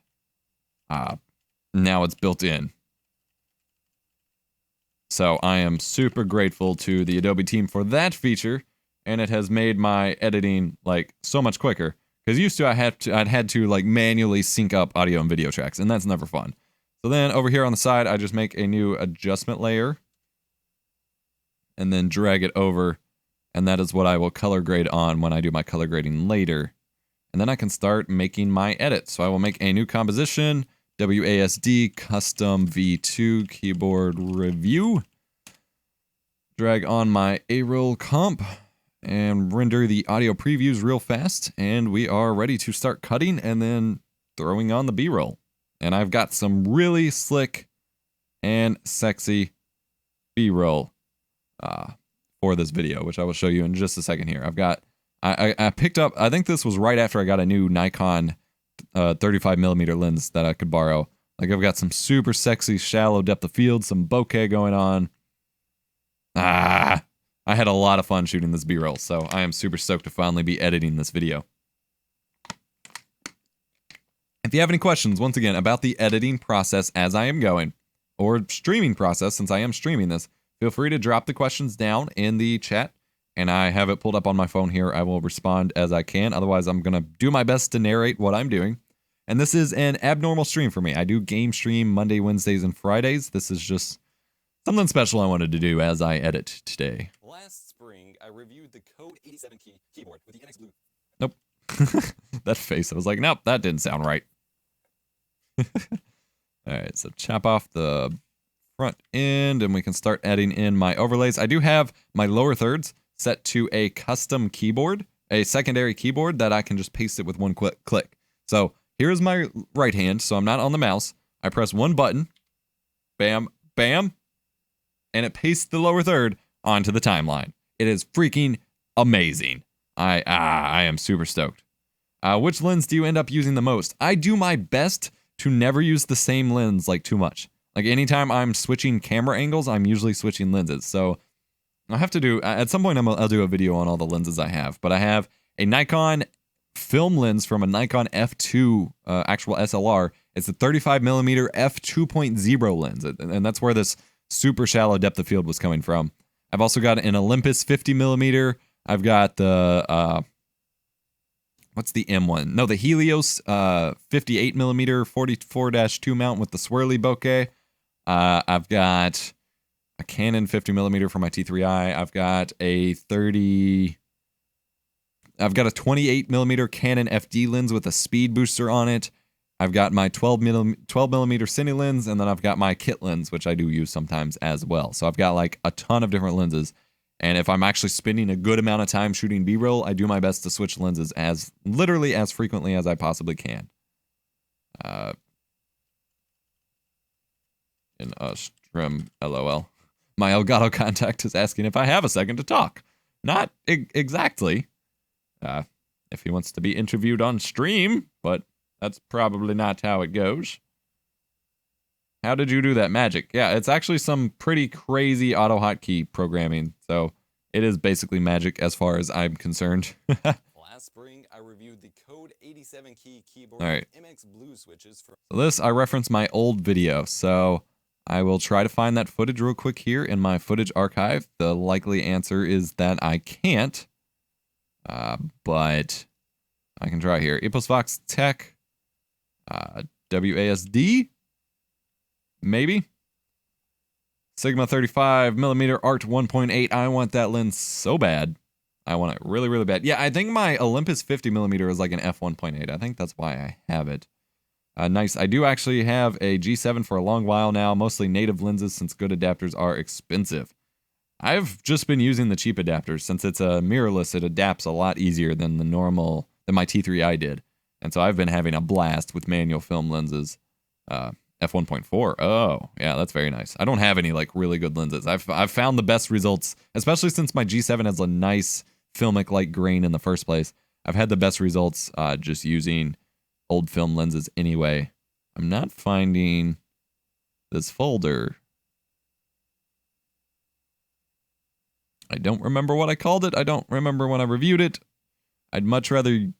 Speaker 2: now it's built in. So I am super grateful to the Adobe team for that feature, and it has made my editing like so much quicker. Because used to I'd had to like manually sync up audio and video tracks, and that's never fun. So then over here on the side, I just make a new adjustment layer, and then drag it over, and that is what I will color grade on when I do my color grading later. And then I can start making my edits. So I will make a new composition, WASD custom V2 keyboard review. Drag on my A-roll comp and render the audio previews real fast, and we are ready to start cutting and then throwing on the B-roll. And I've got some really slick and sexy B-roll for this video, which I will show you in just a second here. I picked up, I think this was right after I got a new Nikon 35mm lens that I could borrow. Like, I've got some super sexy shallow depth of field, some bokeh going on. I had a lot of fun shooting this B-roll, so I am super stoked to finally be editing this video. If you have any questions, once again, about the editing process as I am going, or streaming process since I am streaming this, feel free to drop the questions down in the chat, and I have it pulled up on my phone here. I will respond as I can. Otherwise, I'm going to do my best to narrate what I'm doing. And this is an abnormal stream for me. I do game stream Monday, Wednesdays, and Fridays. This is just something special I wanted to do as I edit today.
Speaker 1: Last spring, I reviewed the Code 87 keyboard with the MX Blue.
Speaker 2: Nope. That face. I was like, nope, that didn't sound right. Alright, so chop off the front end and we can start adding in my overlays. I do have my lower thirds set to a custom keyboard, a secondary keyboard that I can just paste it with one click. So here's my right hand, so I'm not on the mouse. I press one button, bam, bam, and it pastes the lower third onto the timeline. It is freaking amazing. I am super stoked. Which lens do you end up using the most? I do my best to never use the same lens like too much. Like anytime I'm switching camera angles, I'm usually switching lenses. So I'll have to do, at some point I'll do a video on all the lenses I have. But I have a Nikon film lens from a Nikon f2 actual SLR. It's a 35mm f2.0 lens. And that's where this super shallow depth of field was coming from. I've also got an Olympus 50mm. I've got the, what's the M1? No, the Helios 58mm 44-2 mount with the swirly bokeh. I've got a Canon 50mm for my T3i. I've got a 28mm Canon FD lens with a speed booster on it. I've got my 12mm cine lens, and then I've got my kit lens, which I do use sometimes as well. So I've got like a ton of different lenses. And if I'm actually spending a good amount of time shooting B-roll, I do my best to switch lenses literally as frequently as I possibly can. In a stream, LOL. My Elgato contact is asking if I have a second to talk. Not exactly. If he wants to be interviewed on stream, but that's probably not how it goes. How did you do that magic? Yeah, it's actually some pretty crazy auto hotkey programming. So it is basically magic as far as I'm concerned.
Speaker 1: Last spring, I reviewed the Code 87 keyboard with MX Blue switches.
Speaker 2: So this, I referenced my old video. So I will try to find that footage real quick here in my footage archive. The likely answer is that I can't. But I can try here. EposVox Tech. WASD. Maybe. Sigma 35mm Art 1.8. I want that lens so bad. I want it really, really bad. Yeah, I think my Olympus 50mm is like an f1.8. I think that's why I have it. Nice. I do actually have a G7 for a long while now, mostly native lenses since good adapters are expensive. I've just been using the cheap adapters. Since it's a mirrorless, it adapts a lot easier than than my T3i did. And so I've been having a blast with manual film lenses. F1.4. Oh, yeah, that's very nice. I don't have any like really good lenses. I've found the best results, especially since my G7 has a nice filmic light grain in the first place. I've had the best results just using old film lenses anyway. I'm not finding this folder. I don't remember what I called it. I don't remember when I reviewed it. I'd much rather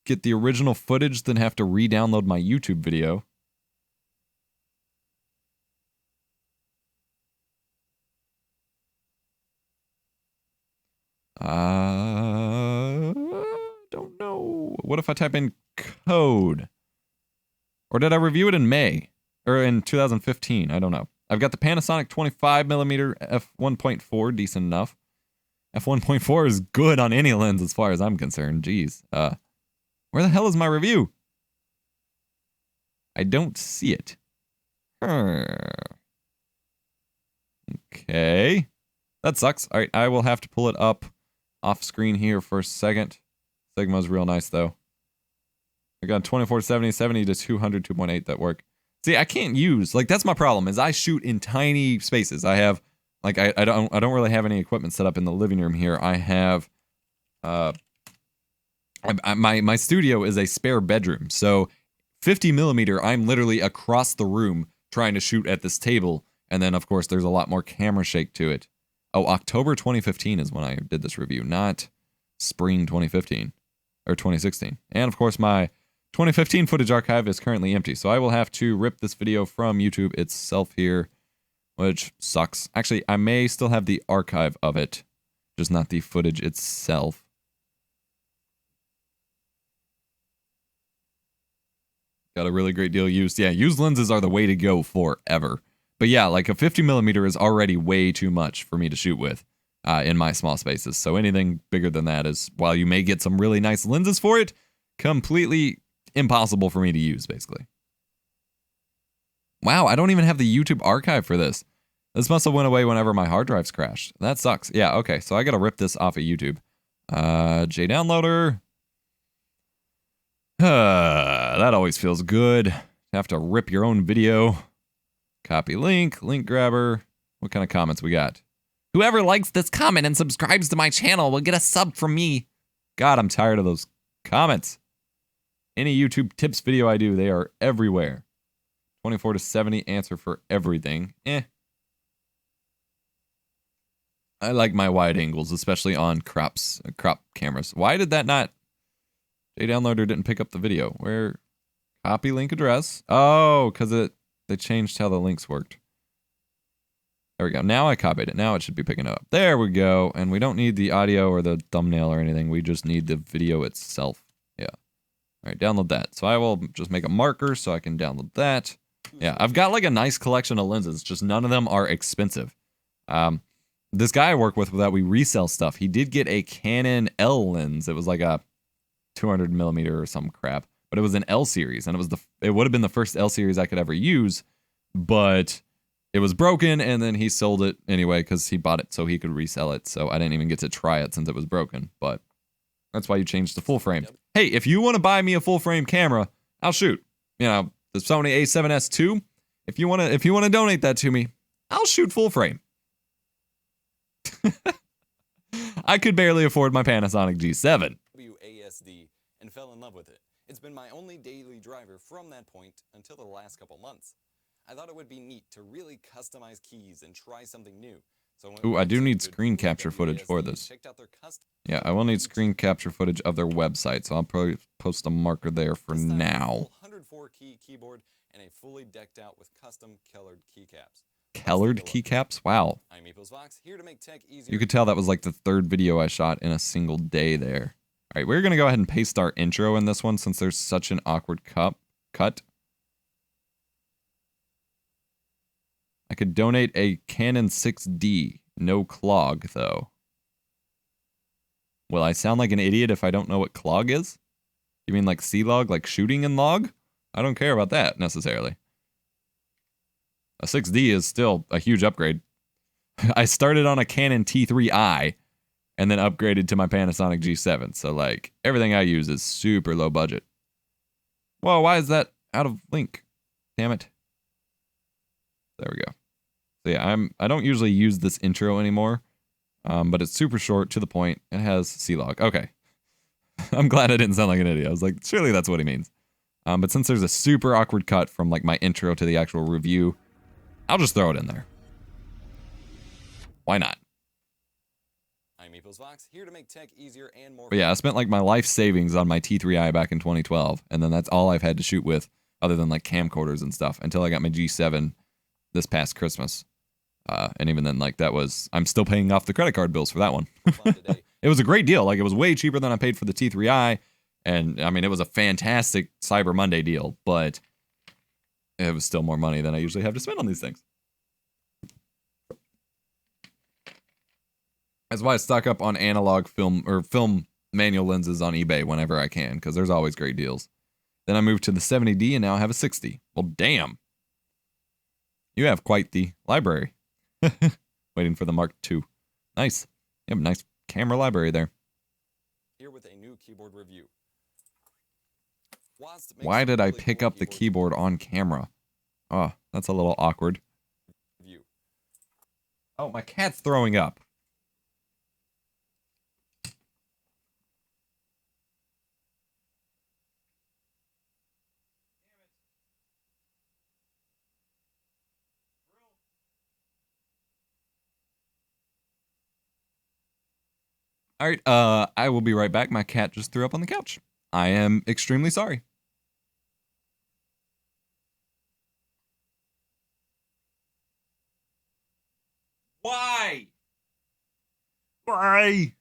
Speaker 2: get the original footage than have to re-download my YouTube video. Don't know. What if I type in code? Or did I review it in May? Or in 2015? I don't know. I've got the Panasonic 25mm f1.4, decent enough. F1.4 is good on any lens as far as I'm concerned. Jeez. Where the hell is my review? I don't see it. Okay. That sucks. All right, I will have to pull it up off screen here for a second. Sigma's real nice, though. I got 2470, 70 to 200, 2.8 that work. See, I can't use, like, that's my problem, is I shoot in tiny spaces. I have, like, I don't really have any equipment set up in the living room here. I have, my studio is a spare bedroom, so 50mm, I'm literally across the room trying to shoot at this table, and then, of course, there's a lot more camera shake to it. Oh, October 2015 is when I did this review, not spring 2015, or 2016. And, of course, my 2015 footage archive is currently empty, so I will have to rip this video from YouTube itself here, which sucks. Actually, I may still have the archive of it, just not the footage itself. Got a really great deal used. Yeah, used lenses are the way to go forever. But yeah, like a 50mm is already way too much for me to shoot with. in my small spaces. So anything bigger than that is, while you may get some really nice lenses for it, completely impossible for me to use, basically. Wow, I don't even have the YouTube archive for this. This must have went away whenever my hard drives crashed. That sucks. Yeah, okay, so I gotta rip this off of YouTube. JDownloader. That always feels good. Have to rip your own video. Copy link, link grabber. What kind of comments we got? Whoever likes this comment and subscribes to my channel will get a sub from me. God, I'm tired of those comments. Any YouTube tips video I do, they are everywhere. 24 to 70 answer for everything. I like my wide angles, especially on crop cameras. Why did that not? JDownloader didn't pick up the video. Where? Copy link address. Oh, because they changed how the links worked. There we go. Now I copied it. Now it should be picking it up. There we go. And we don't need the audio or the thumbnail or anything. We just need the video itself. Yeah. All right, download that. So I will just make a marker so I can download that. Yeah, I've got like a nice collection of lenses. Just none of them are expensive. This guy I work with that we resell stuff, he did get a Canon L lens. It was like a 200 millimeter or some crap, but it was an L series, and it would have been the first L series I could ever use, but it was broken, and then he sold it anyway because he bought it so he could resell it. So I didn't even get to try it since it was broken, but that's why you changed to full frame. Hey, if you want to buy me a full frame camera, I'll shoot. You know, the Sony A7S II. If you want to donate that to me, I'll shoot full frame. I could barely afford my Panasonic G7.
Speaker 1: WASD and fell in love with it. It's been my only daily driver from that point until the last couple months. I thought it would be neat to really customize keys and try something new. So
Speaker 2: ooh, I do need screen capture footage for this. Yeah, I will need screen capture footage of their website, so I'll probably post a marker there for now.
Speaker 1: 104 key keyboard and a fully decked out with custom colored keycaps.
Speaker 2: Colored keycaps? Wow.
Speaker 1: I'm EposVox, here to make tech easier.
Speaker 2: You could tell that was like the third video I shot in a single day there. All right, we're going to go ahead and paste our intro in this one since there's such an awkward cut. I could donate a Canon 6D. No clog, though. Will I sound like an idiot if I don't know what clog is? You mean like C-log, like shooting in log? I don't care about that, necessarily. A 6D is still a huge upgrade. I started on a Canon T3i and then upgraded to my Panasonic G7. So, like, everything I use is super low budget. Whoa, why is that out of link? Damn it. There we go. So yeah, I don't usually use this intro anymore, but it's super short, to the point. It has C-log. Okay. I'm glad I didn't sound like an idiot. I was like, surely that's what he means. But since there's a super awkward cut from like my intro to the actual review, I'll just throw it in there. Why not?
Speaker 1: I'm EposVox, here to make tech easier and more.
Speaker 2: But yeah, I spent like my life savings on my T3i back in 2012, and then that's all I've had to shoot with, other than like camcorders and stuff, until I got my G7 this past Christmas. And even then, like, that was, I'm still paying off the credit card bills for that one. It was a great deal. Like, it was way cheaper than I paid for the T3i. And I mean, it was a fantastic Cyber Monday deal, but it was still more money than I usually have to spend on these things. That's why I stock up on analog film or film manual lenses on eBay whenever I can, because there's always great deals. Then I moved to the 70D and now I have a 60. Well, damn. You have quite the library. Waiting for the Mark II. Nice. You have a nice camera library there.
Speaker 1: Here with a new keyboard review.
Speaker 2: Why did I pick up the keyboard on camera? Oh, that's a little awkward. Oh, my cat's throwing up. All right, I will be right back. My cat just threw up on the couch. I am extremely sorry. Why? Why?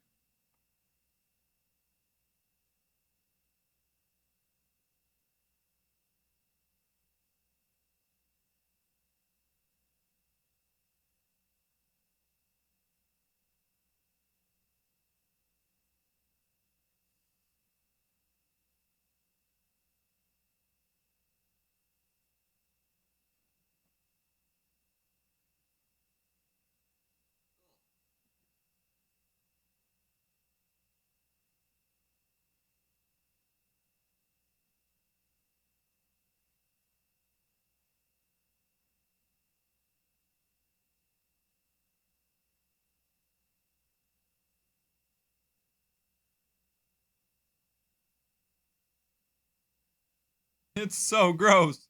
Speaker 2: It's so gross.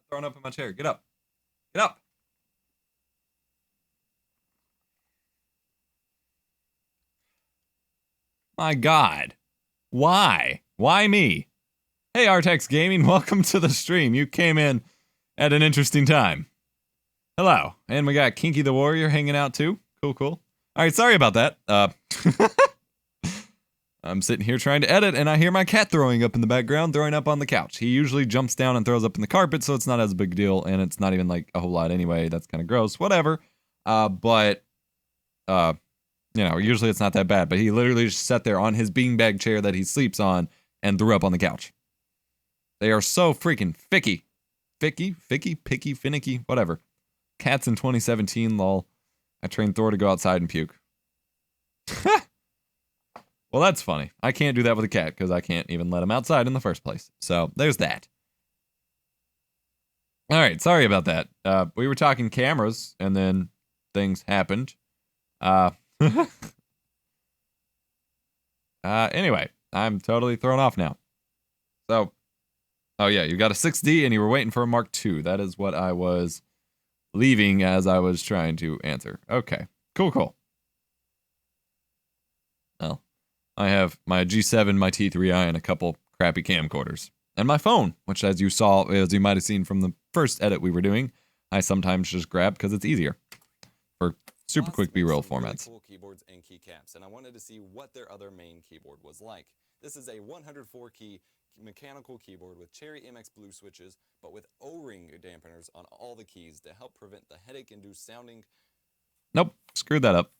Speaker 2: Throwing up in my chair. Get up. Get up. My God. Why? Why me? Hey, Artex Gaming, welcome to the stream. You came in at an interesting time. Hello. And we got Kinky the Warrior hanging out too. Cool, cool. All right, sorry about that. I'm sitting here trying to edit, and I hear my cat throwing up in the background, throwing up on the couch. He usually jumps down and throws up in the carpet, so it's not as big a deal, and it's not even like a whole lot anyway. That's kind of gross. Whatever. But you know, usually it's not that bad. But he literally just sat there on his beanbag chair that he sleeps on and threw up on the couch. They are so freaking ficky. Ficky, picky, finicky, whatever. Cats in 2017, lol. I trained Thor to go outside and puke. Well, that's funny. I can't do that with a cat because I can't even let him outside in the first place. So there's that. All right, sorry about that. We were talking cameras, and then things happened. Anyway, I'm totally thrown off now. So, oh yeah, you got a 6D, and you were waiting for a Mark II. That is what I was leaving as I was trying to answer. Okay, cool. Well, I have my G7, my T3i, and a couple crappy camcorders. And my phone, which as you saw, as you might have seen from the first edit we were doing, I sometimes just grab because it's easier for super quick B-roll formats.
Speaker 1: Really cool keyboards and keycaps, and I wanted to see what their other main keyboard was like. This is a 104-key mechanical keyboard with Cherry MX Blue switches, but with O-ring dampeners on all the keys to help prevent the headache-induced sounding.
Speaker 2: Nope, screwed that up.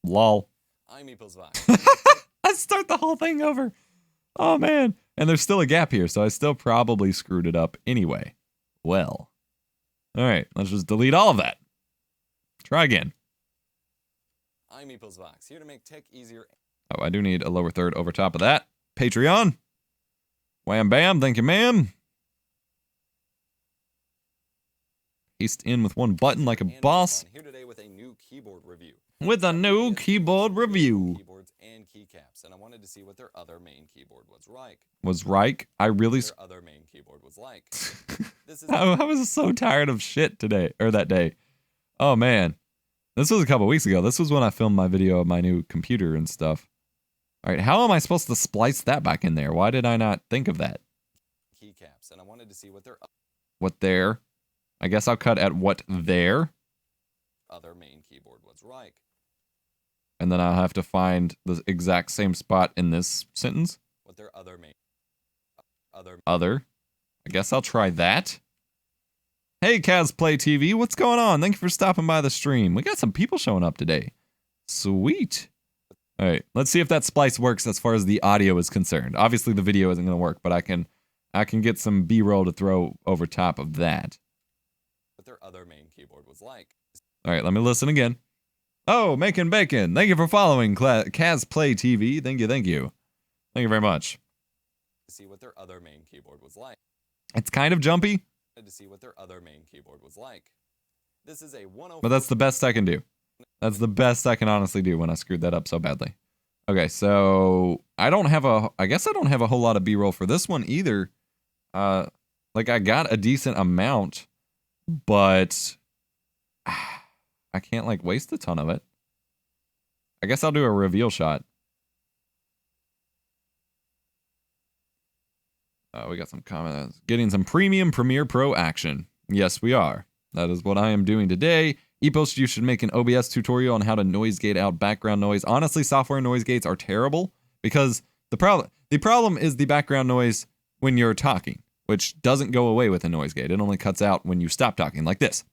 Speaker 2: Lol.
Speaker 1: I'm EposVox.
Speaker 2: Let's start the whole thing over. Oh, man. And there's still a gap here, so I still probably screwed it up anyway. Well. All right, let's just delete all of that. Try again.
Speaker 1: I'm EposVox, here to make tech easier.
Speaker 2: Oh, I do need a lower third over top of that. Patreon. Wham bam, thank you, ma'am. Paste in with one button like a boss.
Speaker 1: Here today with a new keyboard review.
Speaker 2: With a new keyboard review.
Speaker 1: Keyboards and keycaps, and I wanted to see what their other main keyboard was like.
Speaker 2: Was Reich? I really.
Speaker 1: Their other main keyboard was like. This is.
Speaker 2: I was so tired of shit today, or that day. Oh man, this was a couple weeks ago. This was when I filmed my video of my new computer and stuff. All right, how am I supposed to splice that back in there? Why did I not think of that?
Speaker 1: Keycaps, and I wanted to see what their.
Speaker 2: What there? I guess I'll cut at what there.
Speaker 1: Other main keyboard was like.
Speaker 2: And then I'll have to find the exact same spot in this sentence.
Speaker 1: What their other main.
Speaker 2: Other. I guess I'll try that. Hey, Kazplay TV, what's going on? Thank you for stopping by the stream. We got some people showing up today. Sweet. All right, let's see if that splice works as far as the audio is concerned. Obviously, the video isn't going to work, but I can get some B-roll to throw over top of that.
Speaker 1: What their other main keyboard was like.
Speaker 2: All right, let me listen again. Oh, Making Bacon. Thank you for following Kazplay TV. Thank you. Thank you very much.
Speaker 1: To see what their other main keyboard was like.
Speaker 2: It's kind of jumpy.
Speaker 1: To see what their other main keyboard was like. This is a 104.
Speaker 2: But that's the best I can do. That's the best I can honestly do when I screwed that up so badly. Okay, so I guess I don't have a whole lot of B-roll for this one either. Like I got a decent amount, but I can't like waste a ton of it. I guess I'll do a reveal shot. We got some comments. Getting some premium Premiere Pro action. Yes, we are. That is what I am doing today. Epos, you should make an OBS tutorial on how to noise gate out background noise. Honestly, software noise gates are terrible because the problem is the background noise when you're talking, which doesn't go away with a noise gate. It only cuts out when you stop talking, like this.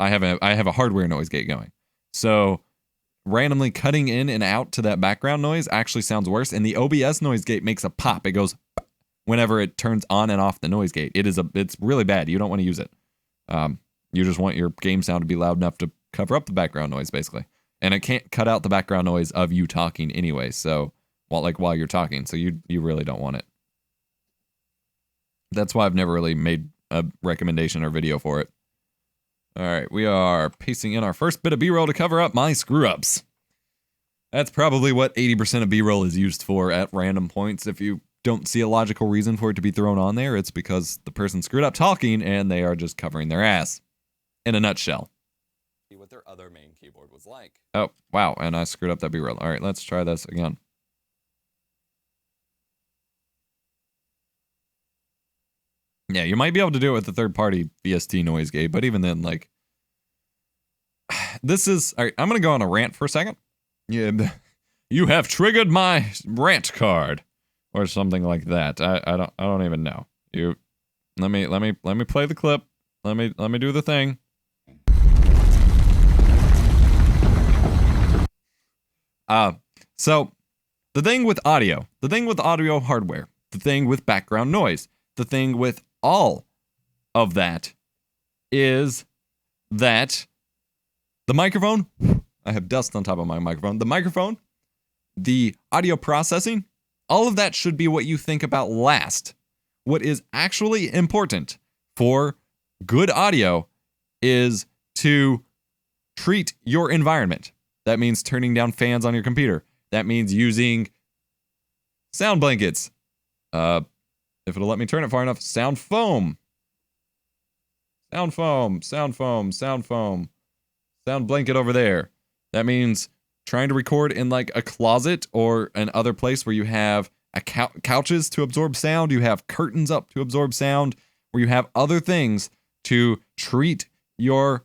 Speaker 2: I have a hardware noise gate going. So randomly cutting in and out to that background noise actually sounds worse, and the OBS noise gate makes a pop. It goes whenever it turns on and off the noise gate. It's really bad. You don't want to use it. You just want your game sound to be loud enough to cover up the background noise, basically. And it can't cut out the background noise of you talking anyway, so while you're talking, so you really don't want it. That's why I've never really made a recommendation or video for it. All right, we are pasting in our first bit of B-roll to cover up my screw-ups. That's probably what 80% of B-roll is used for at random points. If you don't see a logical reason for it to be thrown on there, it's because the person screwed up talking and they are just covering their ass. In a nutshell.
Speaker 1: See what their other main keyboard was like.
Speaker 2: Oh, wow, and I screwed up that B-roll. All right, let's try this again. Yeah, you might be able to do it with the third-party VST noise gate, but even then, like, this is... All right, I'm going to go on a rant for a second. Yeah, you have triggered my rant card. Or something like that. I don't even know. Let me play the clip. Let me do the thing. So the thing with audio hardware, the thing with background noise, the thing with all of that is that the microphone, I have dust on top of my microphone, the microphone, the audio processing, all of that should be what you think about last. What is actually important for good audio is to treat your environment. That means turning down fans on your computer. That means using sound blankets. If it'll let me turn it far enough, sound foam. Sound foam, sound foam, sound foam. Sound blanket over there. That means trying to record in like a closet or another place where you have couches to absorb sound, you have curtains up to absorb sound, where you have other things to treat your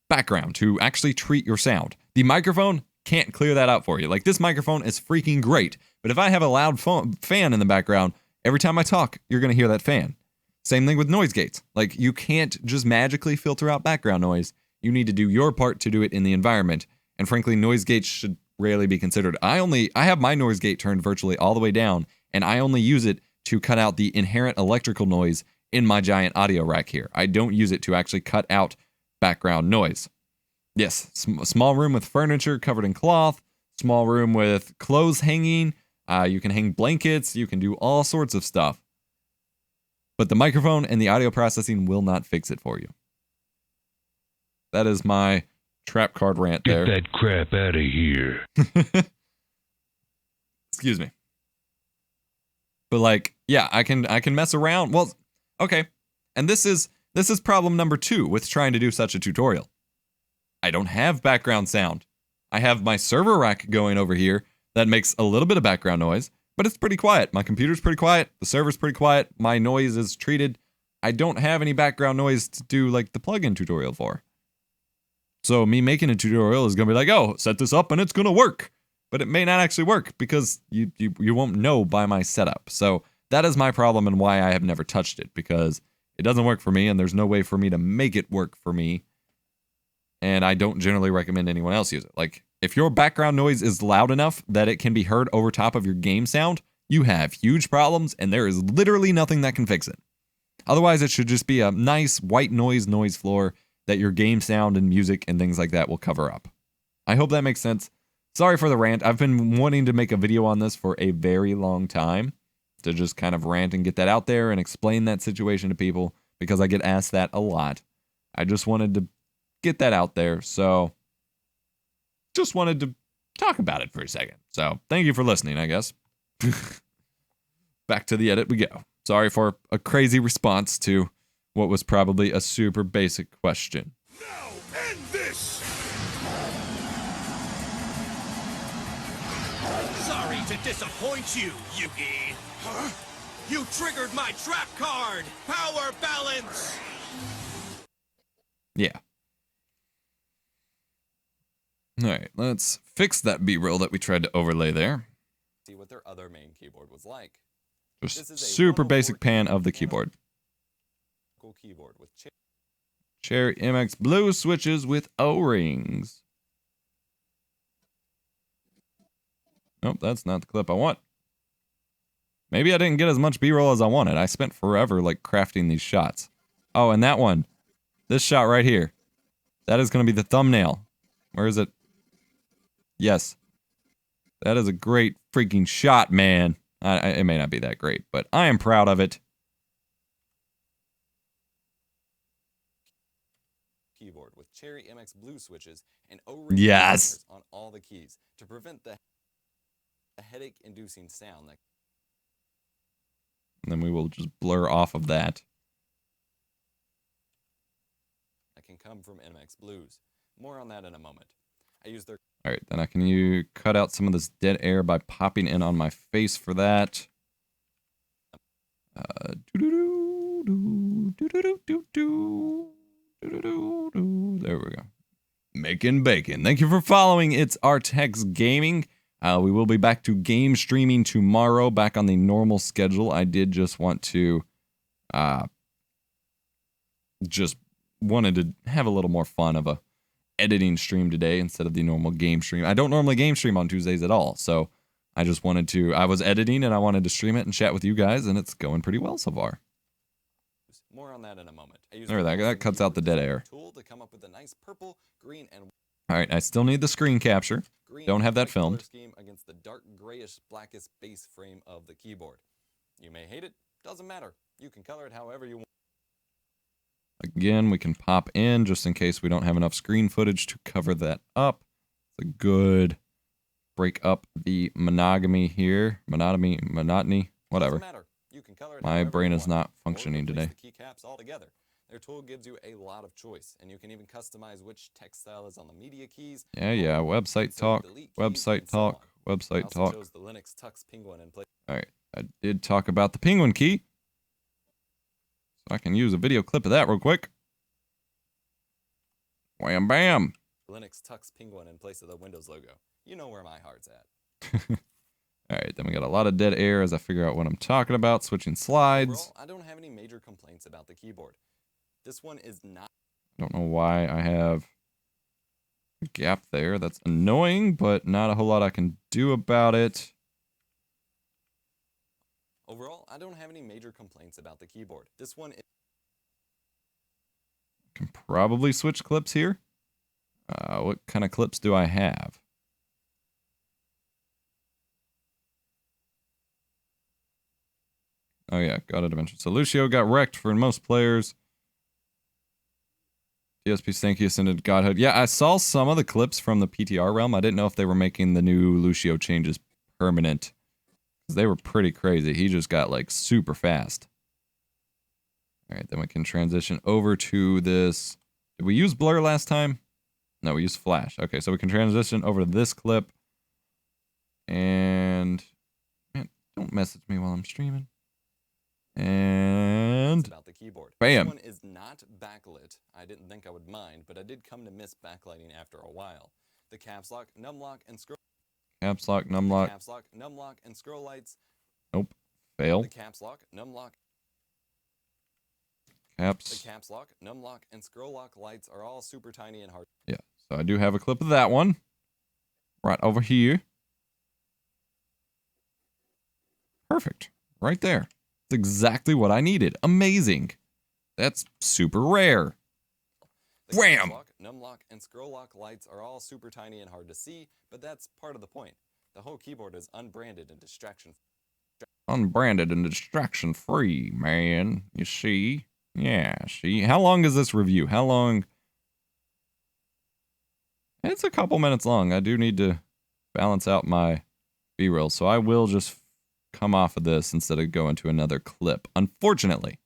Speaker 2: background, to actually treat your sound. The microphone can't clear that out for you. Like, this microphone is freaking great, but if I have a loud fan in the background, every time I talk, you're going to hear that fan. Same thing with noise gates. Like, you can't just magically filter out background noise. You need to do your part to do it in the environment. And frankly, noise gates should rarely be considered. I have my noise gate turned virtually all the way down, and I only use it to cut out the inherent electrical noise in my giant audio rack here. I don't use it to actually cut out background noise. Yes, small room with furniture covered in cloth, small room with clothes hanging, you can hang blankets, you can do all sorts of stuff. But the microphone and the audio processing will not fix it for you. That is my trap card rant there.
Speaker 5: Get that crap out of here.
Speaker 2: Excuse me. But like, yeah, I can mess around. Well, okay. And this is problem number 2 with trying to do such a tutorial. I don't have background sound. I have my server rack going over here that makes a little bit of background noise, but it's pretty quiet. My computer's pretty quiet. The server's pretty quiet. My noise is treated. I don't have any background noise to do like the plugin tutorial for. So me making a tutorial is going to be like, oh, set this up and it's going to work. But it may not actually work because you won't know by my setup. So that is my problem and why I have never touched it, because it doesn't work for me and there's no way for me to make it work for me. And I don't generally recommend anyone else use it. Like, if your background noise is loud enough that it can be heard over top of your game sound, you have huge problems and there is literally nothing that can fix it. Otherwise, it should just be a nice white noise floor that your game sound and music and things like that will cover up. I hope that makes sense. Sorry for the rant. I've been wanting to make a video on this for a very long time, to just kind of rant and get that out there and explain that situation to people, because I get asked that a lot. I just wanted to get that out there, so just wanted to talk about it for a second. So thank you for listening, I guess. Back to the edit we go. Sorry for a crazy response to what was probably a super basic question.
Speaker 5: Now end this!
Speaker 6: sorry to disappoint you, Yugi. Huh? You triggered my trap card! Power balance!
Speaker 2: Yeah. Alright, let's fix that B-roll that we tried to overlay there.
Speaker 1: See what their other main keyboard was like.
Speaker 2: Just
Speaker 1: This is a
Speaker 2: super
Speaker 1: 104
Speaker 2: basic pan of the keyboard.
Speaker 1: Keyboard with
Speaker 2: Cherry MX blue switches with O-rings. Nope, that's not the clip I want. Maybe I didn't get as much B-roll as I wanted. I spent forever, like, crafting these shots. Oh, and that one. This shot right here. That is going to be the thumbnail. Where is it? Yes. That is a great freaking shot, man. It may not be that great, but I am proud of it.
Speaker 1: keyboard with Cherry MX blue switches and O-ring
Speaker 2: Yes.
Speaker 1: on all the keys to prevent the headache-inducing sound that
Speaker 2: And then we will just blur off of that.
Speaker 1: can come from MX Blues. More on that in a moment. I use their
Speaker 2: Alright, then can you cut out some of this dead air by popping in on my face for that? There we go. Making bacon. Thank you for following. It's Artex Gaming. We will be back to game streaming tomorrow, back on the normal schedule. I did just want to, just wanted to have a little more fun of a editing stream today instead of the normal game stream. I don't normally game stream on Tuesdays at all, so I just wanted to, I was editing and I wanted to stream it and chat with you guys, and it's going pretty well so far.
Speaker 1: More on that in a moment.
Speaker 2: There, that cuts out the dead air.
Speaker 1: Tool to come up with a nice purple, green, and
Speaker 2: Alright, I still need the screen capture.
Speaker 1: green
Speaker 2: Don't have that
Speaker 1: white color
Speaker 2: filmed.
Speaker 1: scheme against the dark grayish blackest base frame of the keyboard. You may hate it, doesn't matter. You can color it however you want.
Speaker 2: Again, we can pop in just in case we don't have enough screen footage to cover that up. It's a good break up the monotony here. Monotony, whatever.
Speaker 1: Doesn't matter. You can color it
Speaker 2: My
Speaker 1: however
Speaker 2: brain
Speaker 1: you
Speaker 2: is
Speaker 1: want,
Speaker 2: not
Speaker 1: or
Speaker 2: functioning
Speaker 1: replace
Speaker 2: today.
Speaker 1: the keycaps altogether. Their tool gives you a lot of choice, and you can even customize which text style is on the media keys.
Speaker 2: Yeah, website
Speaker 1: insert
Speaker 2: talk,
Speaker 1: delete keys,
Speaker 2: website
Speaker 1: and so
Speaker 2: talk,
Speaker 1: on. I
Speaker 2: website
Speaker 1: also
Speaker 2: talk.
Speaker 1: chose the Linux Tux Penguin in place.
Speaker 2: Alright, I did talk about the penguin key. So I can use a video clip of that real quick. Wham bam!
Speaker 1: Linux Tux Penguin in place of the Windows logo. You know where my heart's at.
Speaker 2: Alright, then we got a lot of dead air as I figure out what I'm talking about. Switching slides.
Speaker 1: Overall, I don't have any major complaints about the keyboard. This one is not.
Speaker 2: I don't know why I have a gap there. That's annoying, but not a whole lot I can do about it.
Speaker 1: Overall, I don't have any major complaints about the keyboard. This one is.
Speaker 2: Can probably switch clips here. What kind of clips do I have? Oh yeah, got a dimension. So Lucio got wrecked for most players. DSP Stanky ascended godhood. Yeah, I saw some of the clips from the PTR realm. I didn't know if they were making the new Lucio changes permanent. Because they were pretty crazy. He just got like super fast. Alright, then we can transition over to this. Did we use blur last time? No, we used flash. Okay, so we can transition over to this clip. And man, don't message me while I'm streaming. And
Speaker 1: About the keyboard.
Speaker 2: bam.
Speaker 1: This one is not backlit. I didn't think I would mind, but I did come to miss backlighting after a while. The caps lock, num lock, and scroll.
Speaker 2: Caps lock, num lock.
Speaker 1: Caps lock, num lock, and scroll lights.
Speaker 2: Nope. Fail.
Speaker 1: The caps lock, num lock. The
Speaker 2: Caps.
Speaker 1: caps lock, num lock, and scroll lock lights are all super tiny and hard.
Speaker 2: Yeah. So I do have a clip of that one. Right over here. Perfect. Right there. That's exactly what I needed. Amazing. That's super rare.
Speaker 1: The
Speaker 2: Wham!
Speaker 1: caps lock, num lock, and scroll lock lights are all super tiny and hard to see, but that's part of the point. The whole keyboard is unbranded and distraction.
Speaker 2: Unbranded and distraction free, man. You see? Yeah, see? How long is this review? How long? It's a couple minutes long. I do need to balance out my B-roll, so I will just come off of this instead of going to another clip. Unfortunately,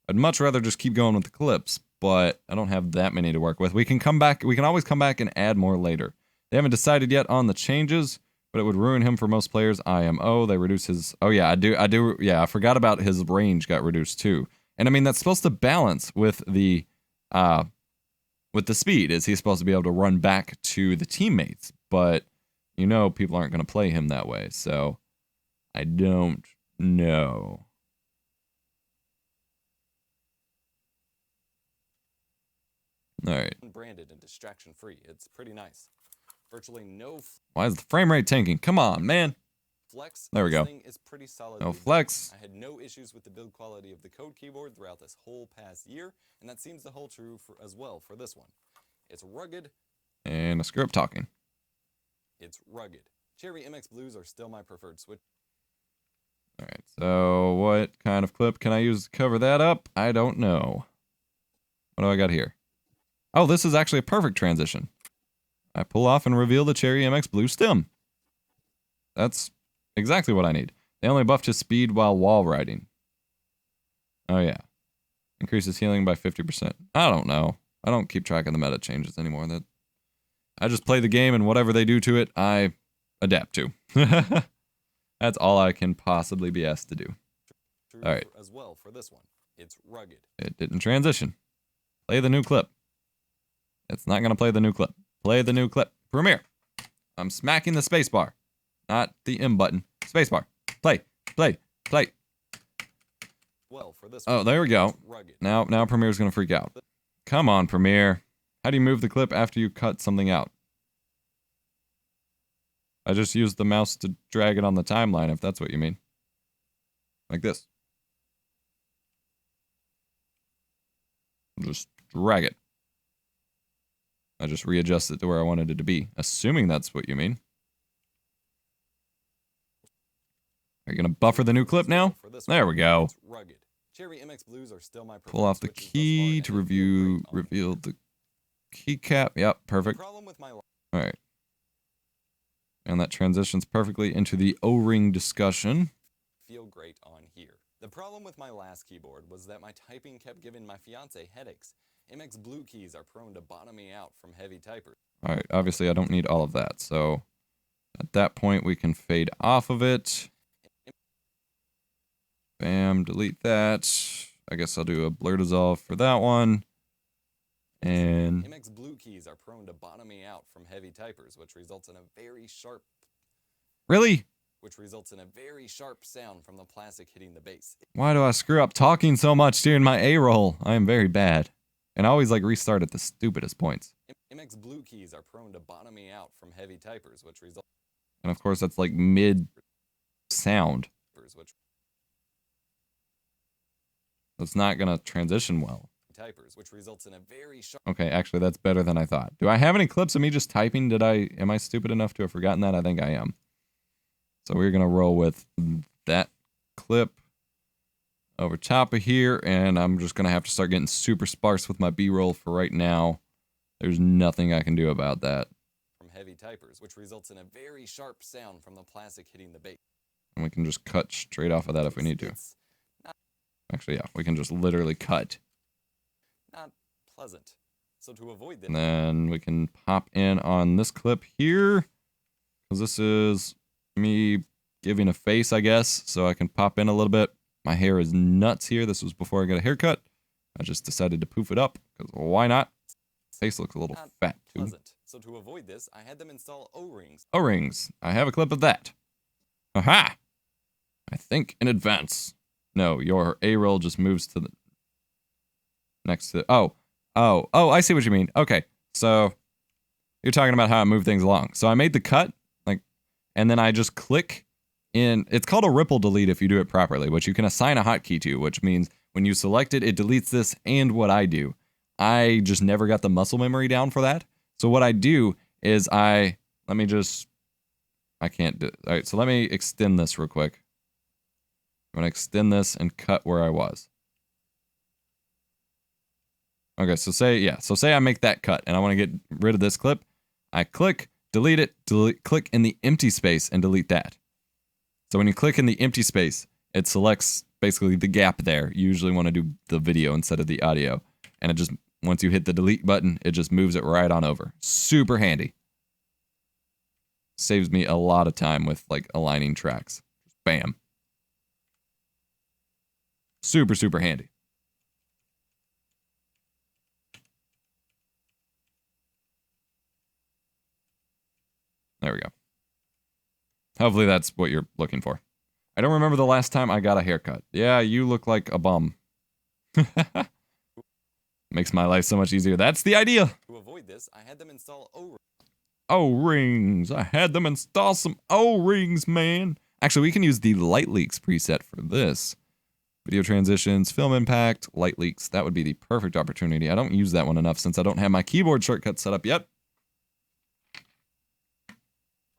Speaker 2: I'd much rather just keep going with the clips, but I don't have that many to work with. We can come back. We can always come back and add more later. They haven't decided yet on the changes, but it would ruin him for most players. IMO, they reduce his... Oh, yeah, I do. Yeah, I forgot about his range got reduced, too. And, I mean, that's supposed to balance with the speed. Is he's supposed to be able to run back to the teammates? But, you know, people aren't going to play him that way, so I don't know. All right.
Speaker 1: Branded and distraction free. It's pretty nice. Virtually no
Speaker 2: Why is the frame rate tanking? Come on, man.
Speaker 1: flex.
Speaker 2: There we
Speaker 1: This
Speaker 2: go.
Speaker 1: thing is pretty solid.
Speaker 2: No flex.
Speaker 1: I had no issues with the build quality of the code keyboard throughout this whole past year, and that seems to hold true as well for this one. It's rugged.
Speaker 2: And a script talking.
Speaker 1: It's rugged. Cherry MX Blues are still my preferred switch.
Speaker 2: All right, so what kind of clip can I use to cover that up? I don't know. What do I got here? Oh, this is actually a perfect transition. I pull off and reveal the Cherry MX Blue stem. That's exactly what I need. They only buffed his speed while wall riding. Oh, yeah. Increases healing by 50%. I don't know. I don't keep track of the meta changes anymore. I just play the game, and whatever they do to it, I adapt to. That's all I can possibly be asked to do. All right.
Speaker 1: As well for this one. It's rugged.
Speaker 2: It didn't transition. Play the new clip. It's not going to play the new clip. Play the new clip. Premiere. I'm smacking the space bar. Not the M button. Space bar. Play. Play. Play.
Speaker 1: Well, for this
Speaker 2: Oh,
Speaker 1: one,
Speaker 2: there we go.
Speaker 1: it's rugged.
Speaker 2: Now Premiere's going to freak out. Come on, Premiere. How do you move the clip after you cut something out? I just used the mouse to drag it on the timeline, if that's what you mean. Like this. Just drag it. I just readjust it to where I wanted it to be, assuming that's what you mean. Are you going to buffer the new clip now?
Speaker 1: For this
Speaker 2: There
Speaker 1: one,
Speaker 2: we go.
Speaker 1: it's rugged. Cherry MX Blues are still my preferred
Speaker 2: Pull off the
Speaker 1: switches thus
Speaker 2: key
Speaker 1: far,
Speaker 2: to
Speaker 1: and they feel great on me.
Speaker 2: reveal the keycap. Yep,
Speaker 1: The
Speaker 2: perfect.
Speaker 1: problem with my
Speaker 2: All right. And that transitions perfectly into the O-ring discussion.
Speaker 1: feel great on here. The problem with my last keyboard was that my typing kept giving my fiance headaches. MX Blue keys are prone to bottoming out from heavy typers.
Speaker 2: All right, obviously I don't need all of that, so at that point we can fade off of it. Bam, delete that. I guess I'll do a blur dissolve for that one. And
Speaker 1: MX Blue keys are prone to bottoming out from heavy typers, which results in a very sharp sound from the plastic hitting the base.
Speaker 2: why do I screw up talking so much during my A-roll? I am very bad. And I always like restart at the stupidest points.
Speaker 1: MX Blue keys are prone to bottoming out from heavy typers, which results
Speaker 2: And of course that's like mid sound. It's not gonna transition well.
Speaker 1: Which results in a very sharp.
Speaker 2: Okay, actually that's better than I thought. Do I have any clips of me just typing? Am I stupid enough to have forgotten that? I think I am. So we're gonna roll with that clip over top of here, and I'm just gonna have to start getting super sparse with my B-roll for right now. There's nothing I can do about that.
Speaker 1: From heavy typers, which results in a very sharp sound from the plastic hitting the base.
Speaker 2: And we can just cut straight off of that if we need to.
Speaker 1: It's
Speaker 2: Actually, yeah, we can just literally cut.
Speaker 1: not pleasant. So to avoid this,
Speaker 2: And then we can pop in on this clip here, because this is me giving a face, I guess, so I can pop in a little bit. My hair is nuts here. This was before I got a haircut. I just decided to poof it up, because why not? Face looks a little
Speaker 1: not
Speaker 2: fat, too.
Speaker 1: pleasant. So to avoid this, I had them install O-rings.
Speaker 2: O-rings. I have a clip of that. Aha! I think in advance. No, your A-roll just moves to the next to... Oh, I see what you mean. Okay, so you're talking about how I move things along. So I made the cut, and then I just click in... It's called a ripple delete if you do it properly, which you can assign a hotkey to, which means when you select it, it deletes this and what I do. I just never got the muscle memory down for that. So what I do is I can't do... All right, so let me extend this real quick. I'm going to extend this and cut where I was. Okay, so say I make that cut and I want to get rid of this clip. I click, delete it, click in the empty space and delete that. So when you click in the empty space, it selects basically the gap there. You usually want to do the video instead of the audio. And it just, once you hit the delete button, it just moves it right on over. Super handy. saves me a lot of time with like aligning tracks. Bam. Super, super handy. There we go. Hopefully that's what you're looking for. I don't remember the last time I got a haircut. Yeah, you look like a bum. Makes my life so much easier. That's the idea.
Speaker 1: To avoid this, I had them install
Speaker 2: O-rings. I had them install some O-rings, man. Actually, we can use the light leaks preset for this. Video transitions, film impact, light leaks. That would be the perfect opportunity. I don't use that one enough since I don't have my keyboard shortcut set up yet.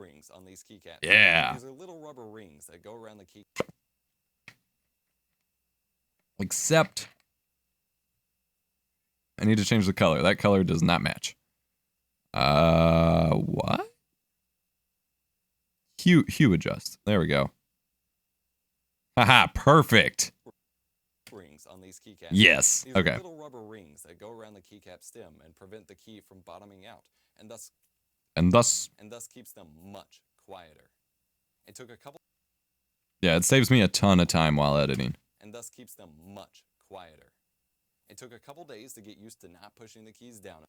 Speaker 1: rings on these keycaps.
Speaker 2: Yeah.
Speaker 1: These are little rubber rings that go around the key.
Speaker 2: Except I need to change the color. That color does not match. What? Hue adjust. There we go. Haha, perfect.
Speaker 1: Rings on these keycaps.
Speaker 2: Yes.
Speaker 1: These
Speaker 2: Okay.
Speaker 1: are little rubber rings that go around the keycap stem and prevent the key from bottoming out, and thus keeps them much quieter. It took a couple.
Speaker 2: Yeah, it saves me a ton of time while editing.
Speaker 1: And thus keeps them much quieter. It took a couple days to get used to not pushing the keys down.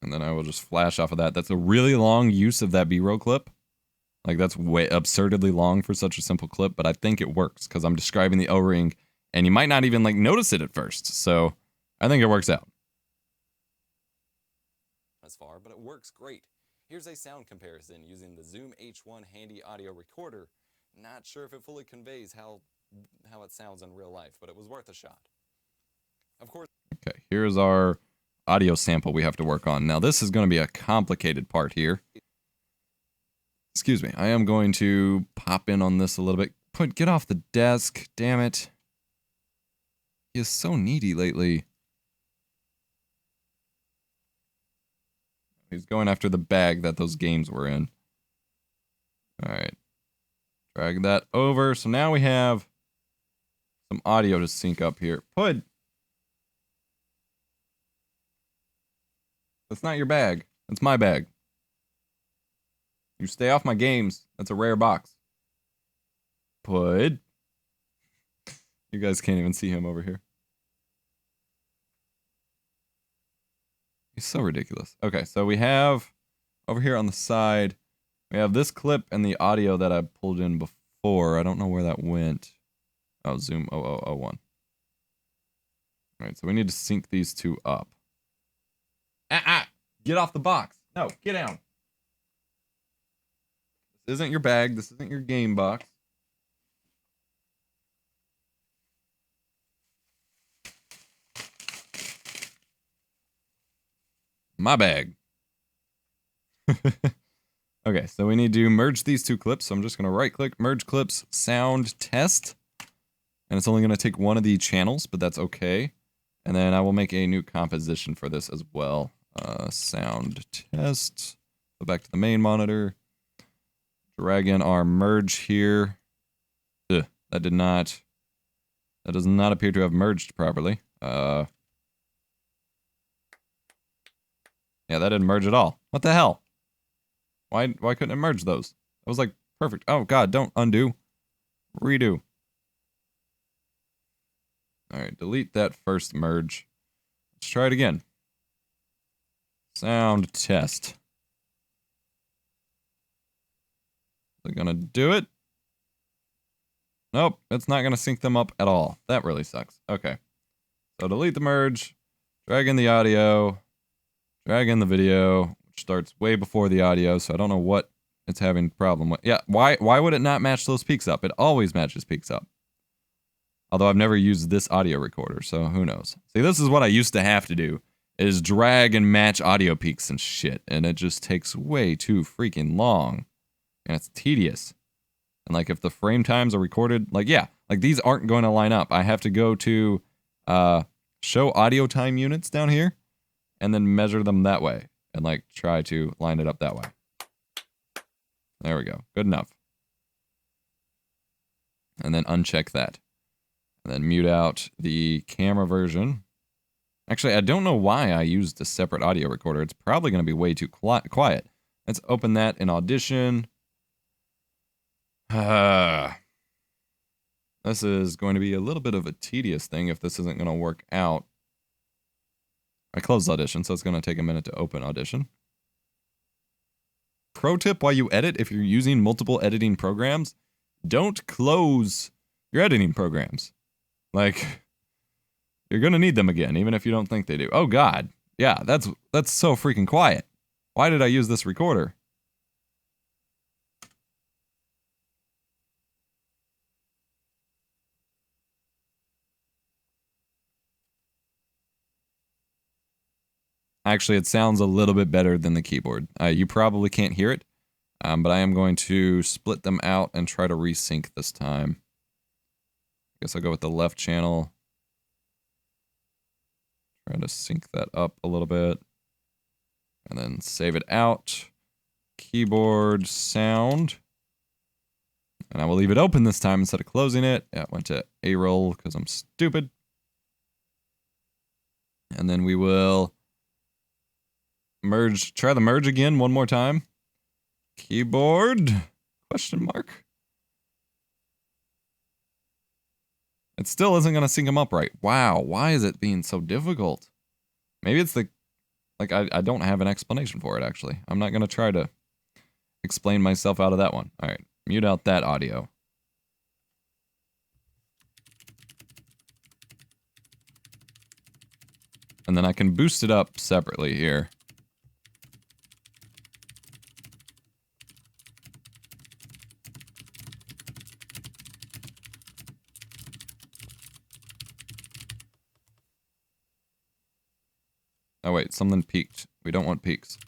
Speaker 2: And then I will just flash off of that. That's a really long use of that B-roll clip. Like, that's way absurdly long for such a simple clip, but I think it works because I'm describing the O-ring, and you might not even, like, notice it at first. So I think it works out.
Speaker 1: As far, but it works great. Here's a sound comparison using the Zoom H1 handy audio recorder. Not sure if it fully conveys how it sounds in real life, but it was worth a shot. Of course.
Speaker 2: Okay, here's our audio sample we have to work on. Now, this is going to be a complicated part here. Excuse me. I am going to pop in on this a little bit. Get off the desk. Damn it. He is so needy lately. He's going after the bag that those games were in. All right. Drag that over. So now we have some audio to sync up here. That's not your bag. That's my bag. You stay off my games. That's a rare box. You guys can't even see him over here. He's so ridiculous. Okay, so we have over here on the side, we have this clip and the audio that I pulled in before. I don't know where that went. Oh, Zoom 0001. All right, so we need to sync these two up. Get off the box. No, get down. This isn't your bag. This isn't your game box. My bag. Okay, so we need to merge these two clips. So I'm just going to right click, merge clips, sound test. And it's only going to take one of the channels, but that's okay. And then I will make a new composition for this as well. Sound test. Go back to the main monitor. Drag in our merge here. Ugh, that does not appear to have merged properly. Yeah, that didn't merge at all. What the hell? Why couldn't it merge those? That was like perfect. Oh god, don't undo. Redo. Alright, delete that first merge. Let's try it again. Sound test. Is it gonna do it? Nope, it's not gonna sync them up at all. That really sucks. Okay. So delete the merge, drag in the audio, drag in the video, which starts way before the audio, so I don't know what it's having a problem with. Yeah, why would it not match those peaks up? It always matches peaks up. Although I've never used this audio recorder, so who knows. See, this is what I used to have to do, is drag and match audio peaks and shit, and it just takes way too freaking long. And it's tedious. And like if the frame times are recorded, like yeah, like these aren't going to line up. I have to go to show audio time units down here and then measure them that way and like try to line it up that way. There we go. Good enough. And then uncheck that. And then mute out the camera version. Actually, I don't know why I used a separate audio recorder. It's probably going to be way too quiet. Let's open that in Audition. This is going to be a little bit of a tedious thing if this isn't going to work out. I closed Audition, so it's going to take a minute to open Audition. Pro tip while you edit, if you're using multiple editing programs, don't close your editing programs. Like, you're going to need them again, even if you don't think they do. Oh, God. Yeah, that's so freaking quiet. Why did I use this recorder? Actually, it sounds a little bit better than the keyboard. You probably can't hear it, but I am going to split them out and try to resync this time. I guess I'll go with the left channel. Try to sync that up a little bit. And then save it out. Keyboard sound. And I will leave it open this time instead of closing it. Yeah, it went to A-roll because I'm stupid. And then we will merge, try the merge again one more time. Keyboard, question mark. It still isn't going to sync them up right. Wow, why is it being so difficult? Maybe it's the, like, I don't have an explanation for it, actually. I'm not going to try to explain myself out of that one. All right, mute out that audio. And then I can boost it up separately here. Oh wait, something peaked. We don't want peaks.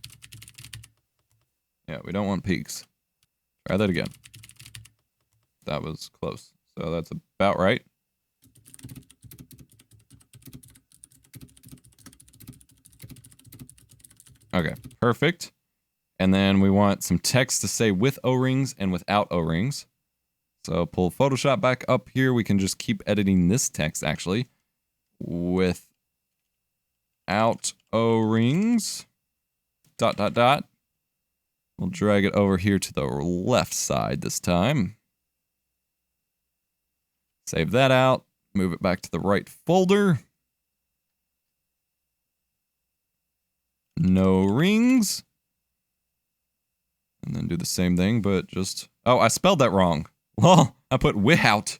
Speaker 2: Yeah, we don't want peaks. Try that again. That was close. So that's about right. Okay, perfect. And then we want some text to say with O-rings and without O-rings. So pull Photoshop back up here. We can just keep editing this text, actually. Without O-rings. ... We'll drag it over here to the left side this time. Save that out. Move it back to the right folder. No rings. And then do the same thing, but just... Oh, I spelled that wrong. Well, I put without.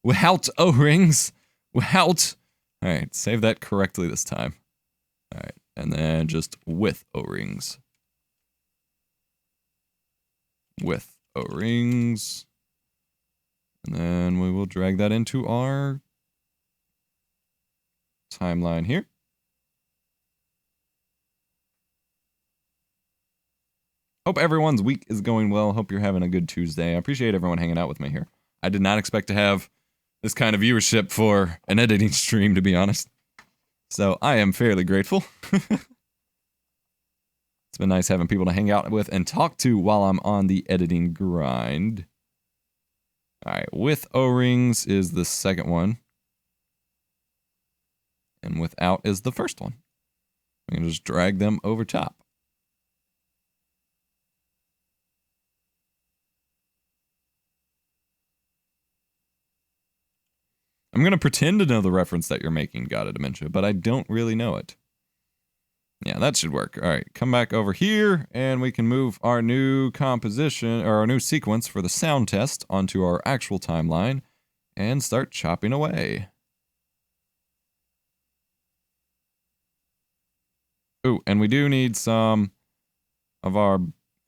Speaker 2: Without O-rings. Without. Alright, save that correctly this time. Alright, and then just with O-rings. With O-rings. And then we will drag that into our timeline here. Hope everyone's week is going well. Hope you're having a good Tuesday. I appreciate everyone hanging out with me here. I did not expect to have this kind of viewership for an editing stream, to be honest. So I am fairly grateful. It's been nice having people to hang out with and talk to while I'm on the editing grind. Alright, with O-rings is the second one. And without is the first one. We can just drag them over top. I'm going to pretend to know the reference that you're making, God of Dementia, but I don't really know it. Yeah, that should work. All right, come back over here, and we can move our new composition, or our new sequence for the sound test onto our actual timeline, and start chopping away. Ooh, and we do need some of our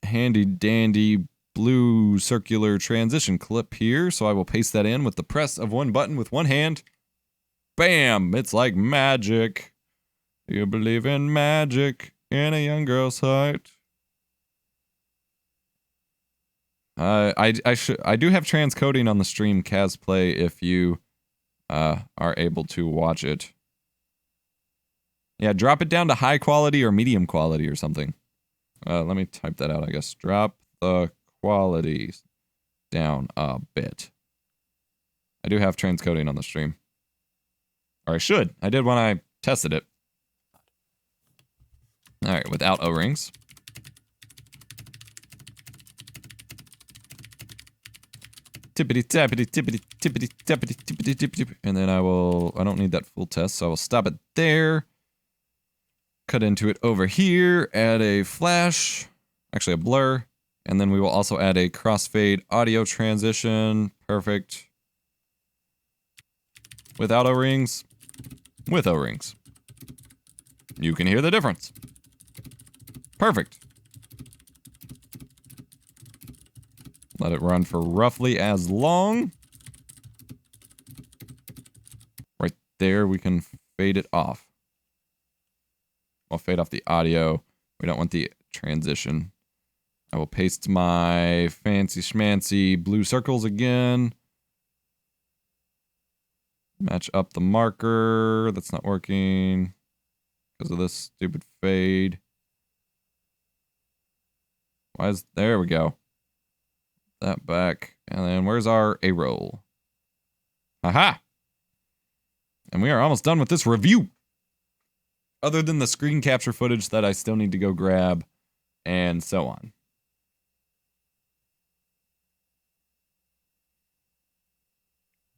Speaker 2: handy-dandy blue circular transition clip here, so I will paste that in with the press of one button with one hand. Bam! It's like magic. Do you believe in magic in a young girl's heart? I do have transcoding on the stream Casplay if you are able to watch it. Yeah, drop it down to high quality or medium quality or something. Let me type that out, I guess. Drop the quality down a bit. I do have transcoding on the stream. Or I should. I did when I tested it. Alright, without O-rings. tippity tappity tippity tippity tappity tippity tippity. And then I don't need that full test, so I will stop it there. Cut into it over here, add a flash, actually a blur, and then we will also add a crossfade audio transition. Perfect. Without O-rings, with O-rings. You can hear the difference. Perfect. Let it run for roughly as long. Right there, we can fade it off. I'll fade off the audio. We don't want the transition. I will paste my fancy schmancy blue circles again. Match up the marker. That's not working because of this stupid fade. There we go. That back. And then where's our A-roll? Aha! And we are almost done with this review. Other than the screen capture footage that I still need to go grab, and so on.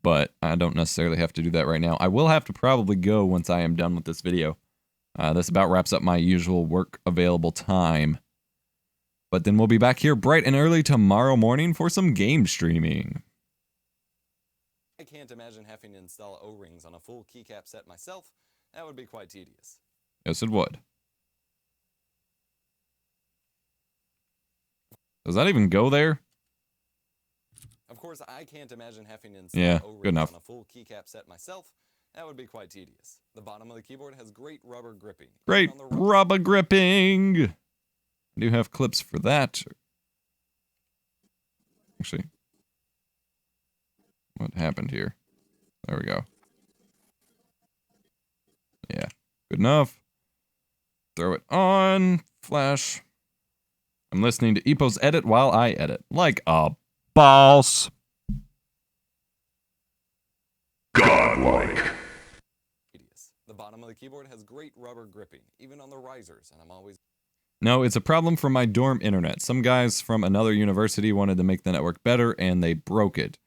Speaker 2: But I don't necessarily have to do that right now. I will have to probably go once I am done with this video. This about wraps up my usual work available time. But then we'll be back here bright and early tomorrow morning for some game streaming.
Speaker 1: I can't imagine having to install O-rings on a full keycap set myself. That would be quite tedious.
Speaker 2: Yes, it would. Does that even go there?
Speaker 1: Of course, I can't imagine having to install
Speaker 2: Yeah,
Speaker 1: O-rings
Speaker 2: good enough.
Speaker 1: on a full keycap set myself. That would be quite tedious. The bottom of the keyboard has great rubber gripping.
Speaker 2: Great
Speaker 1: On the rubber-
Speaker 2: rubber gripping. I do have clips for that. Actually, what happened here? There we go. Yeah, good enough. Throw it on. Flash. I'm listening to Epos edit while I edit. Like a boss.
Speaker 5: Godlike.
Speaker 1: Tedious. The bottom of the keyboard has great rubber gripping, even on the risers, and I'm always...
Speaker 2: No, it's a problem for my dorm internet. Some guys from another university wanted to make the network better, and they broke it.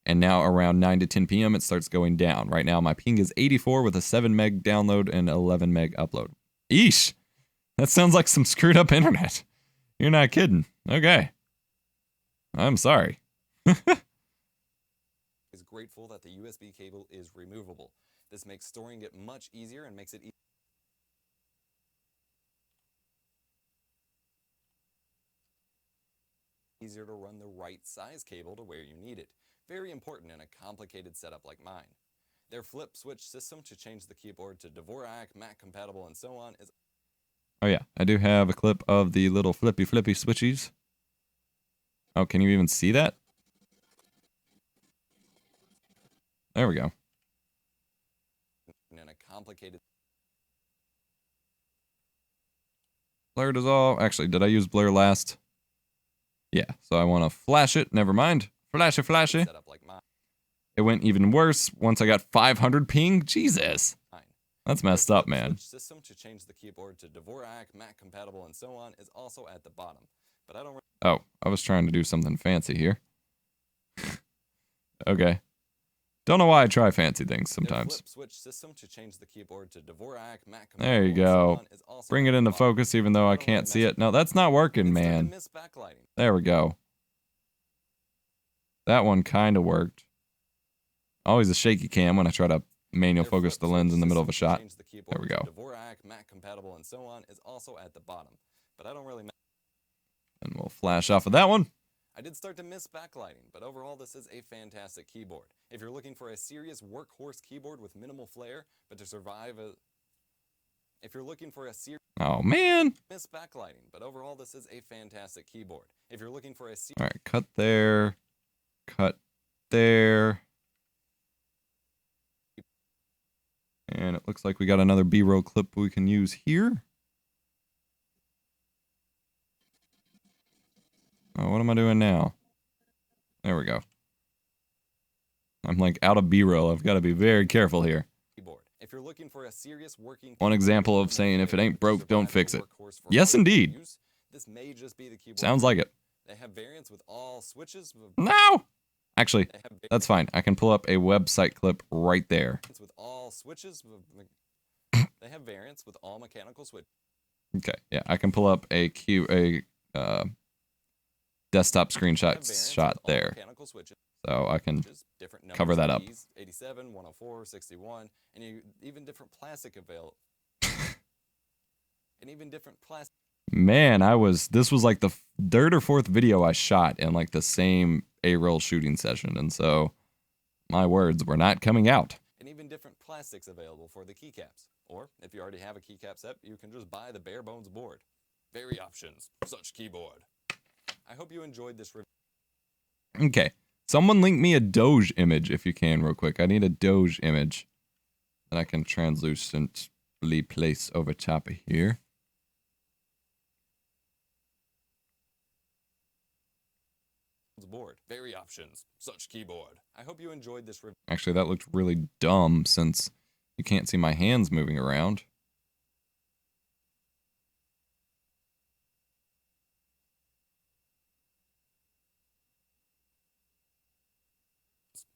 Speaker 2: And now around 9 to 10 p.m. it starts going down. Right now my ping is 84 with a 7 meg download and 11 meg upload. Eesh! That sounds like some screwed up internet. You're not kidding. Okay. I'm sorry.
Speaker 1: is grateful that the USB cable is removable. This makes storing it much easier and makes it easier to run the right size cable to where you need it. Very important in a complicated setup like mine. Their flip switch system to change the keyboard to Dvorak, Mac compatible, and so on is...
Speaker 2: Oh yeah, I do have a clip of the little flippy switchies. Oh, can you even see that? There we go.
Speaker 1: in a complicated...
Speaker 2: Blur dissolve. Actually, did I use blur last? Yeah, so I want to flash it. Never mind. Flashy.
Speaker 1: setup like mine.
Speaker 2: It went even worse once I got 500 ping. Jesus. That's messed up, man.
Speaker 1: Switch system to change the keyboard to Dvorak, Mac compatible, and so on is also at the bottom. But I don't...
Speaker 2: Oh, I was trying to do something fancy here. Okay. Don't know why I try fancy things sometimes.
Speaker 1: Flip switch system to change the keyboard to Dvorak, Mac
Speaker 2: There you
Speaker 1: compatible, and so
Speaker 2: go.
Speaker 1: on is also
Speaker 2: Bring
Speaker 1: at
Speaker 2: it
Speaker 1: the
Speaker 2: into
Speaker 1: bottom.
Speaker 2: focus even though I can't see it. No, that's not working,
Speaker 1: It's starting to
Speaker 2: man.
Speaker 1: miss backlighting.
Speaker 2: There we go. That one kind of worked. Always a shaky cam when I try to manual
Speaker 1: Their
Speaker 2: focus the
Speaker 1: flip
Speaker 2: lens
Speaker 1: switch
Speaker 2: in the middle of a
Speaker 1: system to
Speaker 2: shot.
Speaker 1: change the keyboard
Speaker 2: There we
Speaker 1: to
Speaker 2: go.
Speaker 1: Dvorak, Mac compatible, and so on is also at the bottom. But I don't really...
Speaker 2: And we'll flash off of that one.
Speaker 1: I did start to miss backlighting, but overall this is a fantastic keyboard. If you're looking for a serious workhorse keyboard with minimal flair, but to survive a... If you're looking for a serious...
Speaker 2: Oh, man.
Speaker 1: Miss backlighting, but overall this is a fantastic keyboard. If you're looking for a
Speaker 2: All right, cut there. Cut there. And it looks like we got another B-roll clip we can use here. Oh, what am I doing now? There we go. I'm like out of B-roll. I've got to be very careful here.
Speaker 1: keyboard. If you're looking for a serious working
Speaker 2: One example of saying if it ain't broke, don't fix it. Yes, indeed.
Speaker 1: This may just be the keyboard.
Speaker 2: Sounds like it.
Speaker 1: They have variants with all switches.
Speaker 2: No! Actually,
Speaker 1: They have
Speaker 2: that's fine. I can pull up a website clip right there.
Speaker 1: variants with all switches. They have variants with all mechanical switches.
Speaker 2: Okay, yeah, I can pull up a desktop screenshot shot there,
Speaker 1: Mechanical switches.
Speaker 2: so I can
Speaker 1: Different numbers
Speaker 2: cover that
Speaker 1: of
Speaker 2: up.
Speaker 1: keys, 87, 104, 61, and even different plastic available. And even different plastic.
Speaker 2: Man, this was like the third or fourth video I shot in like the same A-roll shooting session, and so my words were not coming out.
Speaker 1: And even different plastics available for the keycaps. Or if you already have a keycap set, you can just buy the bare bones board. Very options, such keyboard. I hope you enjoyed this review.
Speaker 2: Okay, someone link me a Doge image if you can real quick. I need a Doge image that I can translucently place over top of here.
Speaker 1: Board. Very options, such keyboard. I hope you enjoyed this review.
Speaker 2: Actually, that looked really dumb since you can't see my hands moving around.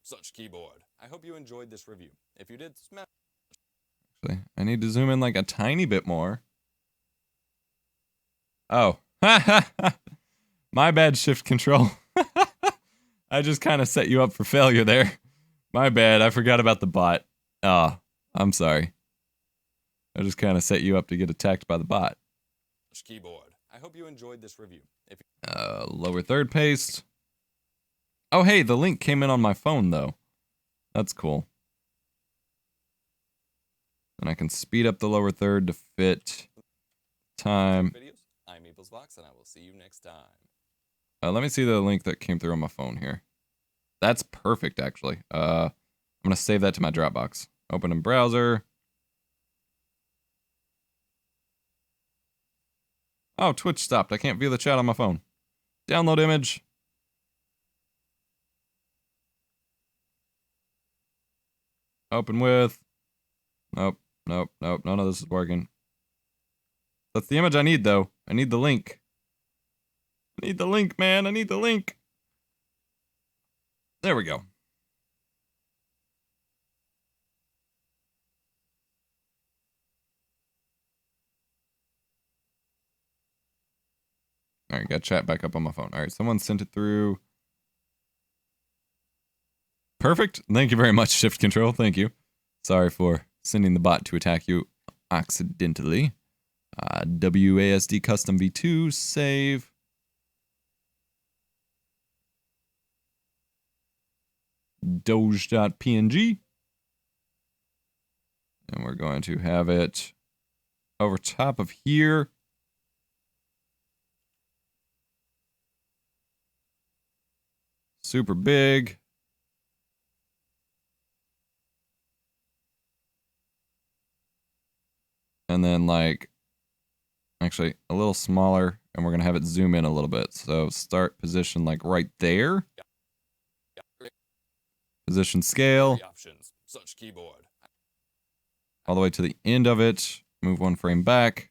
Speaker 1: Such keyboard. I hope you enjoyed this review. If you did, smash.
Speaker 2: Actually, I need to zoom in like a tiny bit more. Oh. My bad, shift control. I just kind of set you up for failure there. My bad, I forgot about the bot. Oh, I'm sorry. I just kind of set you up to get attacked by the bot.
Speaker 1: Keyboard. I hope you enjoyed this review. If
Speaker 2: Lower third paste. Oh, hey, the link came in on my phone, though. That's cool. And I can speed up the lower third to fit time.
Speaker 1: videos, I'm EposVox, and I will see you next time.
Speaker 2: Let me see the link that came through on my phone here. That's perfect, actually. I'm going to save that to my Dropbox. Open in browser. Oh, Twitch stopped. I can't view the chat on my phone. Download image. Open with. Nope, nope, nope. None of this is working. That's the image I need, though. I need the link. I need the link, man. I need the link. There we go. All right, got chat back up on my phone. All right, someone sent it through. Perfect. Thank you very much, Shift Control. Thank you. Sorry for sending the bot to attack you accidentally. WASD custom v2 save. Doge.png. And we're going to have it over top of here. Super big. And then like, actually a little smaller, and we're going to have it zoom in a little bit. So start position like right there. Position scale.
Speaker 1: Options, such keyboard.
Speaker 2: All the way to the end of it. Move one frame back.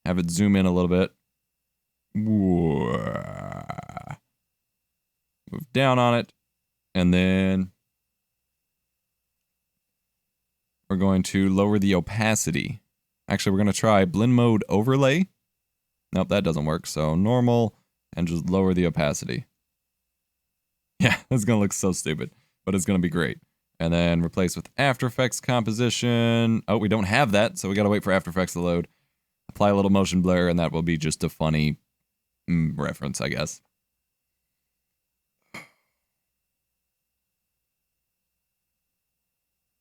Speaker 2: Have it zoom in a little bit. Move down on it. And then we're going to lower the opacity. Actually, we're going to try blend mode overlay. Nope, that doesn't work. So normal and just lower the opacity. Yeah, that's going to look so stupid, but it's going to be great. And then replace with After Effects composition. Oh, we don't have that, so we got to wait for After Effects to load. Apply a little motion blur, and that will be just a funny reference, I guess.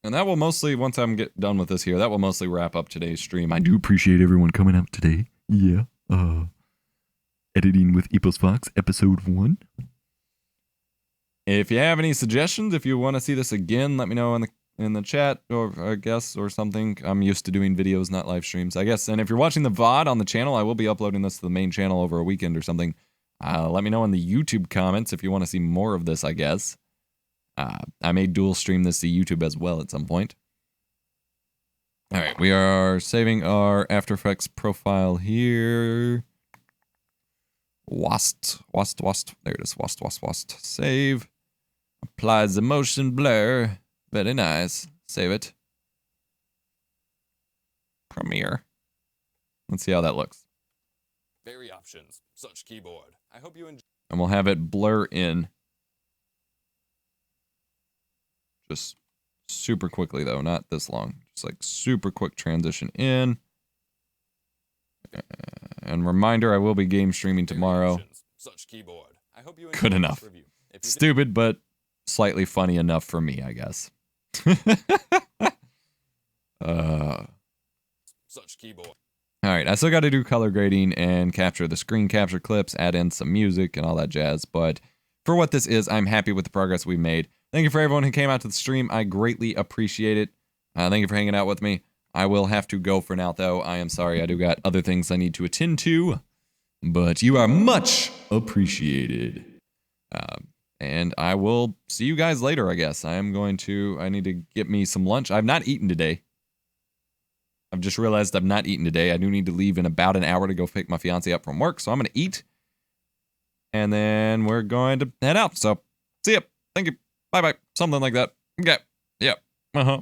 Speaker 2: And that will mostly, once I'm done with this here, that will mostly wrap up today's stream. I do appreciate everyone coming out today. Yeah. Editing with EposVox, episode 1. If you have any suggestions, if you want to see this again, let me know in the chat, or I guess, or something. I'm used to doing videos, not live streams, I guess. And if you're watching the VOD on the channel, I will be uploading this to the main channel over a weekend or something. Let me know in the YouTube comments if you want to see more of this, I guess. I may dual stream this to YouTube as well at some point. All right, we are saving our After Effects profile here. There it is. Save. Apply the motion blur. Very nice. Save it. Premiere. Let's see how that looks.
Speaker 1: Very options. Such keyboard. I hope you enjoy.
Speaker 2: And we'll have it blur in. Just super quickly, though. Not this long. Just like super quick transition in. And reminder, I will be game streaming tomorrow.
Speaker 1: Such keyboard. I hope you
Speaker 2: Good enough. Stupid, but slightly funny enough for me, I guess.
Speaker 1: Such keyboard.
Speaker 2: All right, I still got to do color grading and capture the screen capture clips, add in some music and all that jazz. But for what this is, I'm happy with the progress we made. Thank you for everyone who came out to the stream. I greatly appreciate it. Thank you for hanging out with me. I will have to go for now, though. I am sorry. I do got other things I need to attend to. But you are much appreciated. And I will see you guys later, I guess. I need to get me some lunch. I've not eaten today. I've just realized I've not eaten today. I do need to leave in about an hour to go pick my fiance up from work. So I'm going to eat. And then we're going to head out. So see ya. Thank you. Bye-bye. Something like that. Okay. Yep. Uh-huh.